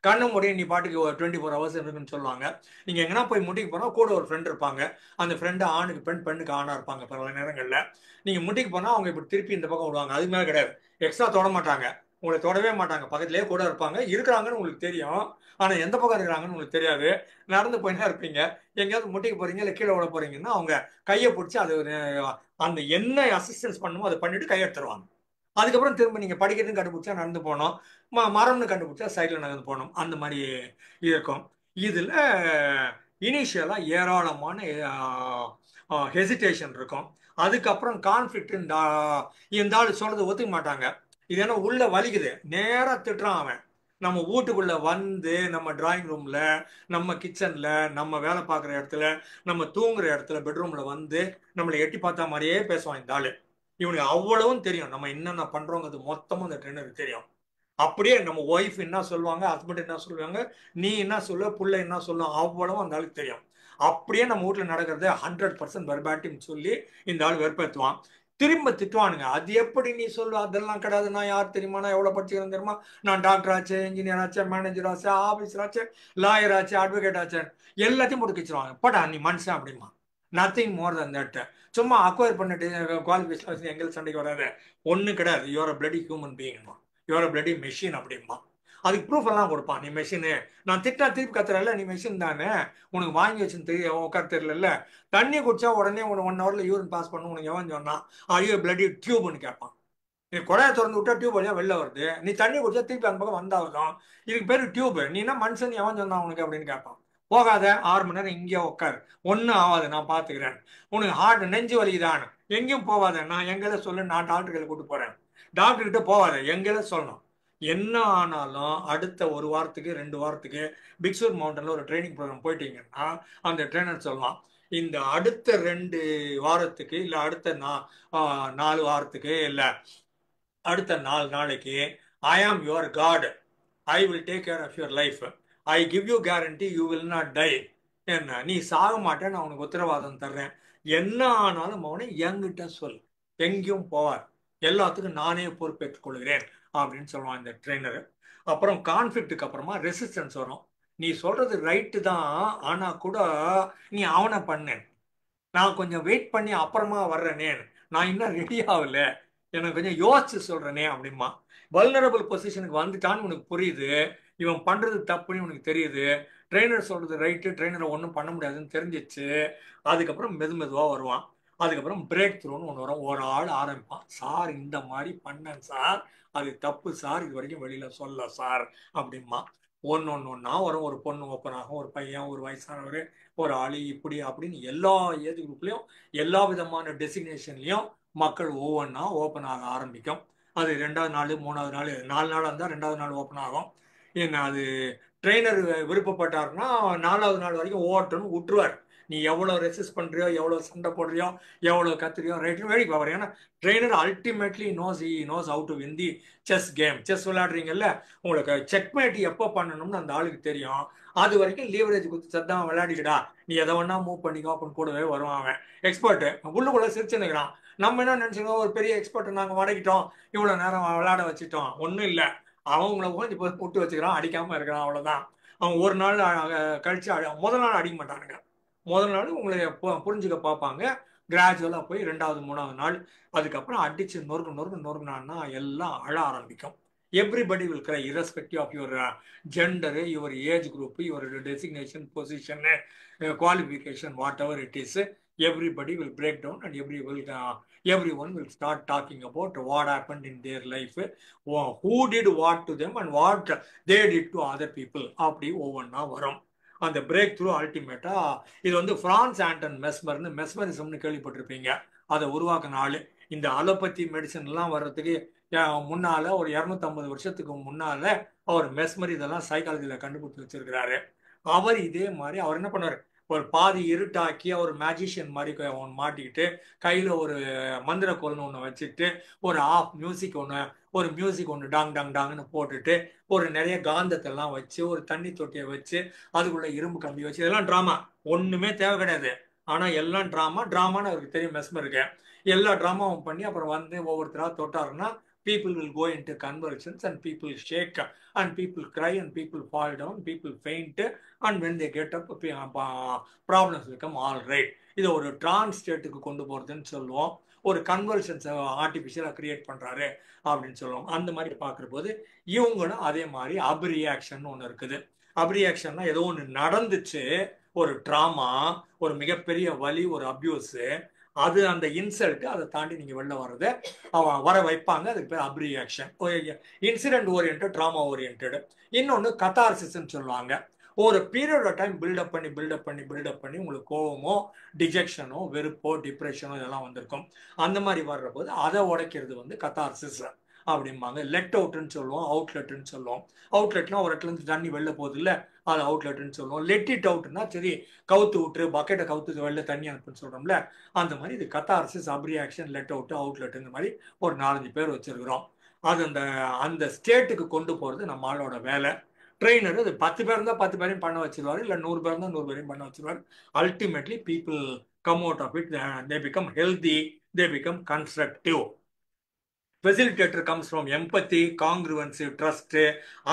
கண்ணு முடியும் நீ பாட்டுக்கு ஒரு 24 ஹவர்ஸ் இருக்குன்னு சொல்லுவாங்க. நீங்க எங்கன்னா போய் முட்டிக்கு போனா கூட ஒரு ஃப்ரெண்ட் இருப்பாங்க. அந்த ஃப்ரெண்டு ஆணுக்கு பெண், பெண்ணுக்கு ஆணா இருப்பாங்க பல நேரங்கள்ல. நீங்க முட்டிக்கு போனா அவங்க இப்படி திருப்பி இந்த பக்கம் விடுவாங்க, அதுக்கு மேல கிடையாது. எக்ஸ்ட்ரா தொட மாட்டாங்க, உங்களை தொடவே மாட்டாங்க, பக்கத்துலேயே கூட இருப்பாங்க. இருக்கிறாங்கன்னு உங்களுக்கு தெரியும், ஆனா எந்த பக்கம் இருக்கிறாங்கன்னு உங்களுக்கு தெரியாது. நடந்து போயினா இருப்பீங்க, எங்கேயாவது முட்டிக்கு போறீங்க இல்லை கீழே விட போறீங்கன்னா அவங்க கையை பிடிச்சி அது அந்த என்ன அசிஸ்டன்ஸ் பண்ணுமோ அதை பண்ணிட்டு கையெடுத்துருவாங்க. அதுக்கப்புறம் திரும்ப நீங்க படிக்கிறதுன்னு கண்டுபிடிச்சா நடந்து போகணும், மரம்னு கண்டுபிடிச்சா சைக்கிள் நடந்து போகணும். அந்த மாதிரி இருக்கும். இதுல இனிஷியலா ஏராளமான ஹெசிடேஷன் இருக்கும். அதுக்கப்புறம் கான்ஃபிளிக்ட். இந்த ஆள் சொல்றது ஒத்துக்க மாட்டாங்க. இது என்ன உள்ள வலிக்குது, நேரா திட்டுறான் அவன். நம்ம வீட்டுக்குள்ள வந்து நம்ம டிராயிங் ரூம்ல, நம்ம கிச்சன்ல, நம்ம வேலை பார்க்குற இடத்துல, நம்ம தூங்குற இடத்துல, பெட்ரூம்ல வந்து நம்மளை எட்டி பார்த்தா மாதிரியே பேசுவான் இந்த ஆளு. இவனுக்கு அவ்வளவும் தெரியும், நம்ம என்னென்ன பண்றோங்கிறது மொத்தமும் அந்த ட்ரெயினருக்கு தெரியும். அப்படியே நம்ம ஒய்ஃப் என்ன சொல்லுவாங்க, ஹஸ்பண்ட் என்ன சொல்லுவாங்க, நீ என்ன சொல்லுவ, புள்ள என்ன சொல்லுவோம், அவ்வளவும் அந்த ஆளுக்கு தெரியும். அப்படியே நம்ம வீட்டுல நடக்கிறத 100% வெர்பாட்டிம் சொல்லி இந்த ஆள் வெறுப்பேற்றுவான். திரும்ப திட்டுவானுங்க. அது எப்படி நீ சொல்லுவ, அதெல்லாம் கிடையாது, நான் யார் தெரியுமா, நான் எவ்வளவு படிச்சுக்கிறேன் தெரியுமா, நான் டாக்டர் ஆச்சு, இன்ஜினியர் ஆச்சு, மேனேஜர் ஆச்சு, ஆபீசர் ஆச்சு, லாயர் ஆச்சு, அட்வொகேட் ஆச்சு, எல்லாத்தையும் போட்டு கிச்சிருவாங்க. படா நீ மனுஷன் அப்படிமா. Nothing more than that. சும்மா அக்வயர் பண்ணிட்டு குவாலிஃபிகேஷன் எங்களுக்கு சண்டைக்கு வராது, ஒன்றும் கிடையாது. யூஆர் அ பிளடி ஹியூமன் பீயிங்மா, யூஆர் அ பிளடி மெஷின் அப்படிமா. அதுக்கு ப்ரூஃப் எல்லாம் கொடுப்பான். நீ மெஷினு, நான் திட்டா திருப்பி கத்துறல, நீ மெஷின் தானே, உனக்கு வாங்கி வச்சுன்னு தெரிய உட்கார தெரியல. தண்ணி குடிச்சா உடனே உனக்கு 1 ஹவர்ல யூரின் பாஸ் பண்ணு, உனக்கு எவன் சொன்னா, ஐயோ பிளடி டியூப்னு கேட்பான். நீ குழைய திறந்து விட்டா டியூப் வழியா வெளில வருது, நீ தண்ணி குடிச்சா திருப்பி அந்த பக்கம் வந்தாவதும், இதுக்கு பேரு டியூப். நீ என்ன மனுஷன், எவன் சொன்னா உனக்கு அப்படின்னு கேட்பான். போகாத, 6 மணி நேரம் இங்கே உட்காரு, ஒன்றும் ஆகாது, நான் பார்த்துக்கிறேன். உனக்கு ஹார்ட் நெஞ்சு வலிக்குதான், எங்கேயும் போகாத, நான் எங்களை சொல்லு, நான் டாக்டர்களை கூட்டு போறேன். டாக்டர் கிட்ட போகாத, எங்களை சொல்லணும். என்ன ஆனாலும் அடுத்த 1 வாரத்துக்கு 2 வாரத்துக்கு பிக்சூர் மவுண்டன்ல ஒரு ட்ரைனிங் ப்ரோக்ராம் போயிட்டீங்கன்னா அந்த ட்ரைனர் சொல்லலாம், இந்த அடுத்த 2 வாரத்துக்கு இல்லை அடுத்த 4 வாரத்துக்கு இல்லை அடுத்த 4 நாளைக்கு I am your god, I will take care of your life, I give you guarantee you will not die. என்ன நீ சாக மாட்டேன், நான் உனக்கு உத்தரவாதம் தர்றேன். என்ன ஆனாலும் அவனை என்கிட்ட சொல், எங்கேயும் போவார், எல்லாத்துக்கும் நானே பொறுப்பேற்றுக் கொள்கிறேன் அப்படின்னு சொல்லுவான் இந்த ட்ரெயினர். அப்புறம் கான்ஃபிளிக்ட்டுக்கு அப்புறமா ரெசிஸ்டன்ஸ் வரும். நீ சொல்றது ரைட்டு தான், ஆனா கூட நீ அவனை பண்ணு, நான் கொஞ்சம் வெயிட் பண்ணி அப்புறமா வர்றேனே, நான் இன்னும் ரெடி ஆகல, எனக்கு கொஞ்சம் யோசிச்சு சொல்றேனே அப்படிமா. வல்னரபிள் பொசிஷனுக்கு வந்துட்டான்னு உனக்கு புரியுது, இவன் பண்றது தப்புன்னு உனக்கு தெரியுது, ட்ரெயினர் சொல்றது ரைட்டு, ட்ரெயினரை ஒன்றும் பண்ண முடியாதுன்னு தெரிஞ்சிச்சு. அதுக்கப்புறம் மெதுவா வருவான். அதுக்கப்புறம் பிரேக் த்ரூன்னு ஒன்று வரும். ஒரு ஆள் ஆரம்பிப்பான், சார் இந்த மாதிரி பண்ணேன் சார், அது தப்பு சார், இது வரைக்கும் வெளியில சொல்ல சார் அப்படிமா. ஒன்னொன்னா வரும். ஒரு பொண்ணு ஓப்பன் ஆகும், ஒரு பையன், ஒரு வயசானவர், ஒரு ஆளு, இப்படி அப்படின்னு எல்லா ஏஜ் குரூப்லயும் எல்லா விதமான டெசிக்னேஷன்லயும் மக்கள் ஒவ்வொன்றா ஓப்பன் ஆக ஆரம்பிக்கும். அது 2வது நாள் 3வது நாள் 4 நாளாக இருந்தால் 2வது நாள் ஓப்பன் ஆகும். என்ன அது ட்ரெயினர் விருப்பப்பட்டாருன்னா 4வது நாள் வரைக்கும் ஓட்டணும்னு விட்டுருவார். நீ எவ்வளோ ரெசிஸ்ட் பண்றியோ, எவ்வளோ சண்டை போடுறியோ, எவ்வளோ கத்துறியோ, ரைட்டு வேடிக்கை பார்க்குறேன். ஏன்னா trainer ultimately knows how to win the chess game. Chess விளையாடுறீங்கல்ல, உங்களுக்கு செக்மேட் எப்போ பண்ணணும்னு அந்த ஆளுக்கு தெரியும். அது வரைக்கும் லீவரேஜ் கொடுத்து சத்தம் விளையாடிக்கடா, நீ எதை வேணா மூவ் பண்ணிக்கோ அப்படின்னு கூடவே வருவான் அவன். எக்ஸ்பர்ட் உள்ளுக்குள்ள சிரிச்சுன்னுக்கிறான். நம்ம என்ன நினைச்சுக்கோங்க, ஒரு பெரிய எக்ஸ்பர்ட் நாங்கள் வடக்கிட்டோம், இவ்வளோ நேரம் விளையாட வச்சுட்டோம், ஒன்றும் இல்லை. அவங்கள கொஞ்சம் இப்போ விட்டு வச்சுக்கிறான், அடிக்காம இருக்கிறான், அவ்வளோதான். அவன் ஒரு நாள் கழிச்சு முதல் நாள் அடிக்க மாட்டானுங்க. முதல் நாள் உங்களை புரிஞ்சுக்க பார்ப்பாங்க. கிராஜுவலாக போய் 2வது 3வது நாள் அதுக்கப்புறம் அடிச்சு நொறுக்குனான்னா எல்லாம் அழ ஆரம்பிக்கும். Everybody will cry irrespective of your gender, your age group, your designation, position, qualification, whatever it is, everybody will break down and everyone will start talking about what happened in their life, who did what to them and what they did to other people. அப்படி ஒவ்வொன்றா வரும். அந்த break through அல்டிமேட்டா இது வந்து France Anton மெஸ்மர்னு மெஸ்மரிசம்னு கேள்விப்பட்டிருப்பீங்க, அதை உருவாக்கின ஆளு. இந்த அலோபதி மெடிசன் எல்லாம் வர்றதுக்கு முன்னால ஒரு 250 வருஷத்துக்கு முன்னால அவர் மெஸ்மர் இதெல்லாம் சைக்காலஜில கண்டுபிடிச்சு வச்சிருக்கிறாரு. அவர் இதே மாதிரி அவர் என்ன பண்ணாரு, ஒரு பாதி இருட்டாக்கி அவர் மேஜிஷியன் மாதிரி ஒன்று மாட்டிக்கிட்டு கையில ஒரு மந்திரக்கோல்னு ஒன்று வச்சுட்டு ஒரு ஆஃப் மியூசிக் ஒன்று ஒரு மியூசிக் ஒன்று டாங் டாங் டாங்னு போட்டுட்டு ஒரு நிறைய காந்தத்தை எல்லாம் வச்சு ஒரு தண்ணி தொட்டியை வச்சு அதுக்குள்ள இரும்பு கம்பி வச்சு இதெல்லாம் டிராமா. ஒண்ணுமே தேவை கிடையாது. ஆனா எல்லாம் டிராமான்னு அவருக்கு தெரியும் மெஸ்மருக்கு. எல்லா டிராமாவும் பண்ணி அப்புறம் வந்து ஒவ்வொருத்தரா தொட்டாருன்னா people will go into convulsions and people shake and people cry and people fall down, people faint, and when they get up problems become all right. இது ஒரு டிரான்ஸ் ஸ்டேட்டுக்கு கொண்டு போறதுன்னு சொல்லுவோம். ஒரு கன்வர்ஷன்ஸ் ஆர்டிபிஷியலா கிரியேட் பண்றாரு அப்படின்னு சொல்லுவோம். அந்த மாதிரி பார்க்குற போது இவங்களும் அதே மாதிரி அப்ரியாக்ஷன் ஒன்று இருக்குது. அப்ரியாக்ஷன்னா ஏதோ ஒன்று நடந்துச்சு, ஒரு ட்ராமா, ஒரு மிகப்பெரிய வலி, ஒரு அபியூஸ், அது அந்த இன்சல்ட், அதை தாண்டி நீங்க வெளில வர்றதை வர வைப்பாங்க. அதுக்கு பேர் abreaction. Incident orient, trauma orient. இன்னொன்று கத்தார்சிஸ்ன்னு சொல்லுவாங்க. ஒரு பீரியட் ஆஃப் டைம் பில்டப் பண்ணி உங்களுக்கு கோவமோ டிஜெக்ஷனோ வெறுப்போ டிப்ரெஷனோ இதெல்லாம் வந்திருக்கும். அந்த மாதிரி வர்ற போது அதை உடைக்கிறது வந்து கத்தார்சிஸ் அப்படிம்பாங்க. லெட் அவுட்னு சொல்லுவோம், அவுட்லெட்னு சொல்லுவோம். அவுட்லெட்னா ஒரு இடத்துல இருந்து தண்ணி வெளில போகுது இல்லை, அது அவுட்லெட்னு சொல்லுவோம். லெட் இட் அவுட்னா சரி கவுத்து விட்டுரு, பக்கெட்டை கவுத்து வெளில தண்ணி அனுப்புன்னு சொல்றோம்ல, அந்த மாதிரி இது கத்தார்சிஸ், அப்ரியாக்ஷன், லெட் அவுட், அவுட்லெட், இந்த மாதிரி ஒரு 4-5 பேர் வச்சிருக்கிறோம். அது அந்த அந்த ஸ்டேட்டுக்கு கொண்டு போறது நம்ம ஆளோட வேலை. ட்ரெயினர் அது 10 பேர் இருந்தால் 10 பேரையும் பண்ண வச்சிருவாரு, இல்லை 100 பேர் இருந்தால் 100 பேரையும் பண்ண வச்சிருவாரு. Ultimately people come out of it, they become healthy, they become constructive. Facilitator comes from empathy, congruency, trust,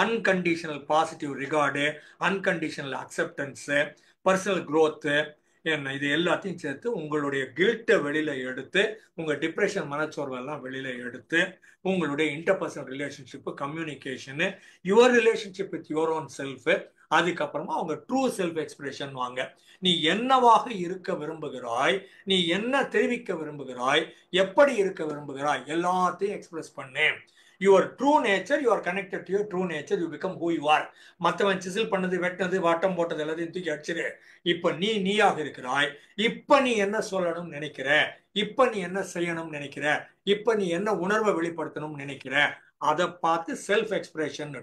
unconditional positive regard, unconditional acceptance, personal growth. என்ன இது எல்லாத்தையும் சேர்த்து உங்களுடைய கில்ட்டை வெளியில எடுத்து, உங்க டிப்ரெஷன் மனச்சோர்வெல்லாம் வெளியில எடுத்து, உங்களுடைய interpersonal relationship, communication, your relationship with your own self, அதுக்கப்புறமா அவங்க ட்ரூ செல்ஃப் எக்ஸ்பிரஷன் வாங்க. நீ என்னவாக இருக்க விரும்புகிறாய், நீ என்ன தெரிவிக்க விரும்புகிறாய், எப்படி இருக்க விரும்புகிறாய், எல்லாத்தையும் எக்ஸ்பிரஸ் பண்ணு. Your true nature, you are connected to your true nature, you become who you are. மற்றவன் சிசில் பண்ணது, வெட்டினது, வட்டம் போட்டது எல்லாத்தையும் தூக்கி அடிச்சிரு. இப்ப நீயாக இருக்கிறாய். இப்ப நீ என்ன சொல்லணும்னு நினைக்கிற, இப்ப நீ என்ன செய்யணும்னு நினைக்கிற, இப்ப நீ என்ன உணர்வை வெளிப்படுத்தணும்னு நினைக்கிற, அதை பார்த்து self expression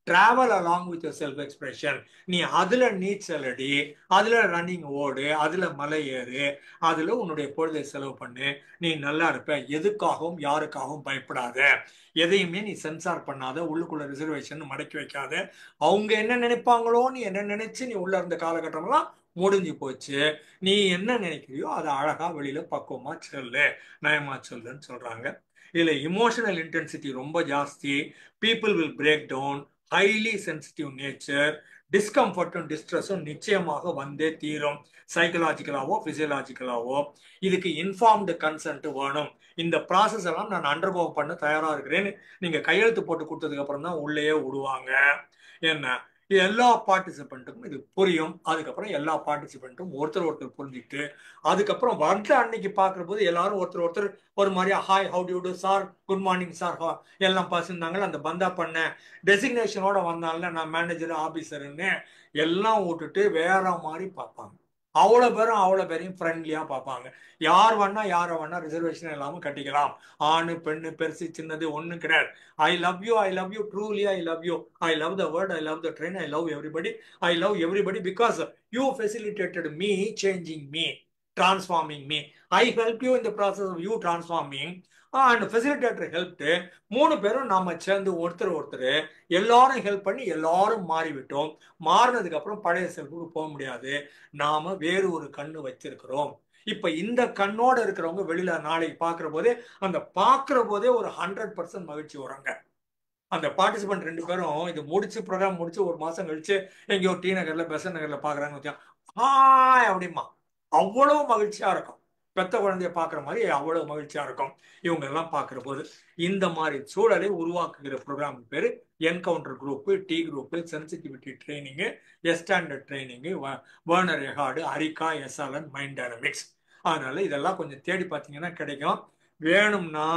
travel along with self expression. நீ அதுல நீச்சல் அடி, அதுல ரன்னிங் ஓடு, அதுல மலை ஏறு, அதுல உன்னுடைய பொழுதை செலவு பண்ணு, நீ நல்லா இருப்ப. எதுக்காகவும் யாருக்காகவும் பயப்படாத, எதையுமே நீ சென்சார் பண்ணாத, உள்ளுக்குள்ள ரிசர்வேஷன் மடக்கி வைக்காத. அவங்க என்ன நினைப்பாங்களோ, நீ என்ன நினைச்சு நீ உள்ள இருந்த காலகட்டம்லாம் முடிஞ்சு போச்சு. நீ என்ன நினைக்கிறியோ அதை அழகா வெளியில பக்குவமா சொல்லு, நயமா சொல்லுன்னு சொல்றாங்க. இதுல இமோஷனல் இன்டென்சிட்டி ரொம்ப ஜாஸ்தி. People will break down, highly sensitive nature, டிஸ்கம்ஃபர்ட்டும் டிஸ்ட்ரெஸும் நிச்சயமாக வந்தே தீரும், சைக்கலாஜிக்கலாவோ பிசியலாஜிக்கலாவோ. இதுக்கு இன்ஃபார்ம்டு கன்சென்ட் வேணும். இந்த ப்ராசஸ் எல்லாம் நான் அண்டர்கோ பண்ண தயாரா இருக்கிறேன்னு நீங்க கையெழுத்து போட்டு கொடுத்ததுக்கு அப்புறம் தான் உள்ளேயே விடுவாங்க. என்ன, இது எல்லா பார்ட்டிசிபெண்ட்டுக்கும் இது புரியும். அதுக்கப்புறம் எல்லா பார்ட்டிசிபெண்ட்டும் ஒருத்தர் புரிஞ்சுக்கிட்டு, அதுக்கப்புறம் வந்த அன்னைக்கு பார்க்குற போது எல்லாரும் ஒருத்தர் ஒரு மாதிரியா hi, how to to sir, good morning sir, எல்லாம் பசிருந்தாங்க. அந்த பந்தா பண்ண டெசிக்னேஷனோட வந்தால நான் மேனேஜர் ஆபீசருன்னு எல்லாம் விட்டுட்டு வேற மாதிரி பார்ப்பாங்க. அவ்வளோ பேரையும் ஃப்ரெண்ட்லியா பார்ப்பாங்க. யார் வேணா யாரை வேணா ரிசர்வேஷன் இல்லாமல் கட்டிக்கலாம். ஆணு பெண்ணு பெருசு சின்னது ஒன்றும் கிடையாது. ஐ love you truly, I love you, I love the word, I love the train, I love everybody because you facilitated me changing me, transforming me. I help you in the process of you transforming, and facilitator helped. 3 பேரும் நாம சேர்ந்து ஒருத்தர் எல்லாரும் help பண்ணி எல்லாரும் மாறிவிட்டோம். மாறினதுக்கு அப்புறம் பழைய செல்ஃபுக்கு போக முடியாது. நாம வேறு ஒரு கண்ணு வச்சிருக்கிறோம். இப்ப இந்த கண்ணோட இருக்கிறவங்க வெளியில நாளைக்கு பாக்குற போதே, அந்த பாக்குற போதே ஒரு 100% மகிழ்ச்சி வராங்க. அந்த பார்ட்டிசிபென்ட் 2 பேரும் இது முடிச்சு ப்ரோக்ராம் முடிச்சு 1 மாசம் கழிச்சு எங்கேயோ டி நகர்ல பெசன் நகர்ல பாக்குறாங்க, ஹாய் அப்படிமா அவ்வளவு மகிழ்ச்சியா இருக்கும். பெத்த குழந்தைய பாக்குற மாதிரி அவ்வளவு மகிழ்ச்சியா இருக்கும் இவங்க எல்லாம் பாக்குற போது. இந்த மாதிரி சூழலை உருவாக்குகிற ப்ரோக்ராம் பேரு encounter group, T group, sensitivity training, standard training, Werner Erhard, Arica, Esalen, Mind Dynamics. அதனால இதெல்லாம் கொஞ்சம் தேடி பார்த்தீங்கன்னா கிடைக்கும். வேணும்னா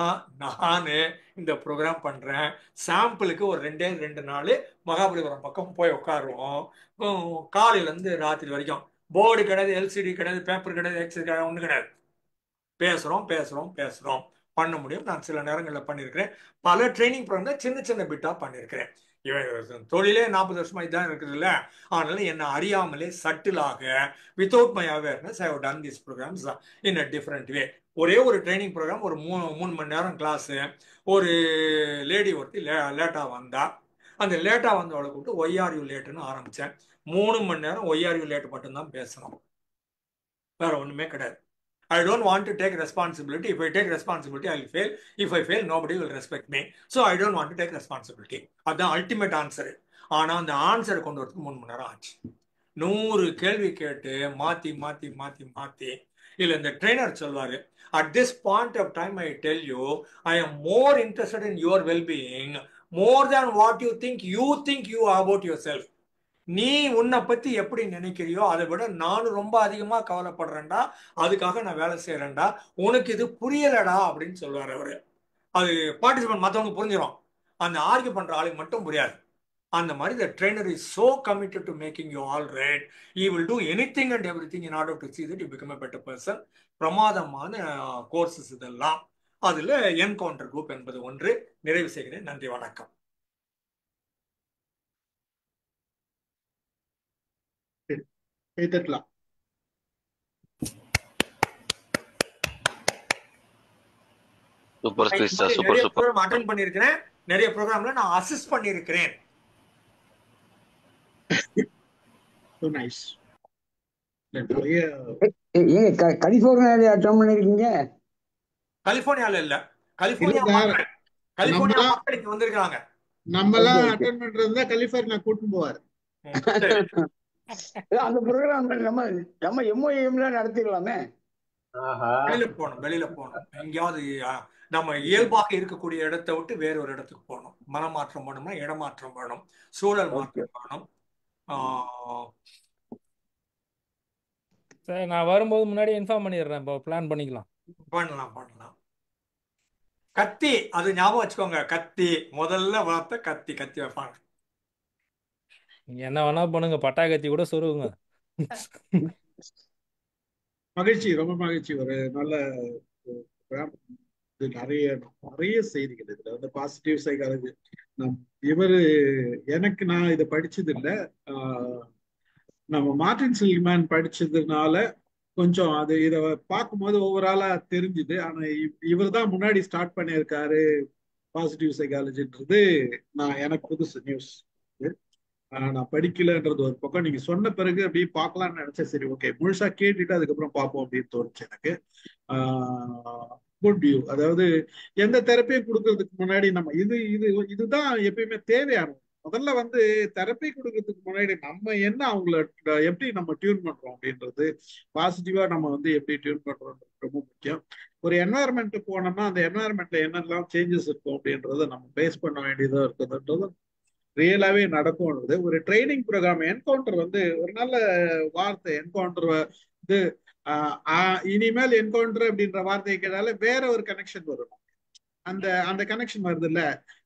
நான் இந்த ப்ரோக்ராம் பண்றேன். சாம்பிளுக்கு ஒரு 2 நாள் மகாபலிபுரம் பக்கம் போய் உட்காருவோம். காலையில இருந்து ராத்திரி வரைக்கும். போர்டு கிடையாது, எல்சிடி கிடையாது, பேப்பர் கிடையாது, எக்ஸல் கிடையாது, ஒண்ணு கிடையாது. பேசுறோம். பண்ண முடியும். நான் சில நேரங்களில் பண்ணியிருக்கிறேன். பல ட்ரைனிங் ப்ரோக்ராம் சின்ன சின்ன பிட்டாக பண்ணியிருக்கிறேன். தொழிலே 40 வருஷமா இதுதான் இருக்குது இல்ல. அதனால என்ன அறியாமலே சட்டிலாக without my awareness I have done this programmes in a different way. ஒரே ஒரு ட்ரைனிங் ப்ரோக்ராம், ஒரு 3 மணி நேரம் கிளாஸ். ஒரு லேடி ஒருத்தி லேட்டாக வந்தா. அந்த லேட்டாக வந்தவளை கூப்பிட்டு ஒய் ஆர் யூ லேட்டுன்னு ஆரம்பித்தேன். 3 மணி நேரம் ஒய் ஆர் யூ லேட் மட்டும்தான் பேசணும், வேற ஒன்றுமே கிடையாது. I don't want to take responsibility. If I take responsibility, I will fail. If I fail, nobody will respect me. So I don't want to take responsibility. அதுதான் ultimate answer. ஆனா அந்த ஆன்சரை கொண்டு வரதுக்கு 3 மணி நேரம் ஆச்சு. 100 கேள்வி கேட்டு மாத்தி மாத்தி மாத்தி மாத்தி. இல்ல இந்த ட்ரெயினர் சொல்வாரு, at this point of time I tell you, I am more interested in your well-being more than what you think you about yourself. நீ உன்னை பத்தி எப்படி நினைக்கிறியோ அதை விட நானும் ரொம்ப அதிகமா கவலைப்படுறேன்டா, அதுக்காக நான் வேலை செய்யறேன்டா, உனக்கு இது புரியலடா அப்படின்னு சொல்லுவார் அவரு. அது பார்ட்டிசிபென்ட் மற்றவங்க புரிஞ்சிடும், அந்த ஆர்கியூ பண்ற ஆளுக்கு மட்டும் புரியாது. அந்த மாதிரி the trainer is so committed to making you all right. He will do anything and everything in order to see that you become a better person. பிரமாதமான கோர்சஸ் இதெல்லாம். அதுல என்கவுண்டர் குரூப் என்பது ஒன்று. நிறைவு செய்கிறேன். நன்றி, வணக்கம். கேட்டுக்கலாம். சூப்பர் கிறிஸ்டா, சூப்பர் நிறைய சூப்பர். ப்ரோக்ராம் அட்டெண்ட் பண்ணியிருக்கிறேன். நிறைய ப்ரோக்ராம்ல நான் அசிஸ்ட் பண்ணியிருக்கிறேன். So nice. நிறைய ஏங்க கலிபோர்னியால அட்டன் பண்ணிருக்கீங்க? கலிபோர்னியால இல்ல, கலிபோர்னியா மக்கள், கலிபோர்னியா மக்கள் இங்க வந்திருக்காங்க. நம்மலாம் அட்டெண்ட் பண்றதா கலிபோர்னியா கூட்டிட்டு போவாரு. அந்த ப்ரோக்ராம் நம்ம நம்ம எம்ஓஎம்ல நடத்திடலாமே. வெளியில போகணும் எங்கேயாவது. நம்ம இயல்பாக இருக்கக்கூடிய இடத்தை விட்டு வேற ஒரு இடத்துக்கு போகணும். மனமாற்றம் வேணும்னா இடமாற்றம் வேணும், சூழல் மாற்றம் வேணும். சார் நான் வரும்போது முன்னாடி இன்ஃபார்ம் பண்ணிடுறேன், இப்போ பிளான் பண்ணிக்கலாம். பண்ணலாம். கத்தி, அது ஞாபகம் வச்சுக்கோங்க. கத்தி, முதல்ல வார்த்தை கத்தி. கத்தி வைப்பாங்க. என்ன வேணா பண்ணுங்க, பட்டா கத்தி கூட சொருவுங்க. மகிழ்ச்சி, ரொம்ப மகிழ்ச்சி. ஒரு நல்ல program. இது நிறைய செய்திகள் இதுல வந்து பாசிட்டிவ் சைக்காலஜி. நான் இதை படிச்சது இல்லை. நம்ம மார்டின் செலிக்மேன் படிச்சதுனால கொஞ்சம் இதை பார்க்கும்போது ஓவராலா தெரிஞ்சுது. ஆனா இவர் தான் முன்னாடி ஸ்டார்ட் பண்ணியிருக்காரு பாசிட்டிவ் சைக்காலஜின்றது எனக்கு புதுசு நியூஸ். நான் படிக்கலன்றது ஒரு பக்கம். நீங்க சொன்ன பிறகு அப்படியே பார்க்கலாம்னு நினைச்சேன். சரி, ஓகே, முழுசா கேட்டுட்டு அதுக்கப்புறம் பார்ப்போம் அப்படின்னு தோணுச்சு எனக்கு. Good view. அதாவது எந்த தெரப்பியும் கொடுக்கறதுக்கு முன்னாடி நம்ம இதுதான் எப்பயுமே தேவையானது. முதல்ல வந்து தெரப்பி கொடுக்கறதுக்கு முன்னாடி நம்ம என்ன அவங்கள எப்படி நம்ம டியூன் பண்றோம் அப்படின்றது, பாசிட்டிவா நம்ம வந்து எப்படி டியூன் பண்றோம்ன்றது ரொம்ப முக்கியம். ஒரு என்வாயர்மெண்ட் போனோம்னா அந்த என்வாயர்மெண்ட்ல என்னெல்லாம் சேஞ்சஸ் இருக்கும் அப்படின்றத நம்ம பேஸ் பண்ண வேண்டியதா இருக்குதுன்றது ரியலாவே நடக்கும்ன்றது. ஒரு ட்ரைனிங் ப்ரோக்ராம் என்கவுண்டர் வந்து ஒரு நல்ல வார்த்தை. என்கவுண்டர் வந்து இனிமேல் என்கவுண்டர் அப்படின்ற வார்த்தையை கேட்டாலே வேற ஒரு கனெக்ஷன் வரும். அந்த கனெக்ஷன் வருது இல்ல.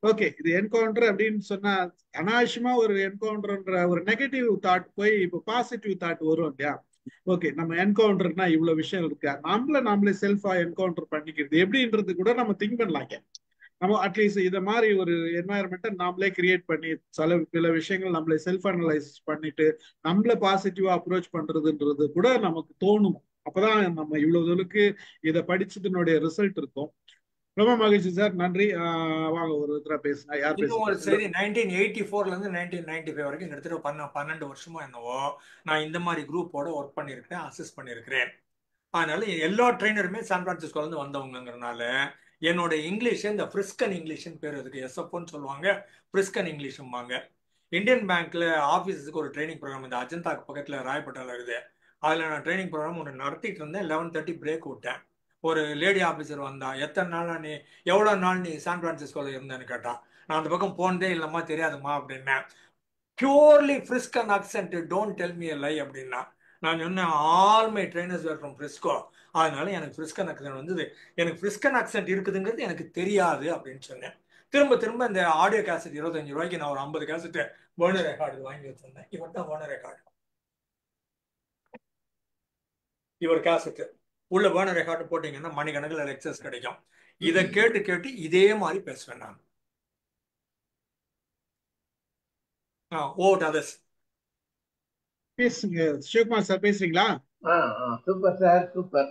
ஓகே, இது என்கவுண்டர் அப்படின்னு சொன்னா அனாவசியமா ஒரு என்கவுண்டர்ன்ற ஒரு நெகட்டிவ் தாட் போய் இப்போ பாசிட்டிவ் தாட் வரும் இல்லையா. ஓகே, நம்ம என்கவுண்டர்னா இவ்வளவு விஷயம் இருக்கு, நம்மளே செல்ஃபா என்கவுண்டர் பண்ணிக்கிறது எப்படின்றது கூட நம்ம திங்க் பண்ணலாங்க. நம்ம அட்லீஸ்ட் இதை மாதிரி ஒரு என்வாயர்மெண்ட்டை நாமளே கிரியேட் பண்ணி சில விஷயங்கள் நம்மளே செல்ஃப் அனலைஸ் பண்ணிட்டு நம்மள பாசிட்டிவா அப்ரோச் பண்றதுன்றது கூட நமக்கு தோணும். அப்பதான் நம்ம இவ்வளவு தூரத்துக்கு இதை படிச்சதுனுடைய ரிசல்ட் இருக்கும். ரொம்ப மகிழ்ச்சி சார், நன்றி. வாங்க ஒருத்தரா பேசுனா யார் இன்னும் ஒரு பேசுறீங்க? சரி, 1984 இருந்து 1995 வரைக்கும் கிட்டத்தட்ட 12 வருஷமா என்னவோ நான் இந்த மாதிரி குரூப்போட ஒர்க் பண்ணியிருக்கிறேன், அசிஸ்ட் பண்ணியிருக்கிறேன். அதனால எல்லா ட்ரெயினருமே சான் பிரான்சிஸ்கோல இருந்து வந்தவங்கிறதுனால என்னோட இங்கிலீஷ் இந்த பிரிஸ்கன் இங்கிலீஷ்னு பேர் இருக்கு. எஸ்எஃப்னு சொல்லுவாங்க, பிரிஸ்கன் இங்கிலீஷும்பாங்க. இந்தியன் பேங்க்ல ஆஃபீஸுக்கு ஒரு ட்ரைனிங் ப்ரோக்ராம் இந்த அஜந்தாக்கு பக்கத்தில் ராயப்பட்டால இருக்குது. அதில் நான் ட்ரைனிங் ப்ரோக்ராம் ஒன்று நடத்திட்டு இருந்தேன். 11:30 பிரேக் விட்டேன். ஒரு லேடி ஆஃபீஸர் வந்தா, எவ்வளோ நாள் நீ சான் பிரான்சிஸ்கோவில் இருந்தேன்னு கேட்டா. நான் அந்த பக்கம் போனதே இல்லைம்மா, தெரியாதுமா அப்படின்னேன். பியூர்லி பிரிஸ்கன் accent, don't tell me lie அப்படின்னா. நான் சொன்னேன், all my trainers were from Frisco, அதனால எனக்கு பிரிஸ்கன் அக்சென்ட் வந்தது. எனக்கு பிரிஸ்கன் அக்சென்ட் இருக்குதுங்கிறது எனக்கு தெரியாது அப்படின்னு சொன்னேன். திரும்ப இந்த ஆடியோ கேசட் 25 ரூபாய்க்கு நான் ஒரு 50 கேசட் வேர்னர் ரெக்கார்டு வாங்கி வச்சிருந்தேன். இவர் தான் வேர்னர் ரெக்கார்டு. இவர் கேசட் உள்ள வேர்னர் ரெக்கார்டு போட்டீங்கன்னா மணிக்கணக்கில் லெக்சர்ஸ் கிடைக்கும். இதை கேட்டு கேட்டு இதே மாதிரி பேசுவேன் நான். ஓட் அதர்ஸ். பேசுங்க சிவகுமார் சார், பேசுறீங்களா? Super sir, super.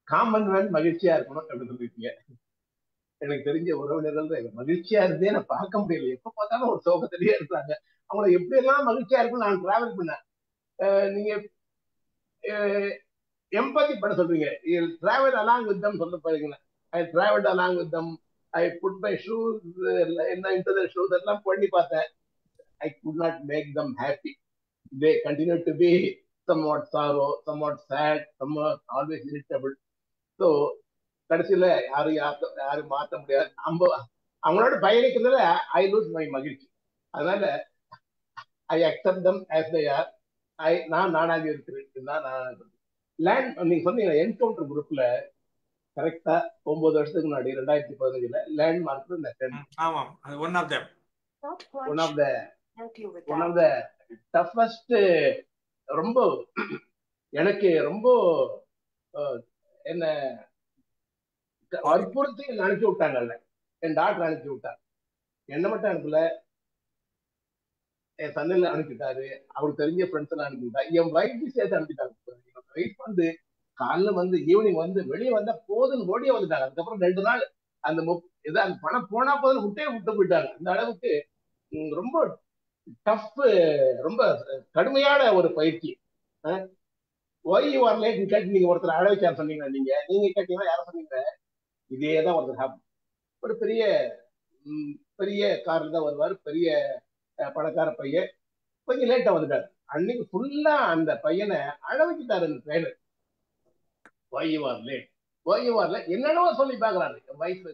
காமன்வெல்த் மகிழ்ச்சியா இருக்கணும் அப்படின்னு சொல்லிருக்கீங்க. எனக்கு தெரிஞ்ச உறவினர்கள் மகிழ்ச்சியா இருந்தே நான் பார்க்க முடியல. எப்ப பார்த்தாலும் ஒரு சோகத்திலேயே இருக்கிறாங்க. அவங்கள எப்படி எல்லாம் மகிழ்ச்சியா இருக்கும் நான் டிராவல் பண்ணேன். நீங்க எம்பதி பண்ண சொல்றீங்க. டிராவல் அலாங் வித் தம் சொல்ல போறீங்க. I travel along with them. I put my shoes என்ன இன்டர் ஷூஸ் எல்லாம் பண்ணி பார்த்தேன். I could not make them happy. They continue to be somewhat sorrow, somewhat sad, somewhat always irritable. So கடைசியில யாரும் மாற்ற முடியாது. அவங்களோட பயணிக்கிறதுல ஐ லூஸ் மை மகிழ்ச்சி. அதனால I accept them as they are. நானாக இருக்கிறேன். லேண்ட் நீங்க சொன்னீங்க என்கவுண்டர் குரூப்ல கரெக்டா 9 வருஷத்துக்கு முன்னாடி 2015 landmark one of the toughest, ரொம்ப எனக்கு ரொம்ப என்ன வற்புறுத்தி அனுப்பி விட்டாங்கல்ல. என் டாக்டர் அனுப்பி விட்டாங்க. என்ன மட்டும் அனுப்பல, என் சன்னில அனுப்பிட்டாரு. அவருக்கு தெரிஞ்ச ஃப்ரெண்ட்ஸ் எல்லாம் அனுப்பிட்டாரு. என் வைஃப் சேர்த்து அனுப்பிட்டாங்க. வைஃப் வந்து காலைல வந்து ஈவினிங் வந்து வெளியே வந்தா போதுன்னு ஓடியே வந்துட்டாங்க. அதுக்கப்புறம் 2 நாள் அந்த அந்த பணம் போனா போதுன்னு விட்டு போயிட்டாங்க. அந்த அளவுக்கு ரொம்ப டஃப், ரொம்ப கடுமையான ஒரு பயிற்சி. ஒய் யூ ஆர் லேட் கேட்டு நீங்க ஒருத்தர் அழ வைக்க சொன்னீங்க. நீங்க கேட்டீங்கன்னா யார சொன்னீங்க? இதேதான் ஒருத்தர் ஒரு பெரிய பெரிய கார்ல தான் வருவார். பெரிய பணக்கார பையன் கொஞ்சம் லேட்டா வந்துட்டாரு. அன்னைக்கு ஃபுல்லா அந்த பையனை அழ வைக்கிட்டாரு அந்த trainer. Why you are late, why you are late என்னென்னவோ சொல்லி பாக்குறாரு. வைஃப்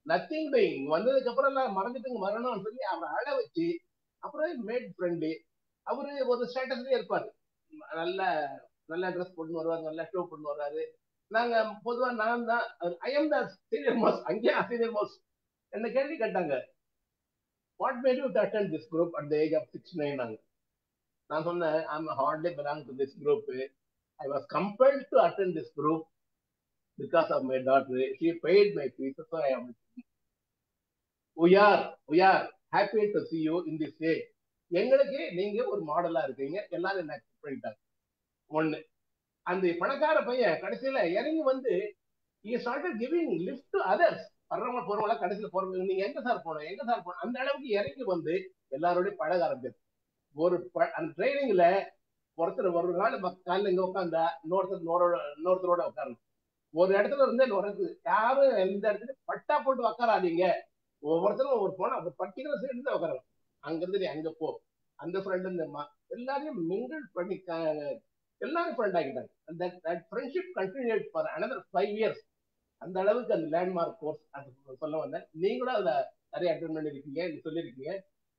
நத்திங் டூயிங் வந்ததுக்கு அப்புறம் எல்லாம் மறந்துட்டுங்க வரணும்னு சொல்லி அவரை அழ வச்சு அப்புறம் மேட் ஃப்ரெண்டு. அவரு ஒரு ஸ்டேட்டஸ்லயே இருப்பாரு. நல்ல ட்ரெஸ் போட்டு வருவாரு, நல்ல ஷோ போட்டு வர்றாரு. நாங்க பொதுவா நான் தான் I am the senior most. அங்கேயே சீனியர் மோஸ்ட். என்ன கேள்வி கேட்டாங்க, what made you to attend this group at the age of 69? நான் சொன்னேன், I am hardly belong to this group. I was compelled to attend this group because of my daughter. She paid my fees, so I am. We are happy to see you in this way. எங்களுக்கு நீங்க ஒரு மாடலா இருக்கீங்க. எல்லாரும் என்ன accept பண்ணிட்டாங்க. ஒண்ணு, அந்த பணக்கார பையன் கடைசியில இறங்கி வந்து he started giving lift to others. வர்றவங்க போறவங்கள கடைசியில போறவங்க நீங்க எங்க சார் போனோம் அந்த அளவுக்கு இறங்கி வந்து எல்லாரோடய பழக ஆரம்பிச்சது. அந்த ட்ரைனிங்ல ஒருத்தர் ஒரு நாள் காலையில் இங்க உட்காந்தா இன்னொருத்தரோட உட்காரணும். ஒரு இடத்துல இருந்து இன்னொரு யாரும் எந்த இடத்துல பட்டா போட்டு உட்காராதீங்க. ஒவ்வொருத்தரும் ஒரு போனா ஒரு பர்டிகுலர் சைடு தான் உட்காரணும். அங்கிருந்து நீ அங்க போ, அந்த ஃப்ரெண்ட் எல்லாரையும் மிங்கிள் பண்ணி எல்லாரும் ஃப்ரெண்ட் ஆகிட்டாங்க. Friendship continued for another 5 years. அந்த அளவுக்கு அந்த லேண்ட்மார்க் கோர்ஸ் அது சொல்ல வந்தேன். நீங்களும் அதுல நிறைய அட்டெண்ட் பண்ணிருக்கீங்க, சொல்லியிருக்கீங்க.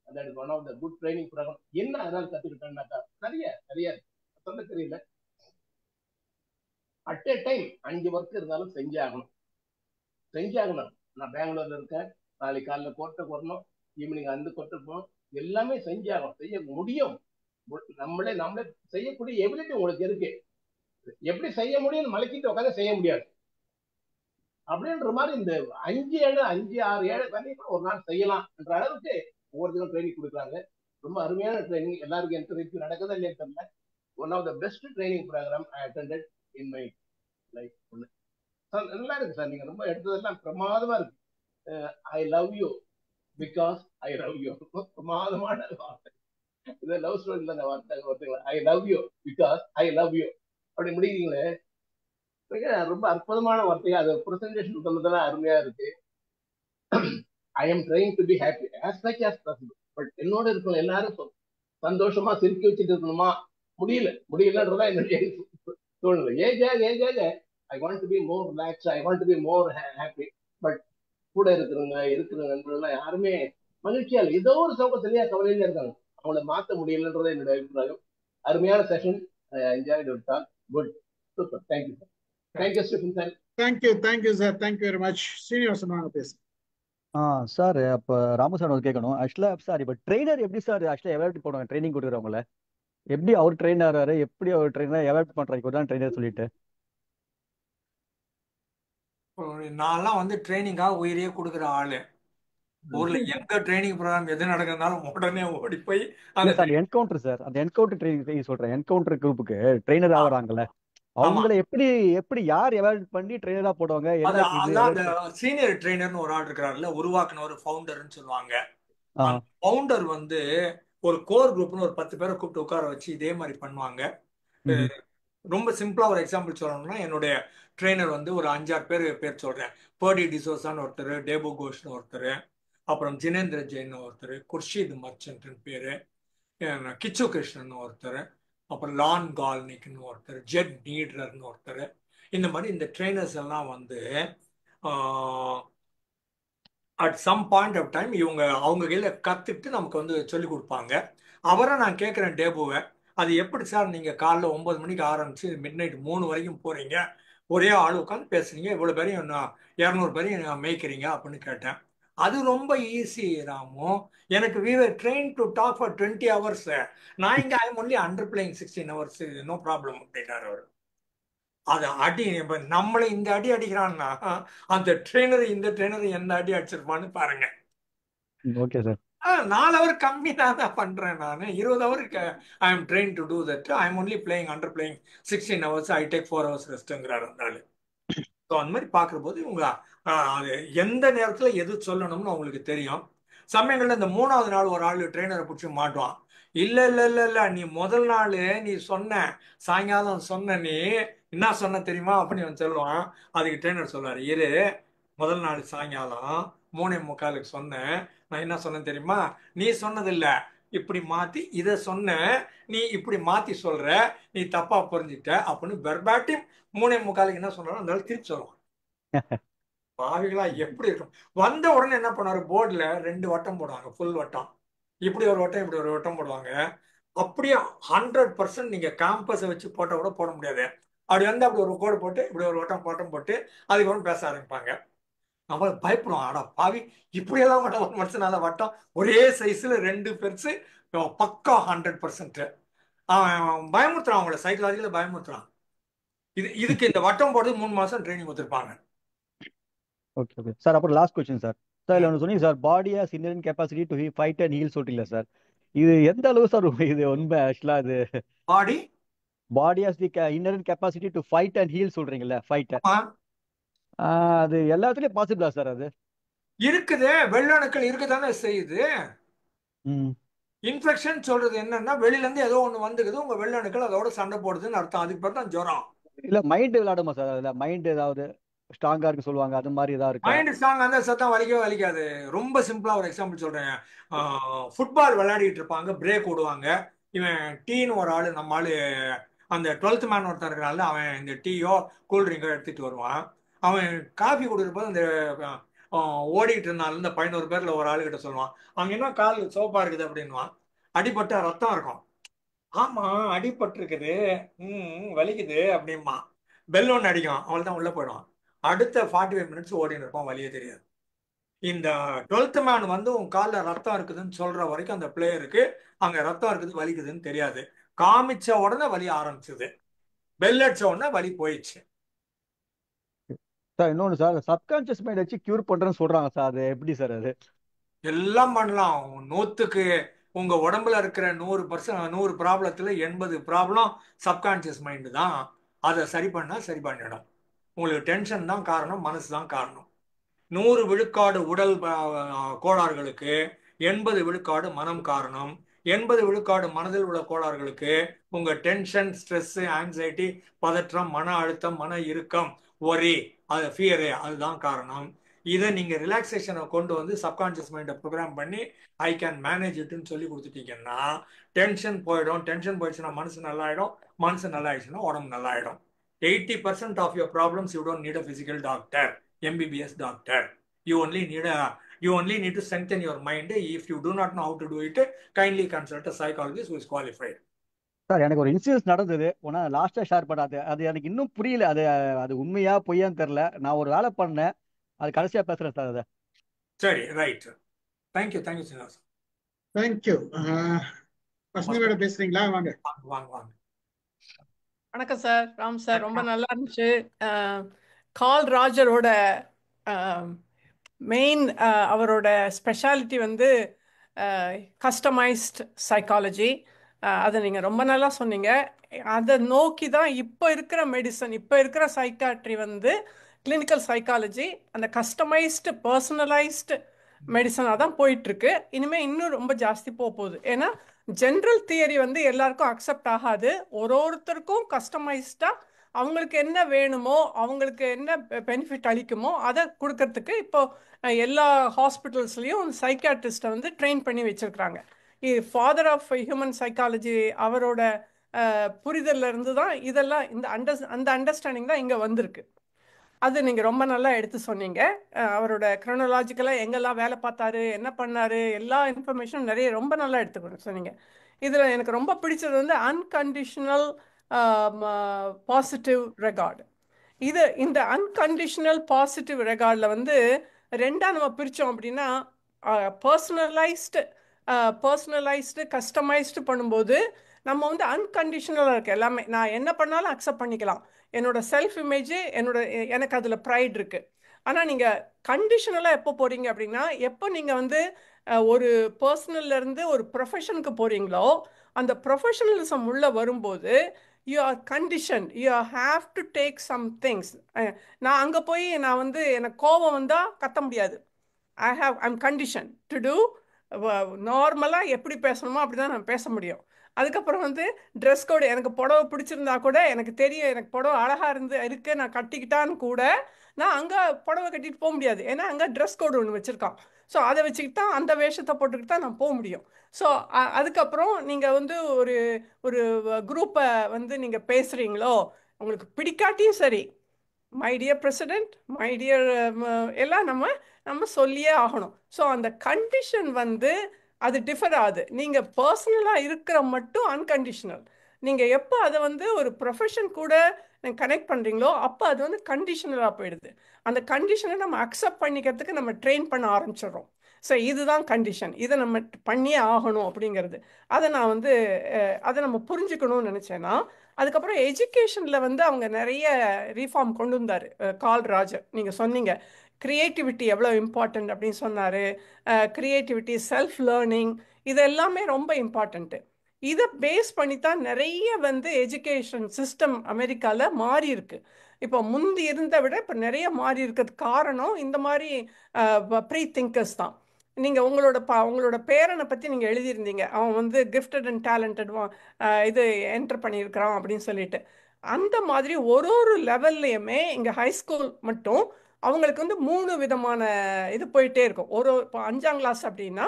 That is one of the good training programme. என்ன அதனால கத்துக்கிட்டேன்னாக்கா நிறைய சொல்ல தெரியல. அட் ஏ டைம் 5 ஒர்க் இருந்தாலும் செஞ்சாகணும். நான் பெங்களூர்ல இருக்கேன், நாளைக்கு காலைல கோர்ட்டுக்கு வரணும், ஈவினிங் அந்த கோர்ட்டுக்கு போகணும். எல்லாமே செஞ்சாகணும். செய்ய முடியும். நம்மளே செய்யக்கூடிய எபிலிட்டி உங்களுக்கு இருக்கு. எப்படி செய்ய முடியும் மலைக்கிட்டு உட்காந்து செய்ய முடியாது அப்படின்ற மாதிரி இந்த 5, 6, 7 வேலையும் ஒரு நாள் செய்யலாம் என்ற அளவுக்கு ஒவ்வொருத்தரும் ட்ரைனிங் கொடுக்குறாங்க. ரொம்ப அருமையான ட்ரைனிங். எல்லாருக்கும் என்கரேஜ் நடக்குதா இல்லையா தெரியல. One of the best training program I attended in my life. நல்லா இருக்கு சார், நீங்க ரொம்ப எடுத்ததெல்லாம் பிரமாதமா இருக்கு. I love you because I love you. பிரமாதமான வார்த்தை. இது லவ் ஸ்டோரியில் அந்த வார்த்தை I love you because I love you அப்படி முடிக்கிறீங்களே, ரொம்ப அற்புதமான வார்த்தையா. அது ப்ரெசன்டேஷன் சொன்னதெல்லாம் அருமையா இருக்கு. I am trying to be happy as much as possible. But என்னோட இருக்கிற எல்லாரும் சந்தோஷமா சிரிக்க வச்சுட்டு இருக்கணுமா? முடியலன்றதா என்னுடைய தோணுது. ஏஜ் ஆக I want to be more relax, I want to be more happy. But கூட இருக்கிற நண்பர்கள் யாருமே மகிழ்ச்சியா இல்லை, ஏதோ ஒரு சோகத்திலேயே கவலையில இருக்காங்க. அவங்கள மாற்ற முடியலன்றதை என்னுடைய அபிப்பிராயம். அருமையான session. Enjoyed your talk. Good, super. Thank you sir. Thank you Stephen sir. Thank you sir. Thank you very much. Srinivasan வாங்க பேசு. சார், அப்போ ராமு சார் வந்து கேட்கணும். ஆக்சுவலாக சார் இப்போ ட்ரெயினர் எப்படி சார் ஆக்சுவலாக எவால்யூட் பண்ணுவாங்க? ட்ரைனிங் கொடுக்குறவங்கள எப்படி அவர் ட்ரெயின் ஆகிறாரு, எப்படி அவர் ட்ரெயினர் எவால்யூட் பண்ணுறாரு? இப்போ தான் ட்ரெயினர் சொல்லிட்டு நான்லாம் வந்து ட்ரைனிங்காக உயிரையே கொடுக்குற ஆளு. ஊர்ல எங்க ட்ரைனிங் ப்ரோக்ராம் எது நடக்கிறதுனாலும் உடனே ஓடி போய் இல்ல அந்த சார் என்கவுண்டர் சார், அந்த என்கவுண்டர் ட்ரைனிங் சொல்றேன். என்கவுண்டர் குரூப்புக்கு ட்ரெயினர் ஆகுறாங்கல்ல, ஆமா அவங்கள எப்படி எப்படி யார் எவாலுவேட் பண்ணி ட்ரெயினரா போடுவாங்க? அது என்ன இது அதான் அந்த சீனியர் ட்ரெயினர்னு ஒரு ஆள் இருக்கிறாருல, உருவாக்குனவர் ஃபவுண்டர்னு சொல்லுவாங்க. அந்த ஃபவுண்டர் வந்து ஒரு கோர் குரூப்னு ஒரு 10 பேரை கூப்பிட்டு உட்கார வச்சு இதே மாதிரி பண்ணுவாங்க. ரொம்ப சிம்பிளா ஒரு எக்ஸாம்பிள் சொல்லணும்னா, என்னுடைய ட்ரெயினர் வந்து ஒரு 5-6 பேர் சொல்றேன். பர்டி டிசோசான்னு ஒருத்தர், டேபு கோஷ்னு ஒருத்தர், அப்புறம் ஜினேந்திர ஜெயின் ஒருத்தர், குர்ஷித் மர்ச்சன்ட்னு பேரு, கிச்சு கிருஷ்ணன் ஒருத்தர், அப்புறம் லான் கால்னிக்னு ஒருத்தர், ஜெட் நீட்ரர்னு ஒருத்தர். இந்த மாதிரி இந்த ட்ரெயினர்ஸ் எல்லாம் வந்து at some point of time இவங்க அவங்க கையில் கற்றுட்டு நமக்கு வந்து சொல்லிக் கொடுப்பாங்க. அவரை நான் கேட்குறேன் டேபுவை, அது எப்படி சார் நீங்கள் காலைல 9 மணிக்கு ஆரம்பிச்சு மிட் நைட் 3 வரைக்கும் போகிறீங்க, ஒரே ஆள் உட்காந்து பேசுறீங்க, இவ்வளோ பேரையும் 200 பேரையும் மேய்க்கிறீங்க அப்படின்னு கேட்டேன். அது ரொம்ப ஈஸி ராமு. எனக்கு we were trained to talk for 20 hours. நான் இங்கே I am only under playing 16 hours, no problem அப்படின்னாரு அவர். அது அடி இப்ப நம்மளை இந்த அடி அடிக்கிறான்னா அந்த ட்ரெயினர் இந்த ட்ரெயினர் எந்த அடி அடிச்சிருப்பான்னு பாருங்க. Okay sir. 4 ஹவர் கம்மி தான் பண்றேன் நான். 20 ஹவருக்கு I am train to do that. I am only playing under playing 16 hours. I take 4 hours ரெஸ்ட்ங்கிறாரு அந்த ஆளு. ஸோ அந்த மாதிரி பார்க்குற போது இவங்க அது எந்த நேரத்தில் எது சொல்லணும்னு அவங்களுக்கு தெரியும். சமயங்கள்ல இந்த 3வது நாள் ஒரு ஆள் ட்ரெயினரை பிடிச்சி மாட்டுவான். இல்ல இல்ல இல்ல இல்ல, நீ முதல் நாள் நீ சொன்ன, சாயங்காலம் சொன்ன, நீ என்ன சொன்ன தெரியுமா அப்படின்னு அவன் சொல்லுவான். அதுக்கு ட்ரெயினர் சொல்லுவாரு, இரு, முதல் நாள் சாயங்காலம் 3:45 சொன்னேன், நான் என்ன சொன்னேன் தெரியுமா, நீ சொன்னதில்ல, இப்படி மாத்தி இதை சொன்ன, நீ இப்படி மாத்தி சொல்ற, நீ தப்பா புரிஞ்சுட்ட அப்படின்னு வெர்பாட்டிம் 3:45 என்ன சொன்னாலும் அந்த திருப்பி சொல்லுவான். பாவிகளா எப்படி இருக்கும். வந்த உடனே என்ன பண்ணாரு, போர்டுல 2 வட்டம் போடுவாங்க, ஃபுல் வட்டம், இப்படி ஒரு வட்டம் இப்படி ஒரு வட்டம் போடுவாங்க. அப்படியே 100% நீங்க கேம்பஸை வச்சு போட்டா கூட போட முடியாது. அப்படி வந்து அப்படி ஒரு கோடு போட்டு இப்படி ஒரு வட்டம் போட்டு அதுக்கப்புறம் பேச ஆரம்பிப்பாங்க. அவளை பயப்படுவான், ஆடா பாவி, இப்படியெல்லாம் வட்டம் ஒரு மனுஷனால வட்டம் ஒரே சைஸ்ல 2 பெருசு பக்கா 100%. அவன் பயமுறுத்துறான், அவங்கள சைக்கலாஜிக்கல பயமுறுத்துறான். இதுக்கு இந்த வட்டம் போடுறது 3 மாசம் ட்ரைனிங் கொடுத்துருப்பாங்க. Okay okay sir. அப்புறம் லாஸ்ட் கொஸ்டின் சார். சார் இல்லை ஒன்று சொன்னீங்க sir, body has inherent capacity to fight and heal சொல்லிட்டீங்களா சார்? இது எந்த அளவு சார் இது உண்மை ஆக்சுவலா? இது body has the inherent capacity to fight and heal சொல்றீங்கல்ல, ஃபைட், அது எல்லாத்துலயும் பாசிபிளா சார்? அது இருக்குது, வெள்ளணுக்கள் இருக்குதானே செய்யுது. இன்ஃபெக்ஷன் சொல்றது என்னன்னா, வெளியில இருந்து ஏதோ ஒண்ணு வந்துக்குது, உங்க வெள்ளணுக்கள் அதோட சண்டை போடுதுன்னு அர்த்தம். அதுக்கு பேர் தான் ஜுரம். இல்ல மைண்ட் விளையாடுமா சார்? அதுல மைண்ட் ஏதாவது ஸ்ட்ராங்கா இருக்கு சொல்லுவாங்க, அது மாதிரி ஏதாவது இருக்கா? மைண்ட் ஸ்ட்ராங் அந்த சத்தம் வலிக்கவே வலிக்காது. ரொம்ப சிம்பிளா ஒரு எக்ஸாம்பிள் சொல்றேன். ஃபுட்பால் விளையாடிட்டு இருப்பாங்க, பிரேக் விடுவாங்க. இவன் டீன்னு ஒரு ஆளு, நம்ம ஆளு அந்த 12th மேன் ஒருத்தன் இருக்கிறாள், அவன் இந்த டீயோ கூல்ட்ரிங்கோ எடுத்துட்டு வருவான். அவன் காஃபி கொடுக்குறப்போ அந்த ஓடிட்டு இருந்தாலும் இந்த 11 பேர்ல ஒரு ஆளு கிட்ட சொல்லுவான், அங்க என்ன கால் சோப்பா இருக்குது அப்படின்வான். அடிபட்ட ரத்தம் இருக்கும். ஆமா அடிபட்டு இருக்குது, வலிக்குது அப்படிமா. பெல் ஒன்று அடிக்கும், அவள் தான் உள்ள போயிடுவான். அடுத்த 45 மினிட்ஸ் ஓடின்னு இருப்பான், வலியே தெரியாது. இந்த 12th மேன் வந்து உன் காலில் ரத்தம் இருக்குதுன்னு சொல்ற வரைக்கும் அந்த பிளேயருக்கு அங்க ரத்தம் இருக்குது வலிக்குதுன்னு தெரியாது. காமிச்ச உடனே வலி ஆரம்பிச்சது, பெல் அடிச்ச உடனே வலி போயிடுச்சு. சார் இன்னொன்று சார், சப்கான்சியஸ் மைண்ட் வச்சு கியூர் பண்றேன்னு சொல்றாங்க சார், அது எப்படி சார்? அது எல்லாம் பண்ணலாம். 100க்கு உங்க உடம்புல இருக்கிற 100 ப்ராப்ளத்துல 80 ப்ராப்ளம் சப்கான்சியஸ் மைண்டு தான். அதை சரி பண்ணா சரி பண்ணிடும். உங்களுக்கு டென்ஷன் தான் காரணம், மனசு தான் காரணம். 100 விழுக்காடு உடல் கோளாறுகளுக்கு 80 விழுக்காடு மனம் காரணம். 80 விழுக்காடு மனதில் உள்ள கோளாறுகளுக்கு உங்க டென்ஷன், ஸ்ட்ரெஸ், ஆங்ஸைட்டி, பதற்றம், மன அழுத்தம், மன இறுக்கம், ஒரி, அது ஃபியரு, அதுதான் காரணம். இதை நீங்க ரிலாக்ஸேஷனை கொண்டு வந்து சப்கான்சியஸ் மைண்டை ப்ரோக்ராம் பண்ணி ஐ கேன் மேனேஜ் இட்னு சொல்லி கொடுத்துட்டீங்கன்னா டென்ஷன் போயிடும். டென்ஷன் போயிடுச்சுன்னா மனசு நல்லாயிடும், மனசு நல்லா ஆயிடுச்சுன்னா உடம்பு நல்லாயிடும். 80% of your problems you don't need a physical doctor, MBBS doctor. You only need to strengthen your mind. If you do not know how to do it, kindly consult a psychologist who is qualified. Sir எனக்கு ஒரு incident நடந்தது, ஒன்னா லாஸ்டா share பண்ணாது, அது எனக்கு இன்னும் புரியல, அது அது உண்மையா பொய்யான்னு தெரியல. நான் ஒரு வேலை பண்ணேன், அது கடைசியா பேசுறேன் சார். அதை சரி, ரைட். தேங்க்யூ சீனிவாஸ். தேங்க்யூ. பசங்க மேடம் பேசுறீங்களா? வாங்க வாங்க வாங்க. வணக்கம் சார், ராம் சார். ரொம்ப நல்லா இருந்துச்சு. கார்ல் ராஜரோட மெயின் அவரோட ஸ்பெஷாலிட்டி வந்து கஸ்டமைஸ்ட் சைக்காலஜி. அதை நீங்கள் ரொம்ப நல்லா சொன்னீங்க. அதை நோக்கி தான் இப்போ இருக்கிற மெடிசன், இப்போ இருக்கிற சைக்காட்ரி வந்து கிளினிக்கல் சைக்காலஜி அந்த கஸ்டமைஸ்டு பர்சனலைஸ்டு மெடிசனாக தான் போயிட்டுருக்கு. இனிமேல் இன்னும் ரொம்ப ஜாஸ்தி போகுது. ஏன்னா ஜென்ரல் தியரி வந்து எல்லாருக்கும் அக்செப்ட் ஆகாது. ஒருத்தருக்கும் கஸ்டமைஸ்டாக அவங்களுக்கு என்ன வேணுமோ, அவங்களுக்கு என்ன பெனிஃபிட் அளிக்குமோ அதை கொடுக்கறதுக்கு இப்போ எல்லா ஹாஸ்பிட்டல்ஸ்லேயும் சைக்காட்ரிஸ்ட்டை வந்து ட்ரெயின் பண்ணி வச்சுருக்குறாங்க. ஃபாதர் ஆஃப் ஹியூமன் சைக்காலஜி அவரோட புரிதல்ல இருந்து தான் இதெல்லாம் அந்த அண்டர்ஸ்டாண்டிங் தான் இங்கே வந்திருக்கு. அது நீங்கள் ரொம்ப நல்லா எடுத்து சொன்னீங்க. அவரோட க்ரோனலாஜிக்கலாக எங்கெல்லாம் வேலை பார்த்தாரு, என்ன பண்ணாரு, எல்லா இன்ஃபர்மேஷனும் நிறைய ரொம்ப நல்லா எடுத்து சொன்னீங்க. இதில் எனக்கு ரொம்ப பிடிச்சது வந்து அன்கண்டிஷனல் பாசிட்டிவ் ரெகார்டு. இந்த அன்கண்டிஷனல் பாசிட்டிவ் ரெகார்டில் வந்து ரெண்டாக நம்ம பிரித்தோம் அப்படின்னா, பர்சனலைஸ்டு கஸ்டமைஸ்டு பண்ணும்போது நம்ம வந்து அன்கண்டிஷனலாக இருக்குது எல்லாமே. நான் என்ன பண்ணாலும் அக்செப்ட் பண்ணிக்கலாம். என்னோட செல்ஃப் இமேஜ் எனக்கு அதில் ப்ரைட் இருக்குது. ஆனால் நீங்கள் கண்டிஷனலாக எப்போ போகிறீங்க அப்படின்னா, எப்போ நீங்கள் வந்து ஒரு பர்சனல்லேருந்து ஒரு ப்ரொஃபஷனுக்கு போகிறீங்களோ, அந்த ப்ரொஃபஷனலிசம் உள்ளே வரும்போது you are condition, you have to take some things. நான் அங்கே போய் நான் வந்து எனக்கு கோபம் வந்தால் கத்த முடியாது. ஐம் கண்டிஷன் டு டூ நார்மலாக எப்படி பேசணுமோ அப்படி தான் நான் பேச முடியும். அதுக்கப்புறம் வந்து ட்ரெஸ் கோடு, எனக்கு புடவை பிடிச்சிருந்தா கூட எனக்கு தெரியும், எனக்கு புடவை அழகாக இருக்கு நான் கட்டிக்கிட்டான்னு கூட நான் அங்கே புடவை கட்டிட்டு போக முடியாது. ஏன்னா அங்கே ட்ரெஸ் கோடு ஒன்று வச்சுருக்கான். ஸோ அதை வச்சுக்கிட்டு தான், அந்த வேஷத்தை போட்டுக்கிட்டு தான் நான் போக முடியும். ஸோ அதுக்கப்புறம் நீங்கள் வந்து ஒரு ஒரு குரூப்பை வந்து நீங்கள் பேசுகிறீங்களோ, உங்களுக்கு பிடிக்காட்டியும் சரி, my dear president, my dear எல்லாம் நம்ம சொல்லியே ஆகணும். ஸோ அந்த கண்டிஷன் வந்து அது டிஃபர் ஆகுது. நீங்கள் பர்சனலாக இருக்கிற மட்டும் அன்கண்டிஷனல். நீங்கள் எப்போ அதை வந்து ஒரு ப்ரொஃபஷன் கூட கனெக்ட் பண்ணுறீங்களோ அப்போ அது வந்து கண்டிஷனலாக போயிடுது. அந்த கண்டிஷனை நம்ம அக்செப்ட் பண்ணிக்கிறதுக்கு நம்ம ட்ரெயின் பண்ண ஆரம்பிச்சிடுறோம். ஸோ இதுதான் கண்டிஷன், இதை நம்ம பண்ணியே ஆகணும் அப்படிங்கிறது. அதை நான் வந்து அதை நம்ம புரிஞ்சுக்கணும்னு நினச்சேன்னா, அதுக்கப்புறம் எஜுகேஷனில் வந்து அவங்க நிறைய ரீஃபார்ம் கொண்டு வந்தார் கார்ல் ராஜர். நீங்கள் சொன்னீங்க க்ரியேட்டிவிட்டி எவ்வளோ இம்பார்ட்டண்ட் அப்படின்னு சொன்னார். க்ரியேட்டிவிட்டி, செல்ஃப் லேர்னிங், இது எல்லாமே ரொம்ப இம்பார்ட்டண்ட்டு. இதை பேஸ் பண்ணி தான் நிறைய வந்து எஜுகேஷன் சிஸ்டம் அமெரிக்காவில் மாறி இருக்கு. இப்போ முந்தி இருந்த விட இப்போ நிறைய மாறி இருக்கிறதுக்கு காரணம் இந்த மாதிரி ப்ரீ திங்கர்ஸ் தான். நீங்கள் உங்களோட பேரனை பற்றி நீங்கள் எழுதியிருந்தீங்க, அவன் வந்து கிஃப்டட் அண்ட் டேலண்டட் இது என்டர் பண்ணியிருக்கிறான் அப்படின்னு சொல்லிட்டு. அந்த மாதிரி ஒரு லெவல்லையுமே இங்கே ஹைஸ்கூல் மட்டும் அவங்களுக்கு வந்து 3 விதமான இது போயிட்டே இருக்கும். இப்போ 5ஆம் கிளாஸ் அப்படின்னா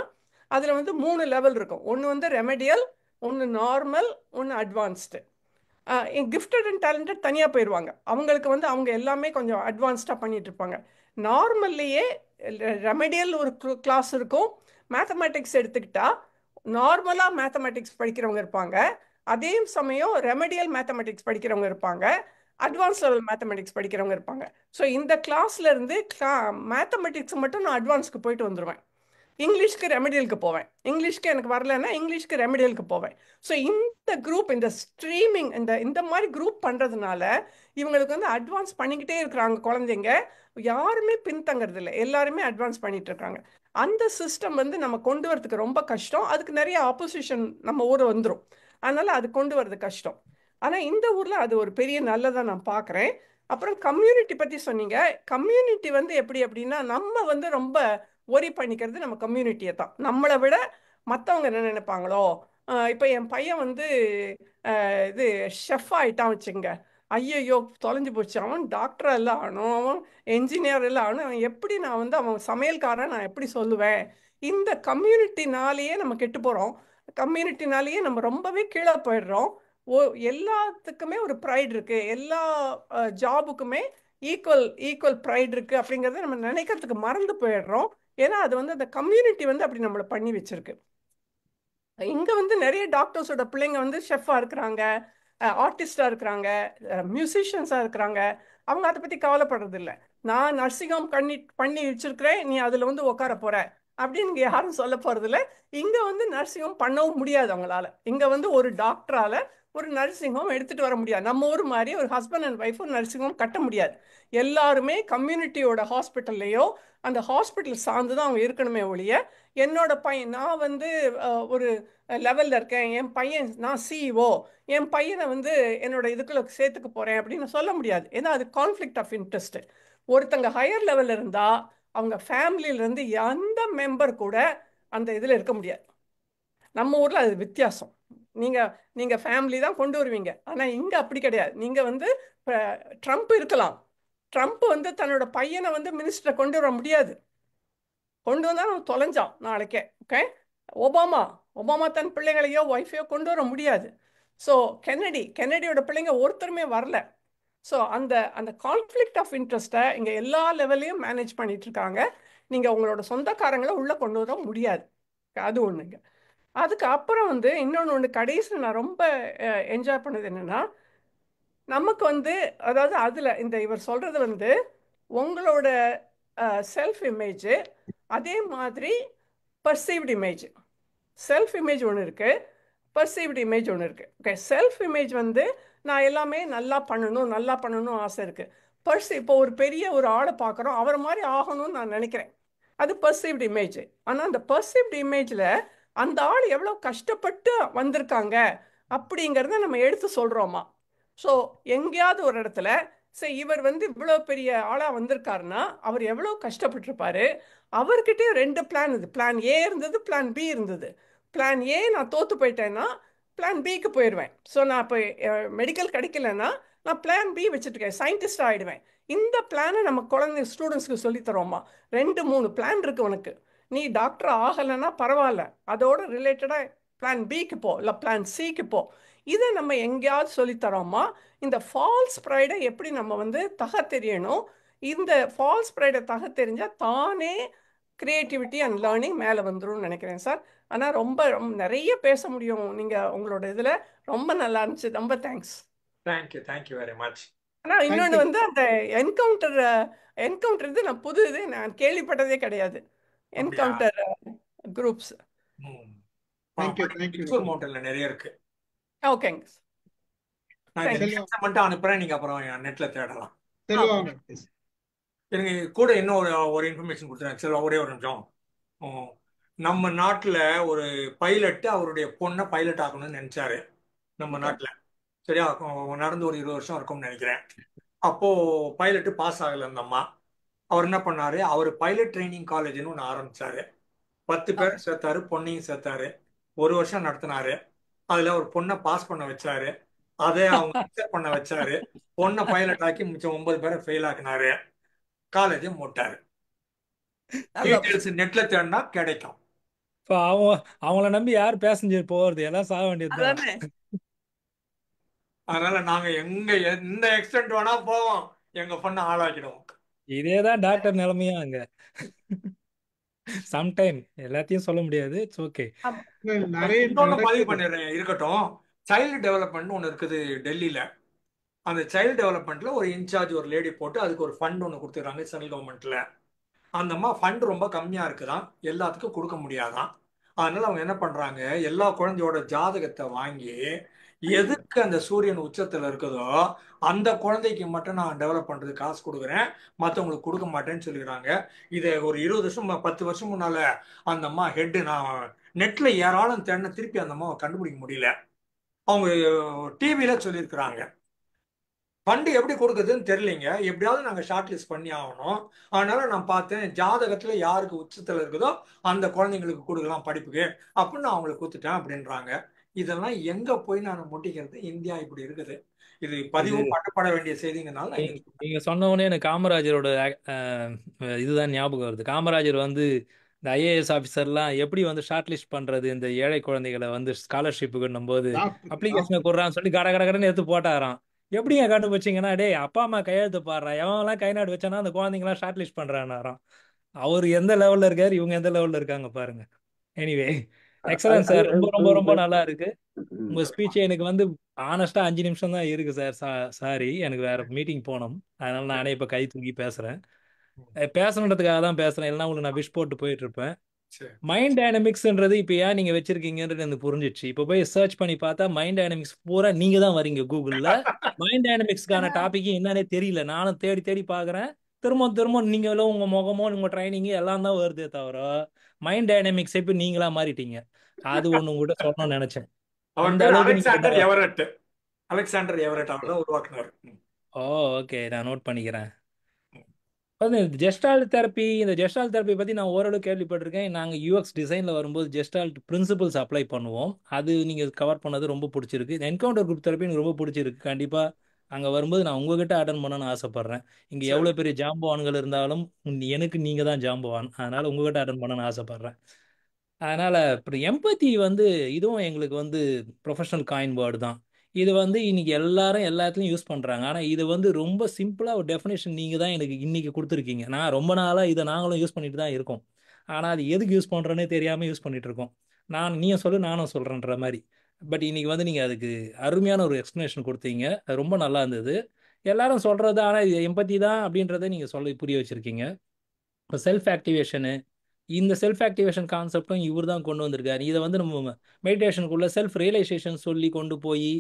அதில் வந்து 3 லெவல் இருக்கும். ஒன்று வந்து ரெமெடியல், ஒன்று நார்மல், ஒன்று அட்வான்ஸ்டு. கிஃப்டட் அண்ட் டேலண்டட் தனியாக போயிடுவாங்க. அவங்களுக்கு வந்து அவங்க எல்லாமே கொஞ்சம் அட்வான்ஸ்டாக பண்ணிட்டு இருப்பாங்க. நார்மல்லையே ரெமெடியல் ஒரு கிளாஸ் இருக்கும். மேத்தமேட்டிக்ஸ் எடுத்துக்கிட்டா நார்மலாக மேத்தமேட்டிக்ஸ் படிக்கிறவங்க இருப்பாங்க, அதே சமயம் ரெமெடியல் மேத்தமேட்டிக்ஸ் படிக்கிறவங்க இருப்பாங்க, அட்வான்ஸ் லெவல் மேத்தமெட்டிக்ஸ் படிக்கிறவங்க இருப்பாங்க. ஸோ இந்த கிளாஸ்ல இருந்து மேத்தமெட்டிக்ஸ் மட்டும் நான் அட்வான்ஸ்க்கு போயிட்டு வந்துடுவேன். இங்கிலீஷ்க்கு ரெமெடியலுக்கு போவேன், இங்கிலீஷ்க்கு எனக்கு வரலன்னா இங்கிலீஷ்க்கு ரெமெடியலுக்கு போவேன். ஸோ இந்த குரூப், இந்த ஸ்ட்ரீமிங், இந்த மாதிரி குரூப் பண்ணுறதுனால இவங்களுக்கு வந்து அட்வான்ஸ் பண்ணிக்கிட்டே இருக்கிறாங்க. குழந்தைங்க யாருமே பின்தங்கிறது இல்லை, எல்லாருமே அட்வான்ஸ் பண்ணிட்டு இருக்காங்க. அந்த சிஸ்டம் வந்து நம்ம கொண்டு வரதுக்கு ரொம்ப கஷ்டம். அதுக்கு நிறைய ஆப்போசிஷன் நம்ம ஊரை வந்துடும். அதனால அது கொண்டு வரது கஷ்டம். ஆனால் இந்த ஊரில் அது ஒரு பெரிய நல்லதாக நான் பார்க்குறேன். அப்புறம் கம்யூனிட்டி பற்றி சொன்னீங்க. கம்யூனிட்டி வந்து எப்படி அப்படின்னா, நம்ம வந்து ரொம்ப ஒரி பண்ணிக்கிறது நம்ம கம்யூனிட்டியை தான். நம்மளை விட மற்றவங்க என்ன நினைப்பாங்களோ. இப்போ என் பையன் வந்து இது ஷெஃப் ஆகிட்டான் வச்சுங்க, ஐயோ தொலைஞ்சு போச்சு, அவன் டாக்டர் எல்லாம் ஆகணும், அவன் என்ஜினியர் எல்லாம் ஆகணும், அவன் எப்படி நான் வந்து அவன் சமையல்காரன் நான் எப்படி சொல்லுவேன். இந்த கம்யூனிட்டினாலேயே நம்ம கெட்டு போகிறோம். கம்யூனிட்டினாலேயே நம்ம ரொம்பவே கீழே போயிடுறோம். எல்லாத்துக்குமே ஒரு ப்ரைட் இருக்கு, எல்லா ஜாபுக்குமே ஈக்குவல் ப்ரைட் இருக்கு அப்படிங்கிறத நம்ம நினைக்கிறதுக்கு மறந்து போயிடுறோம். ஏன்னா அது வந்து அந்த கம்யூனிட்டி வந்து அப்படி நம்மளை பண்ணி வச்சிருக்கு. இங்க வந்து நிறைய டாக்டர்ஸோட பிள்ளைங்க வந்து ஷெஃபா இருக்கிறாங்க, ஆர்டிஸ்டா இருக்கிறாங்க, மியூசிஷியன்ஸா இருக்கிறாங்க. அவங்க அதை பத்தி கவலைப்படுறது இல்லை. நான் நர்சிங் ஹோம் பண்ணி வச்சிருக்கிறேன், நீ அதுல வந்து உட்கார போற அப்படின்னு இங்க யாரும் சொல்ல போறது இல்லை. இங்க வந்து நர்சிங் ஹோம் பண்ணவும் முடியாது அவங்களால. இங்க வந்து ஒரு டாக்டரால ஒரு நர்சிங் ஹோம் எடுத்துட்டு வர முடியாது. நம்ம ஊர் மாதிரி ஒரு ஹஸ்பண்ட் அண்ட் ஒய்ஃப் ஒரு நர்சிங் ஹோம் கட்ட முடியாது. எல்லாருமே கம்யூனிட்டியோட ஹாஸ்பிட்டல்லையோ அந்த ஹாஸ்பிட்டல் சார்ந்து தான் அவங்க இருக்கணுமே ஒழிய, என்னோட பையன் நான் வந்து ஒரு லெவலில் இருக்கேன், என் பையன் நான் சிஇஓ, என் பையனை வந்து என்னோட இதுக்குள்ள சேர்த்துக்க போகிறேன் அப்படின்னு சொல்ல முடியாது. ஏன்னா அது கான்ஃப்ளிக்ட் ஆஃப் இன்ட்ரெஸ்ட். ஒருத்தங்க ஹையர் லெவலில் இருந்தால் அவங்க ஃபேமிலியிலேருந்து எந்த மெம்பர் கூட அந்த இதில் இருக்க முடியாது. நம்ம ஊரில் அது வித்தியாசம். நீங்கள் ஃபேமிலி தான் கொண்டு வருவீங்க. ஆனால் இங்கே அப்படி கிடையாது. நீங்கள் வந்து இப்போ ட்ரம்ப் இருக்கலாம், ட்ரம்ப் வந்து தன்னோட பையனை வந்து மினிஸ்டரை கொண்டு வர முடியாது. கொண்டு வந்தால் அவன் தொலைஞ்சான் நாளைக்கே. ஓகே, ஒபாமா தன் பிள்ளைங்களையோ ஒய்ஃபையோ கொண்டு வர முடியாது. ஸோ கென்னடியோட பிள்ளைங்க ஒருத்தருமே வரல. ஸோ அந்த அந்த கான்ஃப்ளிக்ட் ஆஃப் இன்ட்ரெஸ்ட்டை இங்கே எல்லா லெவல்லையும் மேனேஜ் பண்ணிட்டு இருக்காங்க. நீங்கள் உங்களோட சொந்தக்காரங்களை உள்ளே கொண்டு வர முடியாது. அது ஒன்றுங்க. அதுக்கு அப்புறம் வந்து இன்னொன்று கடைசியில் நான் ரொம்ப என்ஜாய் பண்ணது என்னென்னா, நமக்கு வந்து அதாவது அதில் இந்த இவர் சொல்கிறது வந்து உங்களோட செல்ஃப் இமேஜ், அதே மாதிரி பர்சீவ்டு இமேஜ். செல்ஃப் இமேஜ் ஒன்று இருக்குது, பர்சீவ்டு இமேஜ் ஒன்று இருக்குது. ஓகே, செல்ஃப் இமேஜ் வந்து நான் எல்லாமே நல்லா பண்ணணும் ஆசை இருக்குது. இப்போ ஒரு பெரிய ஒரு ஆளை பார்க்குறோம், அவர் மாதிரி ஆகணும்னு நான் நினைக்கிறேன், அது பர்சீவ்டு இமேஜ். ஆனால் அந்த பர்சீவ்டு இமேஜில் அந்த ஆள் எவ்வளோ கஷ்டப்பட்டு வந்திருக்காங்க அப்படிங்கிறத நம்ம எடுத்து சொல்கிறோமா? ஸோ எங்கேயாவது ஒரு இடத்துல சரி இவர் வந்து இவ்வளோ பெரிய ஆளாக வந்திருக்காருன்னா அவர் எவ்வளோ கஷ்டப்பட்டிருப்பாரு. அவர்கிட்டயே 2 பிளான் இது. பிளான் ஏ இருந்தது, பிளான் பி இருந்தது. பிளான் ஏ நான் தோற்று போயிட்டேன்னா பிளான் பிக்கு போயிடுவேன். ஸோ நான் இப்போ மெடிக்கல் கிடைக்கலன்னா நான் பிளான் பி வச்சுருக்கேன், சயின்டிஸ்ட் ஆகிடுவேன். இந்த பிளானை நம்ம குழந்தை ஸ்டூடெண்ட்ஸ்க்கு சொல்லித்தரோமா? 2-3 பிளான் இருக்குது உனக்கு. நீ டாக்டர் ஆகலைன்னா பரவாயில்ல, அதோட ரிலேட்டடாக பிளான் பிக்கு போ, இல்லை பிளான் சிக்கு போ. இதை நம்ம எங்கேயாவது சொல்லித்தரோமா? இந்த ஃபால்ஸ் ப்ரைடை எப்படி நம்ம வந்து தெரியணும்? இந்த ஃபால்ஸ் ப்ரைடை தெரிஞ்சால் தானே கிரியேட்டிவிட்டி அண்ட் லேர்னிங் மேலே வந்துடும் நினைக்கிறேன் சார். ஆனால் ரொம்ப நிறைய பேச முடியும் நீங்கள் உங்களோட இதில். ரொம்ப நல்லா இருந்துச்சு, ரொம்ப தேங்க்ஸ். Thank you very much. ஆனால் இன்னொன்று வந்து அந்த என்கவுண்டர் இது நான் இது நான் கேள்விப்பட்டதே கிடையாது. என்கவுண்டர் குரூப்ஸ் மவுண்டன்ல நிறைய இருக்கு. ஓகேங்க, நான் மட்டும் அனுப்புறேன், நீங்க அப்புறம் நெட்ல தேடலாம். எனக்கு கூட இன்னும் ஒரு இன்ஃபர்மேஷன் கொடுத்துறேன். சரி, ஒரே ஒரு நிமிஷம். நம்ம நாட்டில் ஒரு பைலட்டு அவருடைய பொண்ணை பைலட் ஆகணும்னு நினைச்சாரு நம்ம நாட்டில். சரியா, நடந்து ஒரு 20 வருஷம் இருக்கும்னு நினைக்கிறேன். அப்போ பைலட்டு பாஸ் ஆகல அந்த அம்மா. அவர் என்ன பண்ணாரு, அவர் பைலட் ட்ரைனிங் காலேஜ்னு ஒன்று ஆரம்பிச்சாரு. 10 பேர் சேர்த்தாரு, பொண்ணையும் சேர்த்தாரு. 1 வருஷம் நடத்தினாரு. அதுல ஒரு பொண்ணை பாஸ் பண்ண வச்சாரு, அதை அவங்க அக்செப்ட் பண்ண வச்சாரு. பொண்ணை பைலட் ஆக்கி மிச்சம் 9 பேரை ஃபெயில் ஆக்கினாரு. காலேஜை மூட்டாரு. டீடைல்ஸ் நெட்ல தேடினா கிடைக்கும். இப்போ அவங்கள நம்பி யார் பேசஞ்சர் போறது? எல்லாம் சாக வேண்டியதுதான். அதனால நாங்க எந்த எக்ஸ்டென்ட் வேணா போவோம், எங்க பொண்ணை ஆளாக்கிடுவோம். இதேதான் டாக்டர் நிலைமையா அங்க. சம்டைம் எல்லாத்தையும் சொல்ல முடியாது. It's okay. இன்னொன்னு பதிவு பண்ணிடுறேன், இருக்கட்டும். சைல்டு டெவலப்மெண்ட் ஒன்று இருக்குது டெல்லியில. அந்த சைல்டு டெவலப்மெண்ட்ல ஒரு இன்சார்ஜ் ஒரு லேடி போட்டு அதுக்கு ஒரு ஃபண்ட் ஒன்று கொடுத்துருக்காங்க சென்ட்ரல் கவர்மெண்ட்ல. அந்த அம்மா ஃபண்ட் ரொம்ப கம்மியா இருக்குதான், எல்லாத்துக்கும் கொடுக்க முடியாதான். அதனால அவங்க என்ன பண்றாங்க, எல்லா குழந்தையோட ஜாதகத்தை வாங்கி எதுக்கு அந்த சூரியன் உச்சத்துல இருக்குதோ அந்த குழந்தைக்கு மட்டும் நான் டெவலப் பண்றதுக்கு காசு கொடுக்குறேன், மற்றவங்களுக்கு கொடுக்க மாட்டேன்னு சொல்லிடுறாங்க. இதை ஒரு 20 வருஷம் 10 வருஷம் முன்னால அந்த அம்மா ஹெட் நான் நெட்ல யாராலும் தேடின திருப்பி அந்த அம்மாவை கண்டுபிடிக்க முடியல. அவங்க டிவியில சொல்லியிருக்கிறாங்க. ஃபண்டு எப்படி கொடுக்குதுன்னு தெரியலைங்க, எப்படியாவது நாங்கள் ஷார்ட் லிஸ்ட் பண்ணி ஆகணும். அதனால நான் பார்த்தேன், ஜாதகத்தில் யாருக்கு உச்சத்தில் இருக்குதோ அந்த குழந்தைங்களுக்கு கொடுக்கலாம் படிப்புக்கு அப்படின்னு நான் அவங்களுக்கு கொடுத்துட்டேன் அப்படின்றாங்க. இதெல்லாம் எங்க போய் நான் முட்டிக்கிறது? இந்தியா இப்படி இருக்குது. இது பதிவும் பண்ணப்பட வேண்டிய செய்திங்கனால நீங்க சொன்ன உடனே எனக்கு காமராஜரோட இதுதான் ஞாபகம் வருது. காமராஜர் வந்து இந்த ஐஏஎஸ் ஆஃபீஸர்லாம் எப்படி வந்து ஷார்ட் லிஸ்ட் பண்றது, இந்த ஏழை குழந்தைகளை வந்து ஸ்காலர்ஷிப்புக்குன்னும் போது அப்ளிகேஷனை கொடுறான்னு சொல்லி கடன்னு எடுத்து போட்டாராம். எப்படிங்க கண்டுபிடிச்சிங்கன்னா, டேய் அப்பா அம்மா கையெழுத்து பாடுறா, எவன்லாம் கை நாடு வச்சானா அந்த குழந்தைங்களாம் ஷார்ட் லிஸ்ட் பண்றானாராம். அவர் எந்த லெவல்ல இருக்காரு, இவங்க எந்த லெவல்ல இருக்காங்க பாருங்க. Anyway, excellent sir. ரொம்ப ரொம்ப ரொம்ப நல்லா இருக்கு உங்க ஸ்பீச். எனக்கு வந்து ஆனஸ்டா 5 நிமிஷம் தான் இருக்கு சார். சாரி, எனக்கு வேற மீட்டிங் போகணும். அதனால நானே இப்ப கை தூக்கி பேசுறேன். பேசணுன்றதுக்காக தான் பேசுறேன், இல்லைன்னா உங்களுக்கு நான் விஷ் போட்டு போயிட்டு இருப்பேன். சரி மைண்ட் டைனமிக்ஸ்ன்றது இப்போ ஏன் நீங்க வச்சிருக்கீங்கன்றது எனக்கு புரிஞ்சிச்சு. இப்போ போய் சர்ச் பண்ணி பார்த்தா மைண்ட் டைனமிக்ஸ் பூரா நீங்க தான் வரீங்க கூகுள்ல. மைண்ட் டைனமிக்ஸ்க்கான டாபிக் என்னன்னே தெரியல. நானும் தேடி தேடி பார்க்குறேன். திரும்ப திரும்ப நீங்களும் உங்க முகமோ உங்க ட்ரைனிங் எல்லாம் தான் வருதே தவிர மைண்ட் டைனமிக்ஸ் இப்போ நீங்களா மாறிட்டீங்க. அது ஒண்ணு உங்ககிட்ட சொல்லணும்னு நினைச்சேன். அவர் அந்த பேர் அளவுக்கு நீங்க அலெக்சாண்டர் எவரட். அலெக்சாண்டர் எவரட் அவர் தான் உருவாக்குனார். ஓ ஓகே, நான் நோட் பண்ணிக்கிறேன். ஜெஸ்டால்ட் தெரப்பி, இந்த ஜெஸ்டால்ட் தெரப்பி பற்றி நான் ஓரளவு கேள்விப்பட்டிருக்கேன். நாங்கள் யூஎக்ஸ் டிசைனில் வரும்போது ஜெஸ்டால்ட் பிரின்சிபல்ஸ் அப்ளை பண்ணுவோம். அது நீங்கள் கவர் பண்ணது ரொம்ப பிடிச்சிருக்கு. என்கவுண்டர் குரூப் தெரப்பி எனக்கு ரொம்ப பிடிச்சிருக்கு. கண்டிப்பாக அங்கே வரும்போது நான் உங்ககிட்ட அட்டன் பண்ணணும்னு ஆசைப்பட்றேன். இங்கே சரி எவ்வளோ பெரிய ஜாம்பவான்கள் இருந்தாலும் எனக்கு நீங்கள் தான் ஜாம்பவான். அதனால் உங்ககிட்ட அட்டன் பண்ணணும்னு ஆசைப்பட்றேன். அதனால் இப்போ எம்பத்தி வந்து இதுவும் எங்களுக்கு வந்து ப்ரொஃபஷனல் காயின் வேர்டு தான். இது வந்து இன்னைக்கு எல்லாரும் எல்லாத்துலயும் யூஸ் பண்றாங்க. ஆனா இது வந்து ரொம்ப சிம்பிளா ஒரு டெஃபினேஷன் நீங்க தான் எனக்கு இன்னைக்கு கொடுத்துருக்கீங்க. நான் ரொம்ப நாளா இதை நாங்களும் யூஸ் பண்ணிட்டு தான் இருக்கோம். ஆனா அது எதுக்கு யூஸ் பண்றோன்னே தெரியாம யூஸ் பண்ணிட்டு இருக்கோம். நீயும் சொல்லு நானும் சொல்றேன்ற மாதிரி. பட் இன்னைக்கு வந்து நீங்க அதுக்கு அருமையான ஒரு எக்ஸ்பிளனேஷன் கொடுத்தீங்க. அது ரொம்ப நல்லா இருந்தது. எல்லாரும் சொல்றது ஆனா இது எம்பத்தி தான் அப்படின்றத நீங்க சொல்லி புரிய வச்சிருக்கீங்க. இப்போ செல்ஃப் ஆக்டிவேஷனு, இந்த செல்ஃப் ஆக்டிவேஷன் கான்செப்டும் இவர் தான் கொண்டு வந்திருக்காரு. இதை வந்து நம்ம மெடிடேஷனுக்குள்ள செல்ஃப் ரியலைசேஷன் சொல்லி கொண்டு போய்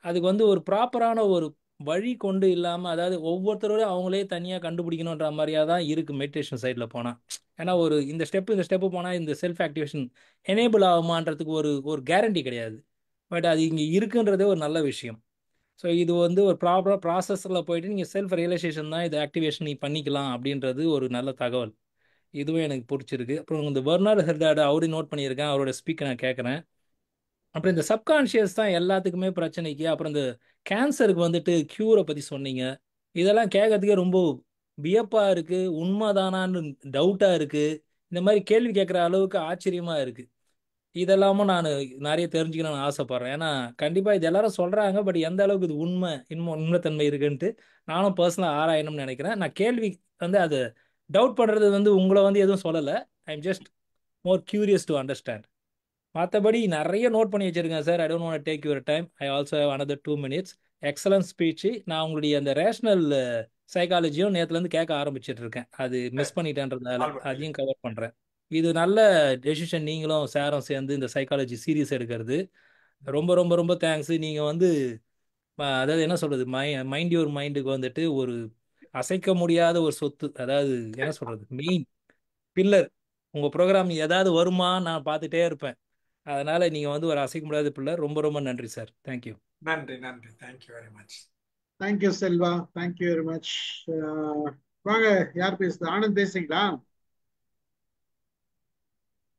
அதுக்கு வந்து ஒரு ப்ராப்பரான ஒரு வழி கொண்டு இல்லாமல், அதாவது ஒவ்வொருத்தரோட அவங்களே தனியாக கண்டுபிடிக்கணுன்ற மாதிரியாக தான் இருக்குது மெடிடேஷன் சைடில் போனால். ஏன்னா ஒரு இந்த ஸ்டெப்பு போனால் இந்த செல்ஃப் ஆக்டிவேஷன் எனேபிள் ஆகுமான்றதுக்கு ஒரு ஒரு கேரண்டி கிடையாது. பட் அது இங்கே இருக்குன்றதே ஒரு நல்ல விஷயம். ஸோ இது வந்து ஒரு ப்ராப்பராக ப்ராசஸில் போயிட்டு நீங்கள் செல்ஃப் ரியலைசேஷன் தான் இது ஆக்டிவேஷன் நீ பண்ணிக்கலாம் அப்படின்றது ஒரு நல்ல தகவல். இதுவும் எனக்கு பிடிச்சிருக்கு. அப்புறம் இந்த பெர்னார்ட் ஹெர்டார்ட் அவரையும் நோட் பண்ணியிருக்கேன். அவரோட ஸ்பீக்கை நான் கேட்குறேன். அப்புறம் இந்த சப்கான்ஷியஸ் தான் எல்லாத்துக்குமே பிரச்சனைக்கு. அப்புறம் இந்த கேன்சருக்கு வந்துட்டு க்யூரை பற்றி சொன்னீங்க. இதெல்லாம் கேட்கறதுக்கே ரொம்ப வியப்பாக இருக்குது. உண்மைதானான்னு டவுட்டாக இருக்குது. இந்த மாதிரி கேள்வி கேட்குற அளவுக்கு ஆச்சரியமாக இருக்குது. இதெல்லாமும் நான் நிறைய தெரிஞ்சுக்கணும்னு ஆசைப்பட்றேன். ஏன்னா கண்டிப்பாக இது எல்லாரும் சொல்கிறாங்க. பட் எந்த அளவுக்கு இது உண்மைத்தன்மை இருக்குன்ட்டு நானும் பர்சனலாக ஆராயணும்னு நினைக்கிறேன். நான் கேள்வி வந்து அது டவுட் பண்ணுறது வந்து உங்களை வந்து எதுவும் சொல்லலை. I am just more curious to understand. மற்றபடி நிறைய நோட் பண்ணி வச்சிருக்கேன் sir. I don't want take your time. I also have another 2 minutes. Excellent speech. நான் உங்களுடைய அந்த ரேஷனல் சைக்காலஜியும் நேற்றுலேருந்து கேட்க ஆரம்பிச்சிட்டு இருக்கேன். அது மிஸ் பண்ணிட்டேன்றதால அதையும் கவர் பண்ணுறேன். இது நல்ல டெசிஷன். நீங்களும் சாரும் சேர்ந்து இந்த சைக்காலஜி சீரியஸ் எடுக்கிறது ரொம்ப ரொம்ப ரொம்ப தேங்க்ஸ். நீங்கள் வந்து அதாவது என்ன சொல்கிறது, மைண்ட் யுவர் மைண்டுக்கு வந்துட்டு ஒரு அசைக்க முடியாத ஒரு சொத்து. அதாவது என்ன சொல்கிறது, மெயின் பில்லர். உங்கள் ப்ரோக்ராம் ஏதாவது வருமா நான் பார்த்துட்டே இருப்பேன். அதனால நீங்கள் வந்து ஒரு அசைக்க முடியாத பில்லர். ரொம்ப ரொம்ப நன்றி சார். தேங்க்யூ. நன்றி நன்றி. Thank you very much. Thank you Selva. Thank you very much. வாங்க, யார் பேசுறது? ஆனந்த் பேசுறீங்களா?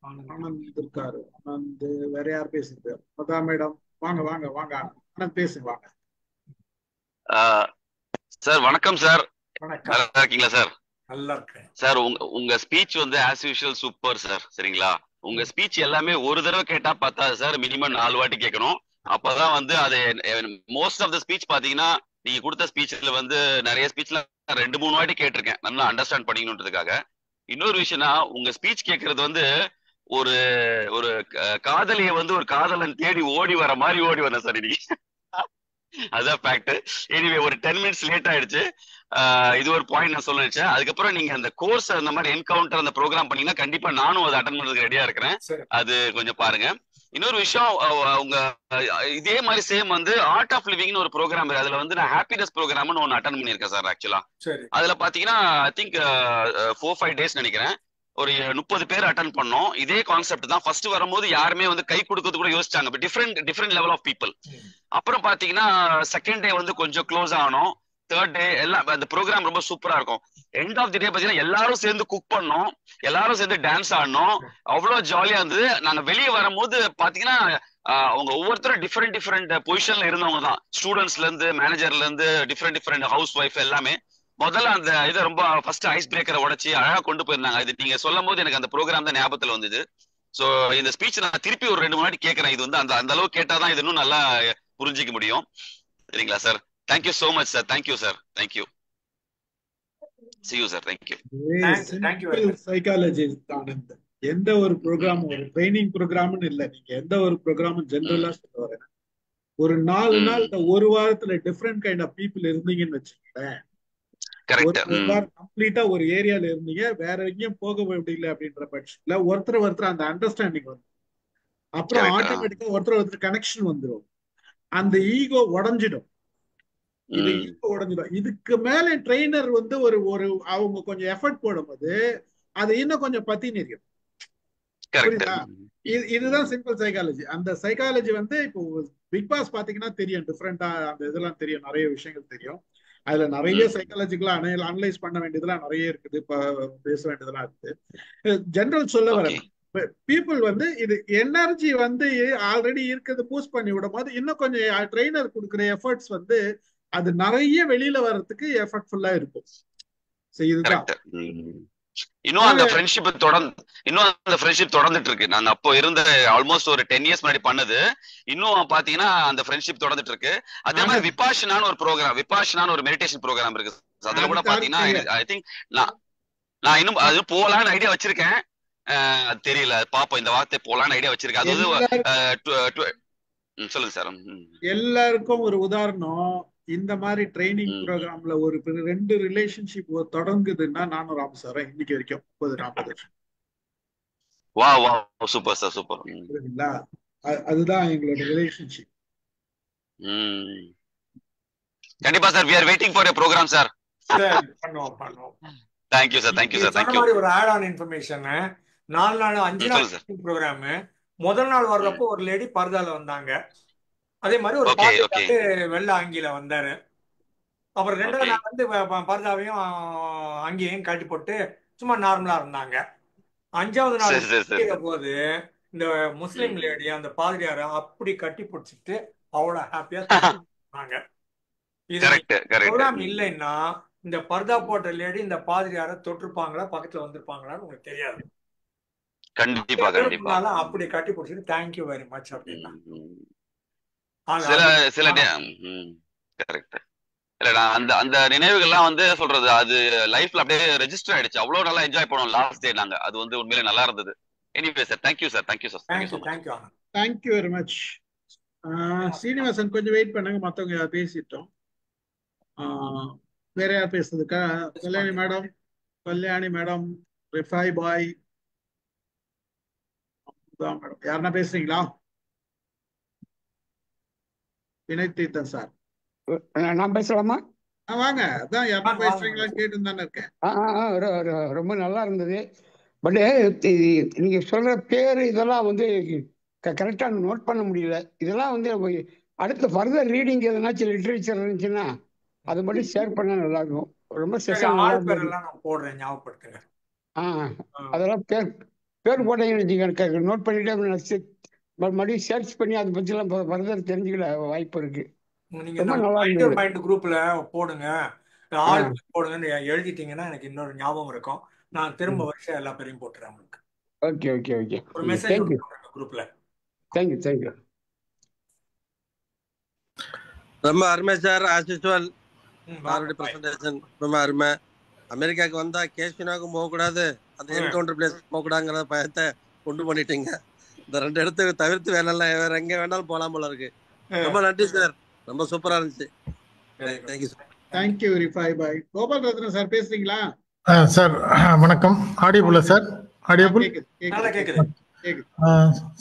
ஆனந்த் இருக்காரு. ஆனந்த் வேற யார் பேசுறது? மதா மேடம் வாங்க வாங்க வாங்க. ஆனந்த் பேசுங்க வாங்க. சார் வணக்கம் சார். வணக்கம். நல்லா இருக்கீங்களா சார்? நல்லா இருக்கேன் சார். உங்க ஸ்பீச் வந்து ஆஸ் யூஷுவல் சூப்பர் சார். சரிங்களா? உங்க ஸ்பீச் எல்லாமே ஒரு தடவை கேட்டா பத்தாது சார், மினிமம் 4 வாட்டி கேட்கணும். அப்பதான் வந்து அது மோஸ்ட் ஆஃப் த ஸ்பீச் பாத்தீங்கன்னா நீங்க கொடுத்த ஸ்பீச்ல வந்து நிறைய ஸ்பீச்ல 2-3 வாட்டி கேட்டிருக்கேன், நல்லா அண்டர்ஸ்டாண்ட் பண்ணிக்கணுன்றதுக்காக. இன்னொரு விஷயம்னா உங்க ஸ்பீச் கேட்கறது வந்து ஒரு ஒரு காதலியை வந்து ஒரு காதலன் தேடி ஓடி வர மாதிரி ஓடி வரேன் சார் இன்னைக்கு. அதான் ஃபேக்ட். எனிவே ஒரு 10 minutes லேட் ஆயிடுச்சு. இது ஒரு பாயிண்ட் நான் சொல்ல நினைச்சேன். அதுக்கப்புறம் நீங்க அந்த கோர்ஸ் அந்த மாதிரி என்கவுண்டர் அந்த ப்ரோக்ராம் பண்ணீங்கன்னா கண்டிப்பா நானும் அதை அட்டன் பண்றதுக்கு ரெடியா இருக்கிறேன். அது கொஞ்சம் பாருங்க. இன்னொரு விஷயம், உங்க இதே மாதிரி சேம் வந்து ஆர்ட் ஆஃப் லிவிங்னு ஒரு ப்ரோக்ராம், அதுல வந்து நான் ஹாப்பினஸ் ப்ரோக்ராம்னு ஒன்னு அட்டன் பண்ணியிருக்கேன் சார். ஆக்சுவலா அதுல பாத்தீங்கன்னா ஐ திங்க் 4-5 days நினைக்கிறேன். ஒரு 30 பேர் அட்டன் பண்ணோம். இதே கான்செப்ட் தான். ஃபர்ஸ்ட் வரும்போது யாருமே வந்து கை கொடுக்கறது கூட யோசிச்சாங்க. But different level of people. அப்புறம் பாத்தீங்கன்னா செகண்ட் டே வந்து கொஞ்சம் க்ளோஸ் ஆனோம். தேர்ட் டே எல்லாம் அந்த ப்ரோக்ராம் ரொம்ப சூப்பரா இருக்கும். எண்ட் ஆஃப் தி டே பாத்தீங்கன்னா எல்லாரும் சேர்ந்து குக் பண்ணோம், எல்லாரும் சேர்ந்து டான்ஸ் ஆடணும். அவ்வளவு ஜாலியா இருந்தது. நாங்க வெளியே வரும்போது பாத்தீங்கன்னா அவங்க ஒவ்வொருத்தரும் டிஃப்ரெண்ட் பொசிஷன்ல இருந்தவங்க தான். ஸ்டூடெண்ட்ஸ்ல இருந்து மேனேஜர்ல இருந்து டிஃப்ரெண்ட் ஹவுஸ் ஒய்ஃப் எல்லாமே. முதல்ல அந்த இதை ரொம்ப ஃபர்ஸ்ட் ஐஸ் பிரேக்கரை உடைச்சு அழகா கொண்டு போயிருந்தாங்க. இது நீங்க சொல்லும் போது எனக்கு அந்த ப்ரோக்ராம் தான் ஞாபகத்துல வந்தது. சோ இந்த ஸ்பீச் நான் திருப்பி ஒரு 2 முன்னாடி கேட்கறேன். இது வந்து அந்த அளவுக்கு கேட்டாதான் இது இன்னும் நல்லா புரிஞ்சிக்க முடியும். சரிங்களா sir? Thank you so much sir. Thank you sir. Thank you. See you sir. Thank you. Psychology Anand. எந்த ஒரு ப்ரோக்ராம் ஒரு ட்ரைனிங் ப்ரோக்ராம்னு இல்ல, நீங்க எந்த ஒரு ப்ரோக்ராமும் ஜெனரலா சொல்ல வரேன். ஒரு 4 நாள் ஒரு வாரத்துல டிஃப்ரெண்ட் கைண்ட் ஆஃப் பீப்புள் இருந்தீங்கன்னு வச்சுக்கோங்களேன், கரெக்ட். ஒரு வாரம் கம்ப்ளீட்டா ஒரு ஏரியால இருந்தீங்க, வேற எங்கேயும் போக முடியல அப்படின்ற பட்சத்துல ஒருத்தர் அந்த அண்டர்ஸ்டாண்டிங் வந்து அப்புறம் ஆட்டோமேட்டிக்கா ஒருத்தர் கனெக்ஷன் வந்துடும். அந்த ஈகோ உடஞ்சிடும். இதுக்கு மேல ட்ரெயினர் வந்து ஒரு அவங்க கொஞ்சம் எஃபர்ட் போடும்போது அது இன்னும் கொஞ்சம் பத்தி நெறியும். புரியுதா? இதுதான் சிம்பிள் சைக்காலஜி. அந்த சைக்காலஜி வந்து இப்போ பிக் பாஸ் பாத்தீங்கன்னா தெரியும், டிஃப்ரெண்டா அந்த இதெல்லாம் தெரியும், நிறைய விஷயங்கள் தெரியும். அதுல நிறைய சைக்காலஜிக்கலா அனலைஸ் பண்ண வேண்டியதெல்லாம் நிறைய இருக்குது, பேச வேண்டியதெல்லாம் இருக்குது. ஜெனரல் சொல்ல வரேன், பீப்புள் வந்து இது எனர்ஜி வந்து ஆல்ரெடி இருக்கிறது பூஸ்ட் பண்ணி விடும் போது இன்னும் கொஞ்சம் ட்ரெயினர் கொடுக்குற எஃபர்ட்ஸ் வந்து அது நிறைய வெளியில வர்றதுக்கு எஃபர்ட்ஃபுல்லா இருக்கும். இதுதான் இன்னும் அந்த ஃப்ரெண்ட்ஷிப் தொடர்ந்துட்டு இருக்கு. நாங்க அப்போ இருந்த ஆல்மோஸ்ட் ஒரு 10 இயர்ஸ் முன்னாடி பண்ணது இன்னும் பாத்தீங்கன்னா அந்த ஃப்ரெண்ட்ஷிப் தொடர்ந்துட்டு இருக்கு. அதே மாதிரி விபாஷனான ஒரு மெடிடேஷன் ப்ரோக்ராம் இருக்கு. அதுல கூட பாத்தீங்கன்னா ஐ திங்க் நான் இன்னும் அது போலான்னு ஐடியா வச்சிருக்கேன். தெரியல, பாப்போம், இந்த வார்த்தை போலான்னு ஐடியா வச்சிருக்கேன். அது சொல்லுங்க சார். எல்லாருக்கும் ஒரு உதாரணம், இந்த மாதிரி ட்ரைனிங் ப்ரோக்ராம்ல ஒரு 2 ரிலேஷன்ஷிப் தொடங்குதுன்னா நானும் ராம் சார் இன்னைக்கு வரைக்கும் 30-40 வருஷம். வா வா, சூப்பர் சார், சூப்பர். அதுதான் எங்களோட ரிலேஷன்ஷிப். கண்டிப்பா sir, we are waiting for a program sir. பண்ணுவோம். Thank you sir, thank you sir, thank you. ஒரு ஆட் ஆன் இன்ஃபர்மேஷன், 4 நாள் 5 நாள் ப்ரோக்ராம். முதல் நாள் வர்றப்போ ஒரு லேடி பர்தால வந்தாங்க. அதே மாதிரி ஒரு பாட்டு வெள்ளை அங்கில வந்தாரு. அப்புறம் 2வது நாள் வந்து பர்தாவையும் அங்கேயும் கட்டி போட்டு சும்மா நார்மலா இருந்தாங்க. 5வது நாள் போது இந்த முஸ்லிம் லேடி அந்த பாதிரியார அப்படி கட்டி பிடிச்சிட்டு அவ்வளவு ஹாப்பியா சொன்னாங்க. இது ப்ரோக்ராம் இல்லைன்னா இந்த பர்தா போட்ட லேடி இந்த பாதிரியார தொட்டிருப்பாங்களா, பக்கத்துல வந்திருப்பாங்களான்னு உங்களுக்கு தெரியாது. கண்டிப்பா கண்டிப்பா அப்படி கட்டி பிடிச்சிட்டு தேங்க்யூ வெரி மச் அப்படின்னா சில கரெக்ட். இல்லடா, அந்த நினைவுகள்லாம் வந்து சொல்றது அது லைஃப்ல அப்படியே ரெஜிஸ்டர் ஆயிடுச்சு. அவ்வளவு நல்லா என்ஜாய் பண்ணோம் லாஸ்ட் டே நாங்க. அது வந்து உண்மையிலே நல்லா இருந்தது. Anyway sir, thank you sir, thank you sir, thank you very much. Srinivasan கொஞ்சம் வெயிட் பண்ணுங்க, மத்தவங்க பேசிட்டோம். வேற யார் பேசுறதுக்கா? கல்யாணி மேடம், ரிஃபாய் பாய் மேடம், யாருன்னா பேசுறீங்களா? வினய் தீர்த்தன் சார், நான் பேசலாமா? வாங்க. அதான் யாரா பேசுறீங்களா கேட்டு தானே இருக்கேன். ரொம்ப நல்லா இருந்தது. பட் நீங்க சொல்ற பேரு இதெல்லாம் வந்து கரெக்டா நோட் பண்ண முடியல. இதெல்லாம் வந்து அடுத்த ஃபர்தர் ரீடிங் எதனாச்சும் லிட்ரேச்சர் இருந்துச்சுன்னா அது மட்டும் ஷேர் பண்ணா நல்லா இருக்கும். ரொம்ப செஷன் போடுறேன், ஞாபகப்படுத்துங்க. அதெல்லாம் பேர் போட்டீங்கன்னு நோட் பண்ணிட்டு மறுபடியும் சர்ச் பண்ணி அதை பத்தி எல்லாம் ஃபர்தர் தெரிஞ்சுக்கிற வாய்ப்பு இருக்கு. குரூப்ல போடுங்க, ஆள் போடுங்கன்னு எழுதிட்டீங்கன்னா எனக்கு இன்னொரு ஞாபகம் இருக்கும். நான் திரும்ப வருஷம் எல்லா பேரையும் போட்டுறேன் உங்களுக்கு. ஓகே ஓகே ஓகே, ஒரு மெசேஜ் குரூப்ல. Thank you thank you. ரொம்ப அருமை சார். ஆஸ் யூசுவல் பிரசன்டேஷன் ரொம்ப அருமை. அமெரிக்காவுக்கு வந்தா கேஷ்வினாவுக்கும் போகக்கூடாது, அந்த என்கவுண்டர் பிளேஸ் போகக்கூடாதுங்கிற பயத்தை கொண்டு பண்ணிட்டீங்க. இந்த 2 இடத்துக்கு தவிர்த்து வேற எங்க வேணாலும் போலாம் போல இருக்கு. ரொம்ப நன்றி சார், ரொம்ப சூப்பரா இருந்துச்சு. Thank you sir. தேங்க்யூ ரிஃபாய் பாய். கோபால் ரத்ன சார் பேசுறீங்களா? சார் வணக்கம். ஆடியபிளா சார்? ஆடியபிள்?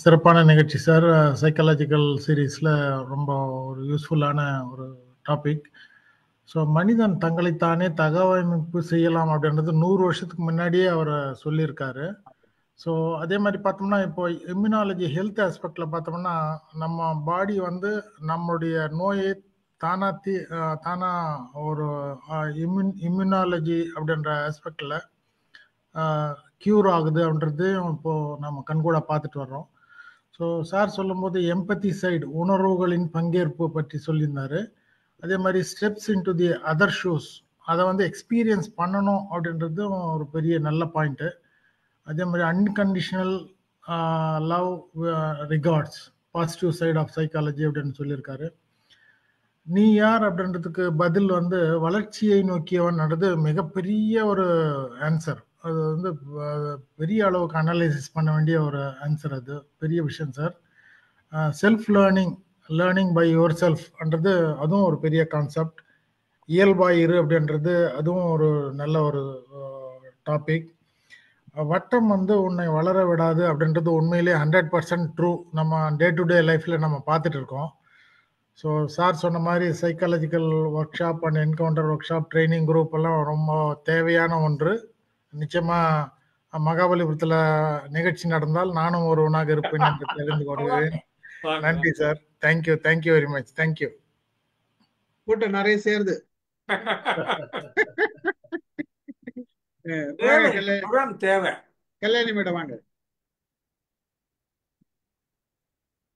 சிறப்பான நிகழ்ச்சி சார். சைக்காலஜிக்கல் சீரீஸ்ல ரொம்ப ஒரு யூஸ்ஃபுல்லான ஒரு டாபிக். ஸோ மனிதன் தங்களைத்தானே தகவமைப்பு செய்யலாம் அப்படின்றது 100 வருஷத்துக்கு முன்னாடியே அவர் சொல்லியிருக்காரு. ஸோ அதே மாதிரி பார்த்தோம்னா இப்போ இம்யூனாலஜி ஹெல்த் ஆஸ்பெக்ட்ல பார்த்தோம்னா நம்ம பாடி வந்து நம்மளுடைய நோயை தானா ஒரு இம்யூனாலஜி அப்படின்ற ஆஸ்பெக்ட்ல கியூர் ஆகுது அப்படின்றது இப்போ நம்ம கண்கூட பார்த்துட்டு வர்றோம். ஸோ சார் சொல்லும்போது எம்பத்தி சைடு, உணர்வுகளின் பங்கேற்பு பற்றி சொல்லியிருந்தாரு. அதே மாதிரி steps in to the other shoes, அதை வந்து எக்ஸ்பீரியன்ஸ் பண்ணணும் அப்படின்றது ஒரு பெரிய நல்ல பாயிண்ட்டு. அதே மாதிரி unconditional love regards, positive side of psychology அப்படின்னு சொல்லியிருக்காரு. நீ யார் அப்படின்றதுக்கு பதில் வந்து வளர்ச்சியை நோக்கியவன்றது மிகப்பெரிய ஒரு ஆன்சர். அது வந்து பெரிய அளவுக்கு அனலைசிஸ் பண்ண வேண்டிய ஒரு ஆன்சர். அது பெரிய விஷயம் sir. Self learning by your செல்ஃப்ன்றது அதுவும் ஒரு பெரிய கான்செப்ட். இயல்பாயிரு அப்படின்றது அதுவும் ஒரு நல்ல ஒரு டாபிக். வட்டம் வந்து உன்னை வளர விடாது அப்படின்றது உண்மையிலே 100% ட்ரூ. நம்ம டே டு டே லைஃப்ல நம்ம பார்த்துட்டு இருக்கோம். ஸோ சார் சொன்ன மாதிரி psychological work shop and encounter work shop training group எல்லாம் ரொம்ப தேவையான ஒன்று. நிச்சயமா மகாபலிபுரத்தில் நிகழ்ச்சி நடந்தால் நானும் ஒருவனாக இருப்பேன் என்று தெரிந்து கொள்கிறேன். நன்றி sir. Thank you thank you very much. Thank you. கூட்டம் நிறைய சேருது. தேவை. கல்யாணி மேடம் வாங்க.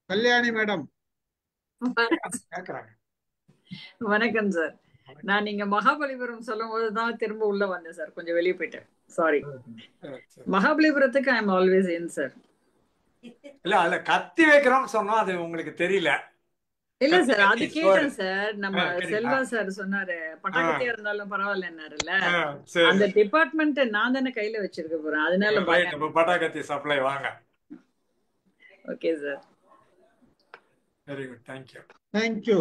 கல்யாணி மேடம் வணக்கம் சார். நான் நீங்க மகாபலிபுரம் சொல்லும் போதுதான் திரும்ப உள்ள வந்தேன் சார். கொஞ்சம் வெளியே போயிட்டேன். சாரி. மகாபலிபுரத்துக்கு I am always in sir. இல்ல அதுல கத்தி வைக்கிறோம் சொன்னா அது உங்களுக்கு தெரியல. இல்ல சார், அது கேட்டேன் சார். நம்ம செல்வா சார் சொன்னாரு பட்டாக்கத்தியா இருந்தாலும் பரவாயில்லன்னாருல்ல. அந்த டிபார்ட்மெண்ட் நான் தானே கையில வச்சிருக்க போறேன். அதனால பட்டாக்கத்தி சப்ளை வாங்க. Okay sir. Very good. Thank you. Thank you.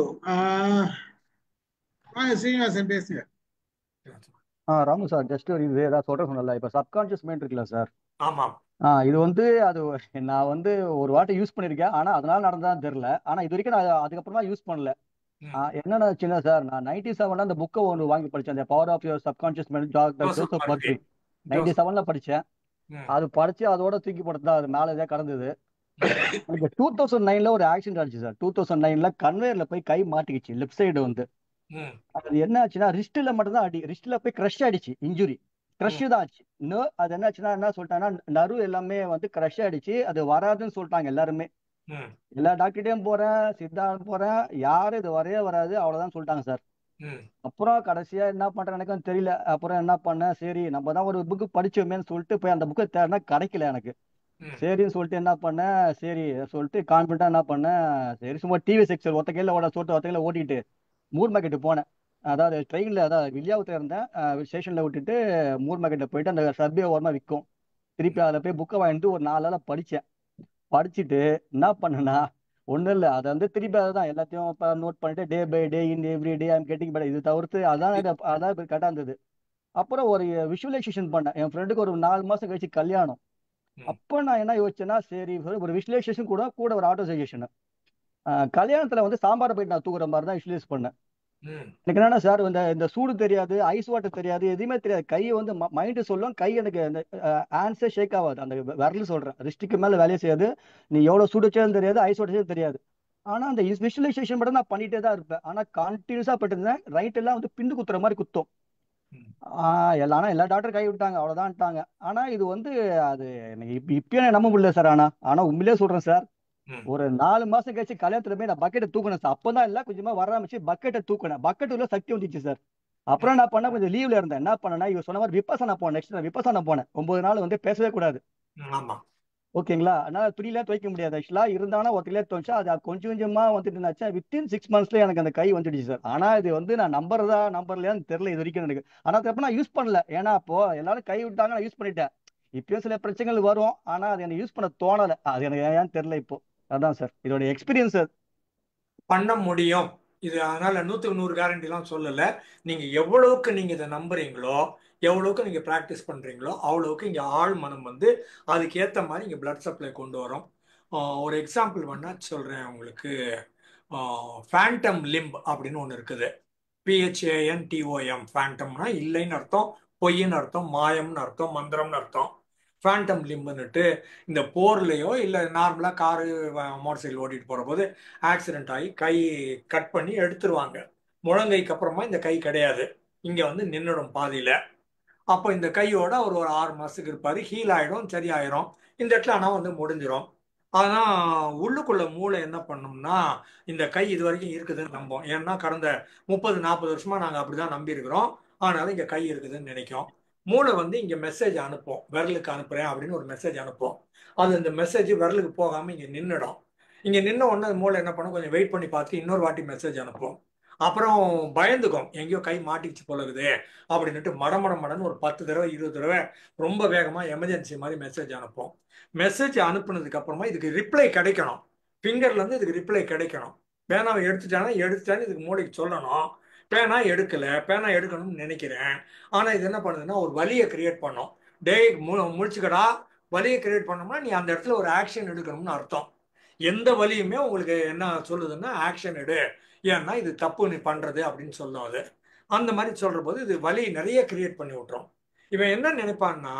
Srinivasan பேசுங்க. ராமு சார், ஜஸ்ட் ஒரு இது ஏதாவது சொல்ற சொன்னல. இப்ப சப்கான்ஷியஸ் மைண்ட் இருக்குல்ல சார். ஆமாம். இது வந்து அது நான் வந்து ஒரு வாட்டி யூஸ் பண்ணிருக்கேன். ஆனா அதனால நடந்ததான்னு தெரியல. ஆனா இது வரைக்கும் நான் அதுக்கப்புறமா யூஸ் பண்ணல. என்னன்னா சின்ன சார், நான் 97 அந்த புக்கை ஒன்று வாங்கி படிச்சேன். அந்த power of your subconscious mind, doctor Joseph Murphy. 97 படிச்சேன். அது படிச்சு அதோட தூக்கி போட்டது அது மேல இதே கடந்தது. எனக்கு 2009 ஒரு ஆக்சிடென்ட் ஆச்சு சார். 2009 கன்வேயர்ல போய் கை மாட்டிக்கிச்சு லெஃப்ட் சைடு வந்து. அது என்ன ஆச்சுன்னா ரிஸ்ட்ல மட்டும்தான் அடி. ரிஸ்ட்ல போய் கிரஷ் ஆயிடுச்சு. இன்ஜுரி கிரஷ் தான் ஆச்சு. இன்னும் அது என்ன ஆச்சுன்னா என்ன சொல்லிட்டாங்கன்னா நரு எல்லாமே வந்து கிரஷ் ஆயிடுச்சு. அது வராதுன்னு சொல்லிட்டாங்க எல்லாருமே. எல்லா டாக்டர்டையும் போறேன், சித்தா போறேன், யாரும் இது வரையே வராது அவ்வளவுதான் சொல்லிட்டாங்க சார். அப்புறம் கடைசியா என்ன பண்றேன் எனக்கும் தெரியல. அப்புறம் என்ன பண்ணேன், சரி நம்ம தான் ஒரு புக்கு படிச்சோமேன்னு சொல்லிட்டு போய் அந்த புக்கை தேடினா கிடைக்கல எனக்கு. சரின்னு சொல்லிட்டு என்ன பண்ணேன், சரி சொல்லிட்டு கான்ஃபிடண்டா என்ன பண்ணேன், சரி சும்மா டிவி செக்ஷன் ஒத்த கையில சொல்லிட்டு ஒத்த கையில ஓட்டிட்டு மூர் மார்க்கெட்டு போனேன். அதாவது ட்ரெயின்ல அதாவது வில்லியாவத்துல இருந்தேன். ஸ்டேஷன்ல விட்டுட்டு மூர் மார்க்கெட்ல போயிட்டு அந்த சர்வே ஓரமா விற்கும். திருப்பி அதில் போய் புக்கை வாங்கிட்டு ஒரு 4 நாளா படித்தேன். படிச்சுட்டு என்ன பண்ணேன்னா ஒன்றும் இல்லை, அதை வந்து திருப்பி அதுதான் எல்லாத்தையும் இப்போ நோட் பண்ணிட்டு day by day in every day I'm getting better. இது தவிர்த்து அதான் அதான் இப்போ கரெக்டாக இருந்தது. அப்புறம் ஒரு விஷுவலைசேஷன் பண்ணேன். என் ஃப்ரெண்டுக்கு ஒரு 4 மாதம் கழிச்சு கல்யாணம். அப்போ நான் என்ன யோசிச்சேன்னா, சரி ஒரு விஷுவலைசேஷன் கூட ஒரு ஆட்டோ சஜஷன். கல்யாணத்துல வந்து சாம்பாரை போயிட்டு நான் தூக்குற மாதிரி தான் விஷுவலைஸ் பண்ணேன். எனக்கு என்னன்னா சார், இந்த சூடு தெரியாது, ஐஸ் வாட்டர் தெரியாது, எதுவுமே தெரியாது. கையை வந்து மைண்டு சொல்லும், கை எனக்கு அந்த ஹேண்ட்ஸே ஷேக் ஆகாது. அந்த விரல் சொல்றேன், ரிஸ்ட்டுக்கு மேல வேலையை செய்யாது. நீ எவ்வளவு சூடு வச்சாலும் தெரியாது, ஐஸ் வாட்டர் தெரியாது. ஆனா அந்த விஷுவலைசேஷன் மட்டும் நான் பண்ணிட்டே தான் இருப்பேன். ஆனா கண்டினியூஸா பண்ணிருந்தேன். ரைட் எல்லாம் வந்து பிண்டு குத்துற மாதிரி குத்தும். எல்லா டாக்டர் கை விட்டாங்க, அவ்வளவுதான்ட்டாங்க. ஆனா இது வந்து அது எனக்கு இப்பயும் நம்ப முடியல சார். ஆனா உண்மையிலே சொல்றேன் சார், ஒரு 4 மாசம் கழிச்சு கல்யாணத்துல போய் நான் பக்கெட்டை தூக்கினேன் சார். அப்பதான் எல்லாம் கொஞ்சமா வர ஆரம்பிச்சு பக்கெட்டை தூக்கினேன். பக்கெட் உள்ள சக்தி வந்துச்சு சார். அப்புறம் நான் பண்ண கொஞ்சம் லீவ்ல இருந்தேன். என்ன பண்ணேன்னா இவங்க சொன்ன மாதிரி விபாசனா போனேன். நெக்ஸ்ட் நான் விபாசனா போனேன். 9 நாள் வந்து பேசவே கூடாது. ஓகேங்களா? அதனால துணிலாம் துவைக்க முடியாது. ஆக்சுவலா இருந்தாலும் ஒருத்திலே துவைச்சா அது கொஞ்சம் கொஞ்சமா வந்துட்டு இருந்துச்சா. வித்தின் 6 monthsல எனக்கு அந்த கை வந்துடுச்சு சார். ஆனா இது வந்து நான் நம்பர்லையான்னு தெரியல இது வரைக்கும் எனக்கு. ஆனா அப்ப நான் யூஸ் பண்ணல. ஏன்னா அப்போ எல்லாரும் கை விட்டாங்க, நான் யூஸ் பண்ணிட்டேன். இப்பயும் சில பிரச்சனைகள் வரும், ஆனா அது எனக்கு யூஸ் பண்ண தோணலை. அது எனக்கு ஏன்னு தெரியல இப்போ. அதான் சார் இதோட எக்ஸ்பீரியன்ஸ். பண்ண முடியும் இது. அதனால 100க்கு 100 கேரண்டிலாம் சொல்லலை. நீங்க எவ்வளவுக்கு நீங்க இதை நம்புறீங்களோ, எவ்வளவுக்கு நீங்க ப்ராக்டிஸ் பண்றீங்களோ, அவ்வளவுக்கு இங்க ஆள் மனம் வந்து அதுக்கேற்ற மாதிரி இங்க பிளட் சப்ளை கொண்டு வரும். ஒரு எக்ஸாம்பிள் வேணா சொல்றேன் உங்களுக்கு. ஃபேண்டம் லிம்ப் அப்படின்னு ஒன்று இருக்குது. PHANTOM. ஃபேண்டம்னா இல்லைன்னு அர்த்தம், பொய்ன்னு அர்த்தம், மாயம்னு அர்த்தம், மந்திரம்னு அர்த்தம். ஃபேண்டம் லிம்புன்னுட்டு இந்த போர்லையோ இல்லை நார்மலாக காரு மோட்டர் சைக்கிள் ஓட்டிட்டு போகிற போது ஆக்சிடென்ட் ஆகி கை கட் பண்ணி எடுத்துருவாங்க. முழங்கைக்கு அப்புறமா இந்த கை கிடையாது, இங்கே வந்து நின்றுடும் பாதியில். அப்போ இந்த கையோட ஒரு 6 மாதத்துக்கு இருப்பார், ஹீல் ஆகிடும், சரியாயிரும். இந்த இடத்துல ஆனால் வந்து முடிஞ்சிடும். ஆனால் உள்ளுக்குள்ள மூளை என்ன பண்ணோம்னா இந்த கை இது வரைக்கும் இருக்குதுன்னு நம்போம். ஏன்னா கடந்த 30-40 வருஷமா நாங்கள் அப்படிதான் நம்பியிருக்கிறோம். ஆனாலும் இங்கே கை இருக்குதுன்னு நினைக்கும். மூளை வந்து இங்கே மெசேஜ் அனுப்போம், விரலுக்கு அனுப்புறேன் அப்படின்னு ஒரு மெசேஜ் அனுப்போம். அது இந்த மெசேஜ் விரலுக்கு போகாமல் இங்கே நின்றுடும். இங்கே நின்ன உடனே மூளை என்ன பண்ணும், கொஞ்சம் வெயிட் பண்ணி பார்த்து இன்னொரு வாட்டி மெசேஜ் அனுப்போம். அப்புறம் பயந்துக்கும், எங்கேயோ கை மாட்டிச்சு போலகுது அப்படின்ட்டு மடமடன்னு ஒரு 10 தடவை 20 தடவை ரொம்ப வேகமாக எமர்ஜென்சி மாதிரி மெசேஜ் அனுப்போம். மெசேஜ் அனுப்புனதுக்கு அப்புறமா இதுக்கு ரிப்ளை கிடைக்கணும். ஃபிங்கர்ல இருந்து இதுக்கு ரிப்ளை கிடைக்கணும். பேனாவை எடுத்துட்டானே இதுக்கு மூளைக்கு சொல்லணும். பேனா எடுக்கல, பேனா எடுக்கணும்னு நினைக்கிறேன். ஆனா இது என்ன பண்ணுதுன்னா ஒரு வலியை கிரியேட் பண்ணும். டேய் முழிச்சுக்கடா, வலியை கிரியேட் பண்ணோம்னா நீ அந்த இடத்துல ஒரு ஆக்ஷன் எடுக்கணும்னு அர்த்தம். எந்த வலியுமே உங்களுக்கு என்ன சொல்லுதுன்னா ஆக்ஷன் எடு, ஏன்னா இது தப்பு நீ பண்றது அப்படின்னு சொல்லும் அது. அந்த மாதிரி சொல்ற போது இது வலி நிறைய கிரியேட் பண்ணி விட்டுரும். இவன் என்ன நினைப்பான்னா,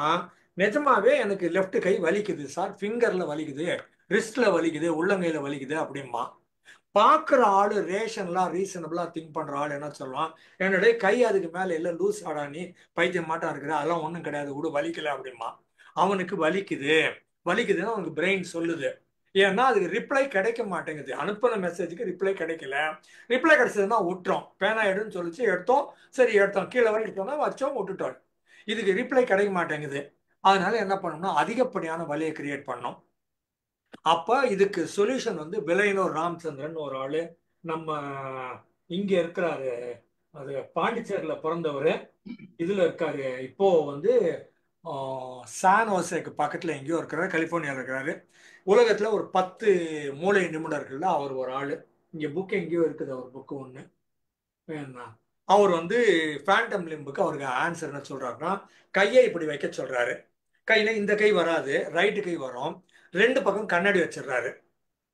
நிஜமாவே எனக்கு லெஃப்ட் கை வலிக்குது சார், ஃபிங்கர்ல வலிக்குது, ரிஸ்ட்ல வலிக்குது, உள்ளங்கையில வலிக்குது அப்படிமா. பாக்குற ஆளு ரீசனபிளா திங்க் பண்ற ஆள் என்ன சொல்லுவான், என்னுடைய கை அதுக்கு மேல இல்ல, லூஸ் ஆடா நீ, பைத்தியம் மாட்டா இருக்கிற, அதெல்லாம் ஒண்ணும் கிடையாது விடு, வலிக்கல அப்படிமா. அவனுக்கு வலிக்குதுன்னு அவனுக்கு பிரெயின் சொல்லுது. ஏன்னா அதுக்கு ரிப்ளை கிடைக்க மாட்டேங்குது, அனுப்பின மெசேஜுக்கு ரிப்ளை கிடைக்கல. ரிப்ளை கிடைச்சதுன்னா விட்டுறோம், பேனா எடுன்னு சொல்லிச்சு எடுத்தோம், சரி எடுத்தோம், கீழே வரைக்கும் வச்சோம், விட்டுட்டோம். இதுக்கு ரிப்ளை கிடைக்க மாட்டேங்குது. அதனால என்ன பண்ணணும்னா அதிகப்படியான வலியை கிரியேட் பண்ணோம். அப்ப இதுக்கு சொல்யூஷன் வந்து விலையனூர் ராமச்சந்திரன் ஒரு ஆளு, நம்ம இங்க இருக்கிறாரு, அது பாண்டிச்சேரியில பிறந்தவர், இதுல இருக்காரு, இப்போ வந்து சான் ஹோசேக்கு பக்கத்துல எங்கேயோ இருக்கிறாரு, கலிபோர்னியால இருக்கிறாரு. உலகத்துல ஒரு 10 மூளை நிபுணர்கள்ல அவர் ஒரு ஆளு. இங்க புக் எங்கேயோ இருக்குது, அவர் புக்கு ஒண்ணு வேணா. அவர் வந்து ஃபேண்டம் லிம்புக்கு அவருக்கு ஆன்சர் என்ன சொல்றாருன்னா, கையை இப்படி வைக்க சொல்றாரு. கையில இந்த கை வராது, ரைட்டு கை வரும், 2 பக்கம் கண்ணாடி வச்சிடுறாரு.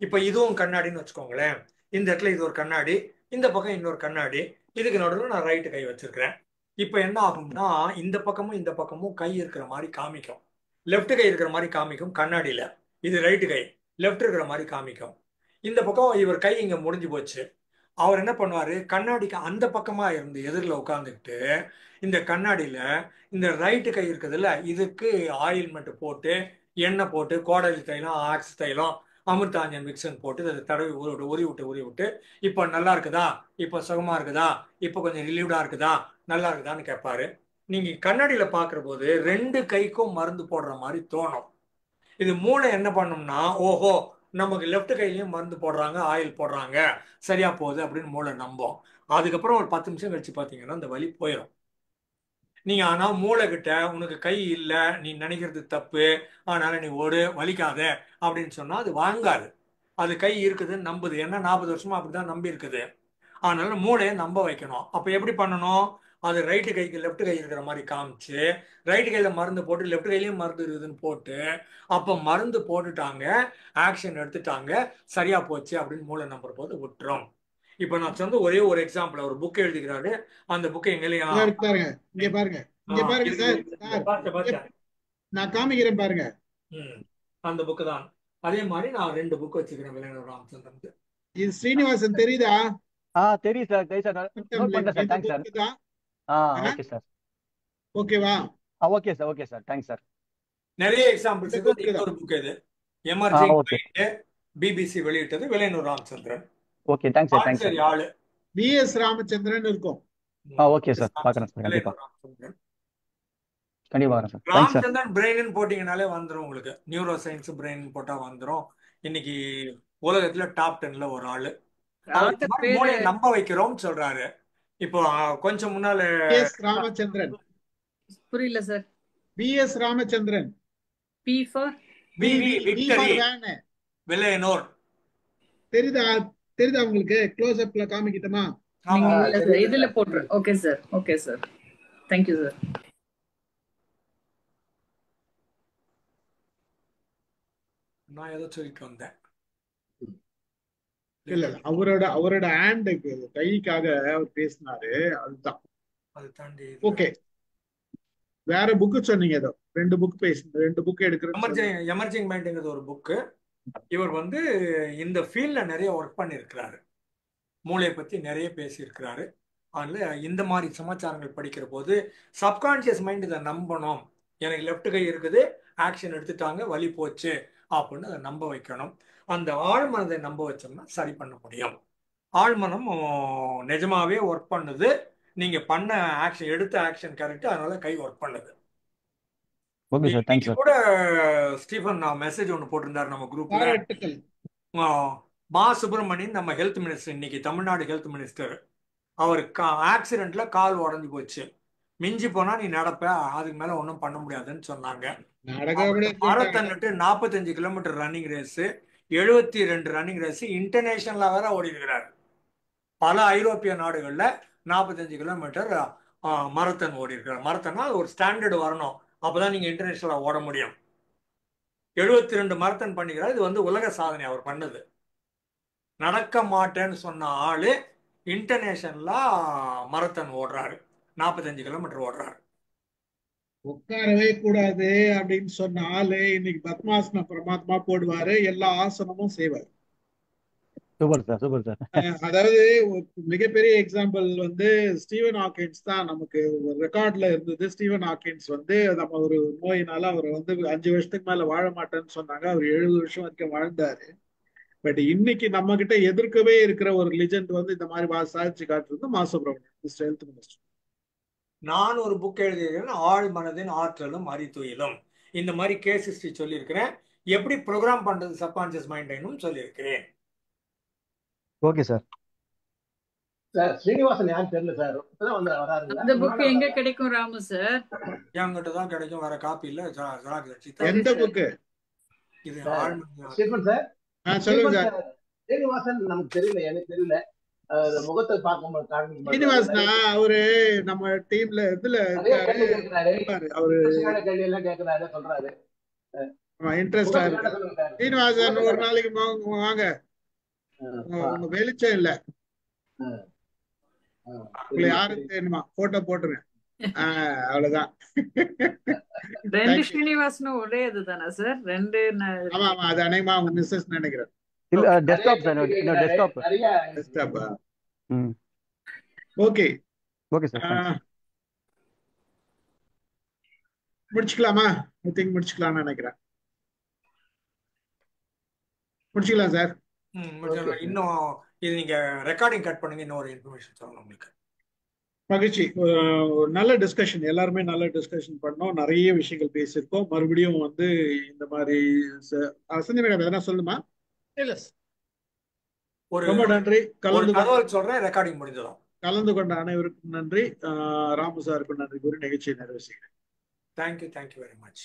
இப்ப இதுவும் கண்ணாடின்னு வச்சுக்கோங்களேன், இந்த இடத்துல இது ஒரு கண்ணாடி, இந்த பக்கம் இன்னொரு கண்ணாடி, இதுக்கு நடுவில் நான் ரைட்டு கை வச்சிருக்கிறேன். இப்ப என்ன ஆகும்னா இந்த பக்கமும் கை இருக்கிற மாதிரி காமிக்கும், லெஃப்ட் கை இருக்கிற மாதிரி காமிக்கும் கண்ணாடியில, இது ரைட்டு கை, லெஃப்ட் இருக்கிற மாதிரி காமிக்கும். இந்த பக்கம் இவர் கை இங்க முடிஞ்சு போச்சு. அவர் என்ன பண்ணுவாரு, கண்ணாடிக்கு அந்த பக்கமா இருந்து எதிரில் உட்காந்துக்கிட்டு இந்த கண்ணாடியில இந்த ரைட்டு கை இருக்குதுல்ல, இதுக்கு ஆயில்மெண்ட் போட்டு, எண்ணெய் போட்டு, கோடலி தைலம், ஆக்ஸ் தைலம், அமிர்தாஞ்சன் மிக்சன் போட்டு அதை தடவி உரி விட்டு இப்போ நல்லா இருக்குதா, இப்போ சுகமா இருக்குதா, இப்போ கொஞ்சம் ரிலீவ்டா இருக்குதா, நல்லா இருக்குதான்னு கேட்பாரு. நீங்க கண்ணாடியில பாக்குற போது 2 கைக்கும் மருந்து போடுற மாதிரி தோணும். இது மூளை என்ன பண்ணும்னா, ஓஹோ நமக்கு லெஃப்ட் கையிலயும் மருந்து போடுறாங்க, ஆயில் போடுறாங்க, சரியா போகுது அப்படின்னு மூளை நம்பும். அதுக்கப்புறம் ஒரு 10 நிமிஷம் கழிச்சு பாத்தீங்கன்னா அந்த வலி போயிடும். நீங்க ஆனா மூளை கிட்ட உனக்கு கை இல்ல, நீ நினைக்கிறது தப்பு, அதனால நீ ஓடு, வலிக்காத அப்படின்னு சொன்னா அது வாங்காது. அது கை இருக்குதுன்னு நம்புது, ஏன்னா 40 வருஷமா அப்படிதான் நம்பி இருக்குது. அதனால மூளையை நம்ப வைக்கணும். அப்ப எப்படி பண்ணணும், அது ரைட்டு கைக்கு லெஃப்ட் கை இருக்கிற மாதிரி காமிச்சு, ரைட்டு கையில மருந்து போட்டு லெஃப்ட் கையிலயும் மருந்து இருக்குதுன்னு போட்டு, அப்ப மருந்து போட்டுட்டாங்க, ஆக்ஷன் எடுத்துட்டாங்க, சரியா போச்சு அப்படின்னு மூளை நம்புற போது விட்டுரும். இப்ப நான் சொந்த ஒரே ஒரு எக்ஸாம்பிள், ஒரு புக் எழுதிக்கிறாரு, அந்த புக் எங்கேயும் பாருங்க, இங்க பாருங்க, இங்க பாருங்க சார், நான் காமிக்கிறேன் பாருங்க. அந்த புக்கு தான். அதே மாதிரி நான் 2 புக் வச்சுக்கிறேன் விலையனூர் ராமச்சந்திரன். இது ஸ்ரீனிவாசன் தெரியுதா? தெரியும் சார், நோட் பண்றேன் sir. Thanks sir. Okay sir. ஓகேவா? Okay sir, okay sir, thanks sir. நிறைய எக்ஸாம்பிள்ஸ் இருக்கு. இன்னொரு புக் இது எமர்ஜிங் மைண்ட், பிபிசி வெளியிட்டது, Vilayanur Ramachandran. Okay, thanks sir, thanks சரி. சார். ஆளு பிஎஸ் ராமச்சந்திரன் இருக்கும். ஓகே சார், பார்க்கறேன் சார், கண்டிப்பா வரேன் சார். ராமச்சந்திரன் பிரெயின் போட்டீங்கனாலே வந்துடும் உங்களுக்கு, நியூரோ சயின்ஸ் பிரெயின் போட்டா வந்துடும். இன்னைக்கு உலகத்துல டாப் 10ல ஒரு ஆளு. மூளையை நம்ப வைக்கிறோம் சொல்றாரு. இப்போ கொஞ்சம் முன்னால பிஎஸ் ராமச்சந்திரன். புரியல sir. VS Ramachandran. V for Vilayanur. தெரியுதா உங்களுக்கு? க்ளோஸ் அப்ல காமிக்கிட்டமா? இதுல போடுறேன். Okay sir, okay sir, thank you sir. நான் ஏதோ சொல்லிட்டு வந்தேன். இல்ல அவரோட ஹேண்ட் கைக்காக அவர் பேசினாரு, அதுதான். அது தாண்டி ஓகே, வேற புக்கு சொன்னீங்க, ஏதோ 2 புக் பேசுங்க, 2 புக் எடுக்கிறேன். எமர்ஜிங் மைண்ட்ங்கிறது ஒரு புக்கு. இவர் வந்து இந்த ஃபீல்ட்ல நிறைய ஒர்க் பண்ணியிருக்கிறாரு, மூளையை பத்தி நிறைய பேசியிருக்கிறாரு. அதனால இந்த மாதிரி சமாச்சாரங்கள் படிக்கிற போது சப்கான்சியஸ் மைண்ட் இதை நம்பணும், எனக்கு லெஃப்ட் கை இருக்குது, ஆக்ஷன் எடுத்துட்டாங்க, வலி போச்சு அப்படின்னு அதை நம்ப வைக்கணும். அந்த ஆழ்மனதை நம்ப வச்சோம்னா சரி பண்ண முடியும். ஆழ்மனம் நிஜமாவே ஒர்க் பண்ணுது, நீங்க பண்ண ஆக்ஷன், எடுத்த ஆக்ஷன் கரெக்ட், அதனால கை ஒர்க் பண்ணுது. Okay sir, thanks sir. கூட ஸ்டீஃபன் மெசேஜ் ஒன்று போட்டிருந்தாரு நம்ம குரூப்ல. மா சுப்பிரமணியன், நம்ம ஹெல்த் மினிஸ்டர், இன்னைக்கு தமிழ்நாடு ஹெல்த் மினிஸ்டர், அவருக்கு ஆக்சிடென்ட்ல கால் உடஞ்சி போச்சு, மிஞ்சி போனா நீ நடப்ப, அதுக்கு மேல ஒன்றும் பண்ண முடியாதுன்னு சொன்னாங்க. மாரத்தான்ட்டு 45 kilometre running race, 72 running race இன்டர்நேஷனலா வேற ஓடி இருக்கிறார். பல ஐரோப்பிய நாடுகள்ல 45 கிலோமீட்டர் மரத்தன் ஓடி இருக்கிறார். மரத்தன்னா ஒரு ஸ்டாண்டர்டு வரணும், அப்பதான் நீங்க இன்டர்நேஷனலா ஓட முடியும். 72 மரத்தன் பண்ணிக்கிறார். இது வந்து உலக சாதனை அவர் பண்ணது. நடக்க மாட்டேன்னு சொன்ன ஆளு இன்டர்நேஷனலா மரத்தன் ஓடுறாரு, 45 கிலோமீட்டர் ஓடுறாரு. உட்காரவே கூடாது அப்படின்னு சொன்ன ஆளு இன்னைக்கு பத்மாசன பரமாத்மா போடுவாரு, எல்லா ஆசனமும் செய்வார். Super sir, super sir. அதாவது மிகப்பெரிய எக்ஸாம்பிள் வந்து ஸ்டீவன் ஹாக்கின்ஸ் தான். நமக்கு ஒரு ரெக்கார்ட்ல இருந்தது. ஸ்டீவன் ஹாக்கின்ஸ் வந்து நம்ம ஒரு நோயினால அவர் வந்து 5 வருஷத்துக்கு மேல வாழ மாட்டேன்னு சொன்னாங்க. அவர் 70 வருஷம் வரைக்கும் வாழ்ந்தாரு. பட் இன்னைக்கு நம்ம கிட்ட எதிர்க்கவே இருக்கிற ஒரு லிஜெண்ட் வந்து இந்த மாதிரி சாதிச்சு காட்டுறது மாசுப்ரமணியன், ஹெல்த் மினிஸ்டர். நான் ஒரு புக் எழுதியிருக்கிறேன், ஆழ் மனதின் ஆற்றலும் அறித்துயிலும். இந்த மாதிரி கேஸ் ஹிஸ்டரி சொல்லியிருக்கிறேன். எப்படி ப்ரோக்ராம் பண்றது சப்கான்சியஸ் மைண்டைனும் சொல்லியிருக்கிறேன். Okay sir. சார் ஸ்ரீனிவாசன் யாரும் தெரியல சார், இப்பதான் வந்து வராருங்க. அந்த புக் எங்க கிடைக்கும் ராமு சார்? என்கிட்ட தான் கிடைக்கும், வேற காப்பி இல்ல. எந்த புக்கு இது? ஸ்டீஃபன் சார், சொல்லுங்க சார். ஸ்ரீனிவாசன் நமக்கு தெரியல, எனக்கு தெரியல. முகத்தை பார்க்க ஸ்ரீனிவாசனா அவரு நம்ம டீம்ல இதுல அவரு கேள்வி எல்லாம் கேட்கிறாரு, சொல்றாரு. இன்ட்ரெஸ்டா இருக்கு. ஸ்ரீனிவாசன் ஒரு நாளைக்கு வாங்க, உங்க வெளிச்சம் இல்ல, உங்களை யாரும் தெரியுமா போட்டோ போட்டுருங்க. அவ்வளவுதான். ரெண்டு ஸ்ரீனிவாசனும் ஒரே இதுதானா சார்? ரெண்டு ஆமா ஆமா, அது அநேகமா அவங்க மிஸ்ஸஸ் நினைக்கிறேன். இல்ல டெஸ்க்டாப் சார், டெஸ்க்டாப். டெஸ்க்டாப்பா? Okay okay sir. முடிச்சுக்கலாமா? ஐ திங்க் முடிச்சுக்கலாம்னு நினைக்கிறேன். முடிச்சுக்கலாம் சார். இன்னும் இது நீங்க ரெக்கார்டிங் கட் பண்ணுங்க, இன்னும் ஒரு இன்ஃபர்மேஷன் சொல்லணும் உங்களுக்கு. மகிழ்ச்சி. நல்ல டிஸ்கஷன், எல்லாருமே நல்ல டிஸ்கஷன் பண்ணோம், நிறைய விஷயங்கள் பேசியிருக்கோம். மறுபடியும் வந்து இந்த மாதிரி சந்தி மேடம் எதனா சொல்லுமா? ரொம்ப நன்றி. சொல்றேன், ரெக்கார்டிங் முடிஞ்சதும். கலந்து கொண்ட அனைவருக்கும் நன்றி. ராமு சாருக்கும் நன்றி கூறி நிகழ்ச்சியை நிறைவு செய்கிறேன். Thank you very much.